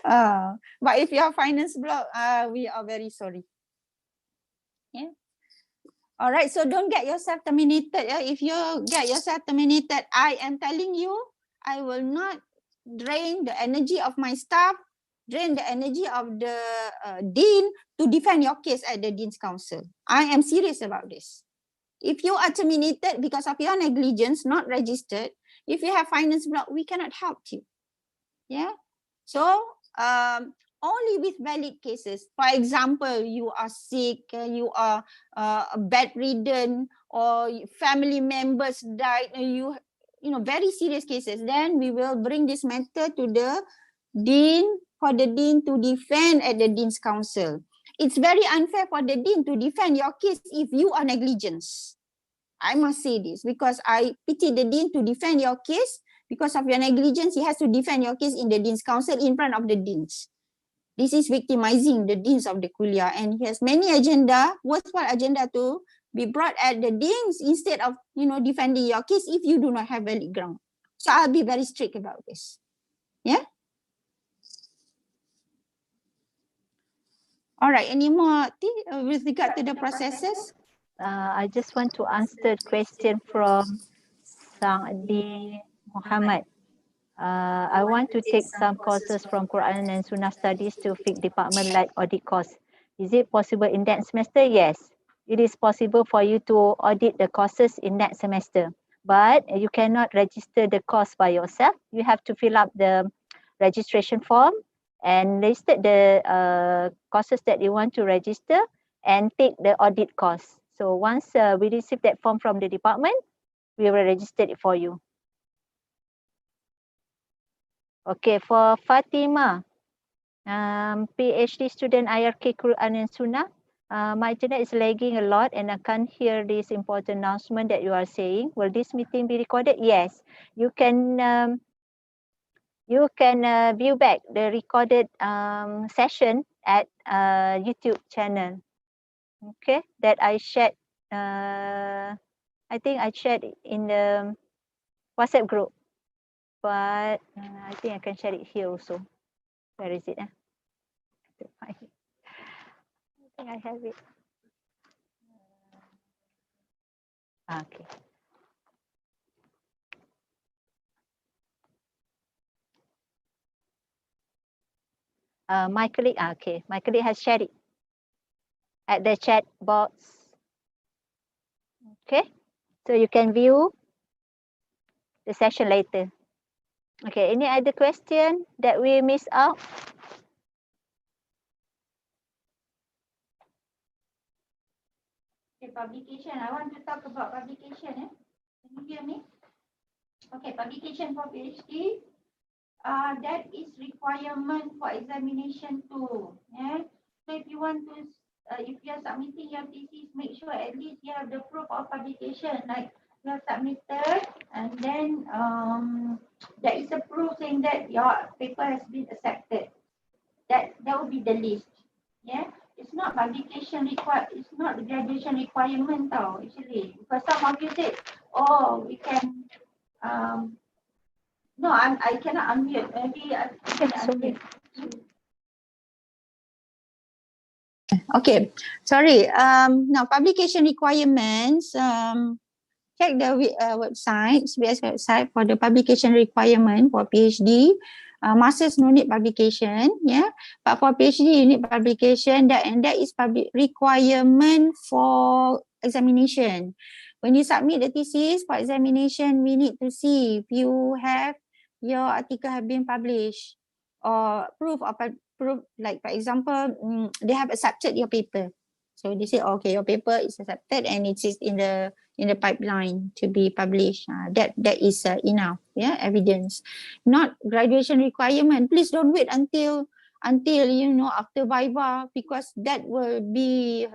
A: But if you are finance block, we are very sorry. Yeah. All right, so don't get yourself terminated. If you get yourself terminated, I am telling you, I will not drain the energy of my staff, drain the energy of the dean to defend your case at the Dean's Council. I am serious about this. If you are terminated because of your negligence, not registered, if you have finance block, we cannot help you. Yeah. So only with valid cases. For example, you are sick, you are bedridden, or family members died, you very serious cases, then we will bring this matter to the dean for the dean to defend at the Dean's Council. It's very unfair for the dean to defend your case if you are negligent. I must say this because I pity the dean to defend your case. Because of your negligence, he has to defend your case in the Dean's Council in front of the deans. This is victimizing the deans of the kuliah, and he has many worthwhile agenda to be brought at the deans instead of defending your case if you do not have valid ground. So I'll be very strict about this. Yeah. All right. Any more with regard to the processes?
G: I just want to answer the question from Sa'di Muhammad. I want to take some courses from Quran and Sunnah Studies to FIC department like audit course. Is it possible in that semester? Yes, it is possible for you to audit the courses in that semester. But you cannot register the course by yourself. You have to fill up the registration form and listed the courses that you want to register and take the audit course. So once we receive that form from the department, we will register it for you. Okay, for Fatima, PhD student IRK Quran and Sunnah. My internet is lagging a lot and I can't hear this important announcement that you are saying. Will this meeting be recorded? Yes, you can view back the recorded session at YouTube channel. Okay, that I shared. I think I shared it in the WhatsApp group, but I think I can share it here also. Where is it? I think I have it. Okay. My colleague, okay, my colleague has shared it at the chat box. Okay, so you can view the session later. Okay, any other question that we missed out? Okay, publication. I want to talk about publication. Can you hear me? Okay, publication for PhD. That is requirement for examination too. Yeah. So if you want to, if you are submitting your thesis, make sure at least you have the proof of publication, like you have submitted, and then there is a proof saying that your paper has been accepted. That will be the list. Yeah. It's not publication required. It's not the graduation requirement, tau, actually, because some of you said, oh, we can. No, I cannot unmute. Maybe I can unmute. Okay, sorry. Now publication requirements. Check the website, SBS website for the publication requirement for PhD. Masters no need publication, yeah. But for PhD you need publication. And that is public requirement for examination. When you submit the thesis for examination, we need to see if you have your article have been published or proof, like for example, they have accepted your paper. So they say, okay, your paper is accepted and it is in the pipeline to be published. That is enough, yeah, evidence. Not graduation requirement. Please don't wait until after Viva, because that will be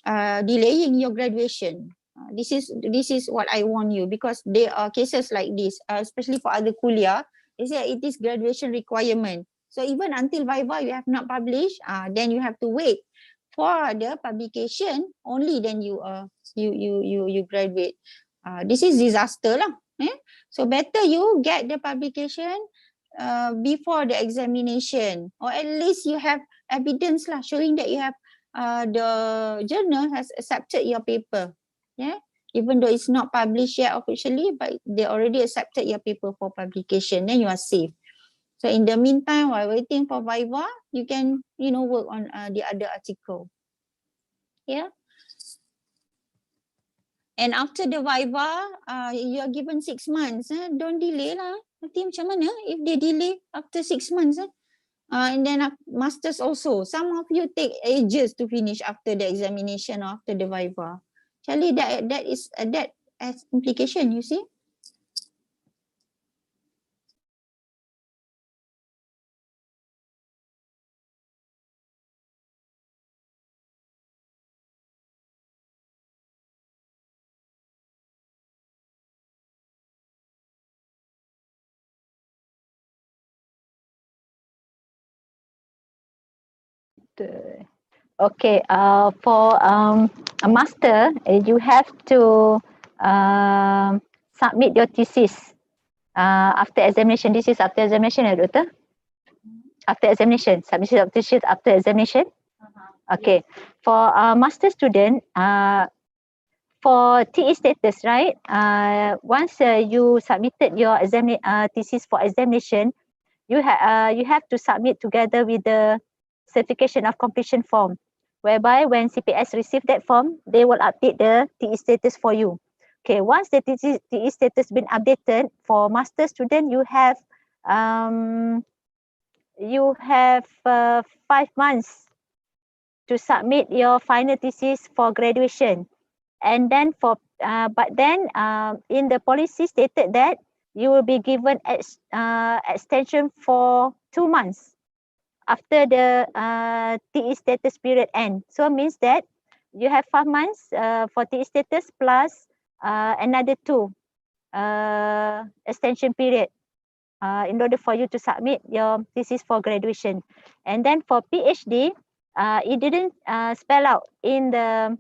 G: delaying your graduation. This is what I warn you, because there are cases like this, especially for other kuliah. They say it is graduation requirement. So even until Viva you have not published, then you have to wait for the publication. Only then you graduate. This is disaster lah. So better you get the publication before the examination, or at least you have evidence lah showing that you have the journal has accepted your paper. Yeah, even though it's not published yet officially, but they already accepted your paper for publication, then you are safe. So in the meantime, while waiting for Viva, you can work on the other article. Yeah. And after the Viva, you are given 6 months. Don't delay lah. Nanti macam mana if they delay after 6 months? And then masters also. Some of you take ages to finish after the examination or after the Viva. Actually, that has implication, you see. Okay, for a master, you have to submit your thesis after examination. This is after examination, Doctor? After examination, submission of thesis after examination. Okay, for a master student, for TE status, right? Once you submitted your thesis for examination, you have to submit together with the certification of completion form, whereby when CPS receive that form, they will update the TE status for you. Okay, once the TE status been updated for master student, you have 5 months to submit your final thesis for graduation. And then in the policy stated that you will be given extension for 2 months after the TE status period end. So means that you have 5 months for TE status plus another 2 extension period in order for you to submit your thesis for graduation. And then for PhD, it didn't spell out in the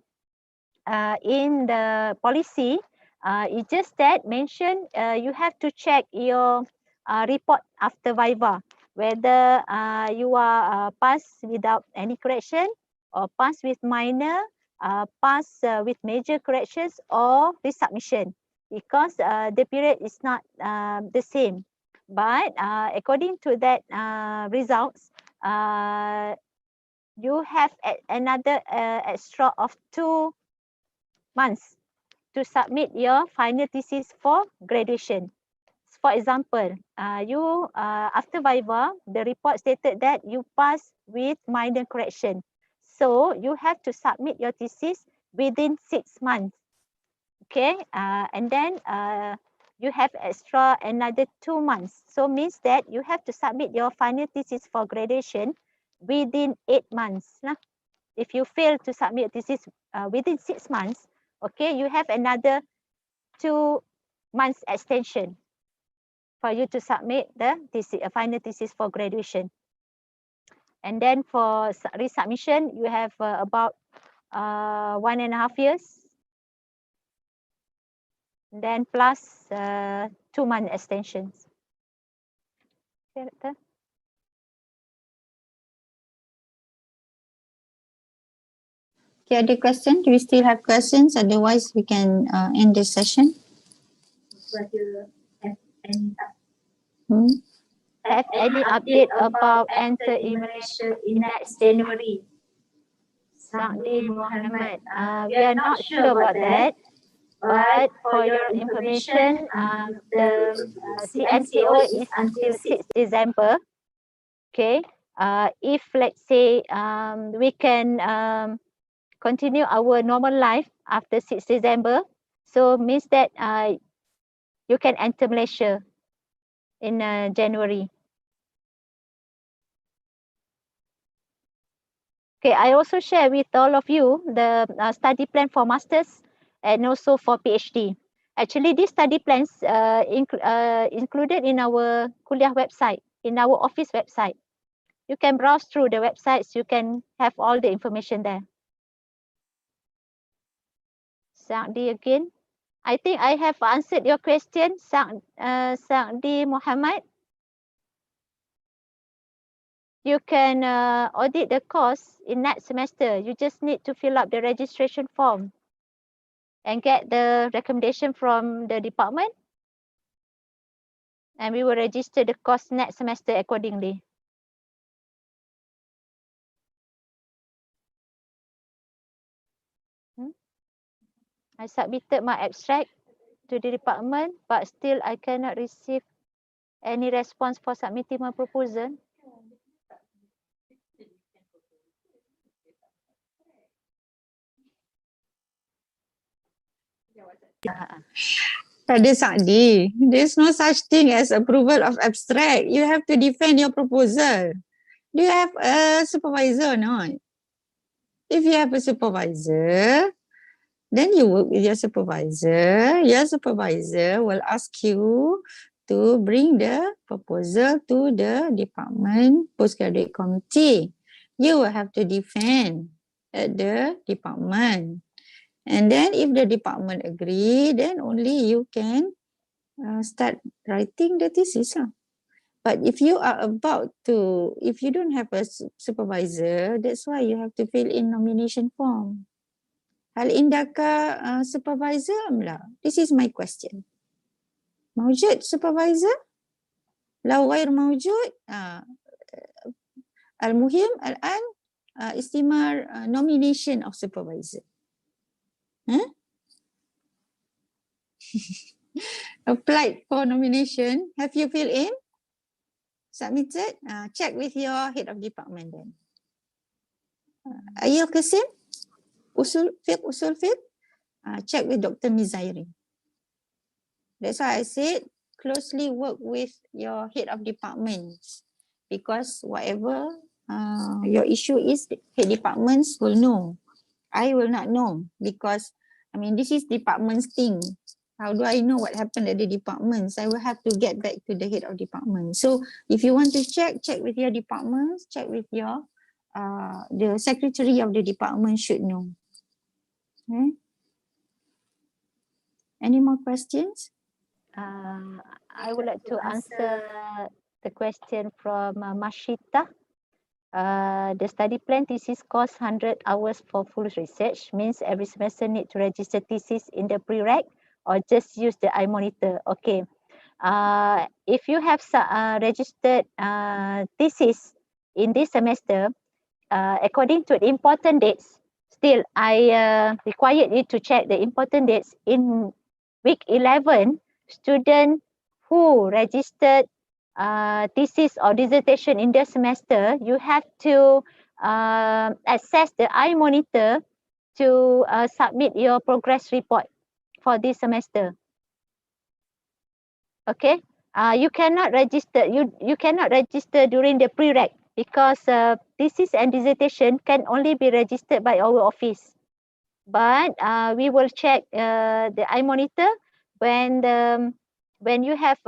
G: policy. It just that mentioned you have to check your report after Viva, whether you are passed without any correction or passed with minor, passed with major corrections or resubmission, because the period is not the same. But according to that results, you have another extra of 2 months to submit your final thesis for graduation. For example, you after Viva, the report stated that you pass with minor correction. So you have to submit your thesis within 6 months. Okay, and then you have extra another 2 months. So means that you have to submit your final thesis for graduation within 8 months. If you fail to submit thesis within 6 months, okay, you have another 2 months extension for you to submit the final thesis for graduation. And then for resubmission, you have about 1.5 years. Then plus 2 month extensions. Okay, Doctor?
A: Okay, other question? Do we still have questions? Otherwise, we can end this session.
G: Have any update about enter in Malaysia in next January? Sa'di Muhammad. We are not sure about that. But for your information, the CMCO is until 6th December. Okay. If let's say we can continue our normal life after 6th December, so means that you can enter Malaysia in January. Okay, I also share with all of you the study plan for masters and also for PhD. Actually, these study plans included in our kuliah website, in our office website. You can browse through the websites. You can have all the information there. Sa'di again. I think I have answered your question, Sa'di Muhammad. You can audit the course in next semester. You just need to fill up the registration form and get the recommendation from the department. And we will register the course next semester accordingly. I submitted my abstract to the department, but still I cannot receive any response for submitting my proposal.
A: Pada Sa'di, there's no such thing as approval of abstract. You have to defend your proposal. Do you have a supervisor or not? If you have a supervisor, then you work with your supervisor. Your supervisor will ask you to bring the proposal to the department postgraduate committee. You will have to defend at the department. And then if the department agree, then only you can start writing the thesis. But if you are about to, if you don't have a supervisor, that's why you have to fill in nomination form. هل عندك supervisor أم لا? This is my question. موجود supervisor؟ لو غير موجود المهم الآن استمرار nomination of supervisor. Applied for nomination. Have you filled in? Submitted? Check with your head of department then. Ayil Qasim? Usul Fiqh? Check with Dr. Mizairi. That's why I said closely work with your head of departments, because whatever your issue is, head departments will know. I will not know, because I mean this is department's thing. How do I know what happened at the departments? I will have to get back to the head of department. So if you want to check with your departments, check with your the secretary of the department should know. Okay. Any more questions?
G: I would like to answer the question from Mashita. The study plan thesis costs 100 hours for full research, means every semester need to register thesis in the prereq or just use the iMonitor. Okay. If you have registered thesis in this semester, according to the important dates, still I required you to check the important dates in week 11. Student who registered thesis or dissertation in the semester, you have to access the iMonitor to submit your progress report for this semester. Okay, you cannot register. You cannot register during the prereq, because thesis and dissertation can only be registered by our office. But we will check the iMonitor when you have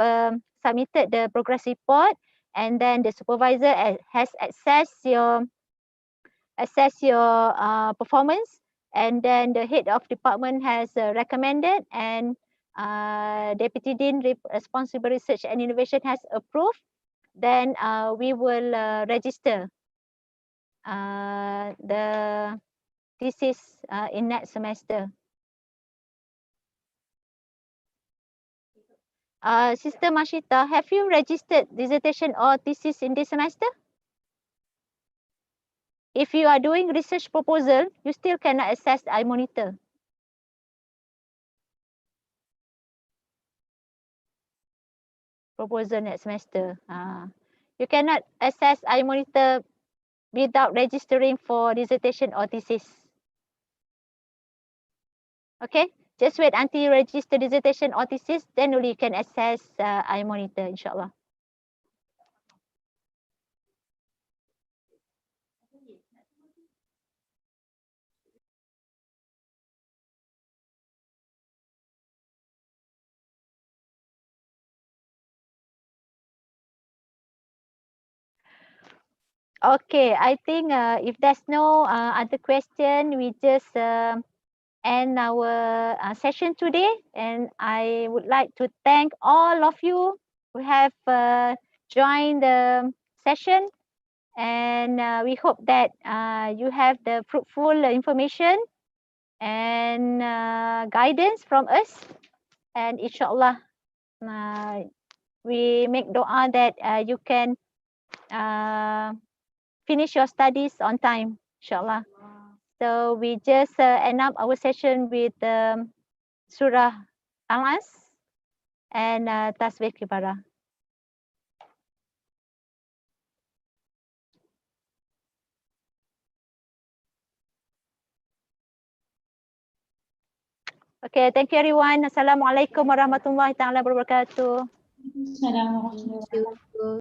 G: submitted the progress report, and then the supervisor has assessed your performance, and then the head of department has recommended, and Deputy Dean Responsible Research and Innovation has approved, then we will register the thesis in next semester. Sister Mashita, have you registered dissertation or thesis in this semester? If you are doing research proposal, you still cannot access the iMonitor. Proposal next semester. You cannot access iMonitor without registering for dissertation or thesis. Okay, just wait until you register dissertation or thesis, then only you can access iMonitor, inshallah. Okay, I think if there's no other question, we just end our session today. And I would like to thank all of you who have joined the session. And we hope that you have the fruitful information and guidance from us. And inshallah, we make dua that you can finish your studies on time, inshallah. So we just end up our session with Surah Al-As and Tasbih Kibara. Okay, thank you everyone. Assalamualaikum warahmatullahi taala wabarakatuh.
J: Assalamualaikum.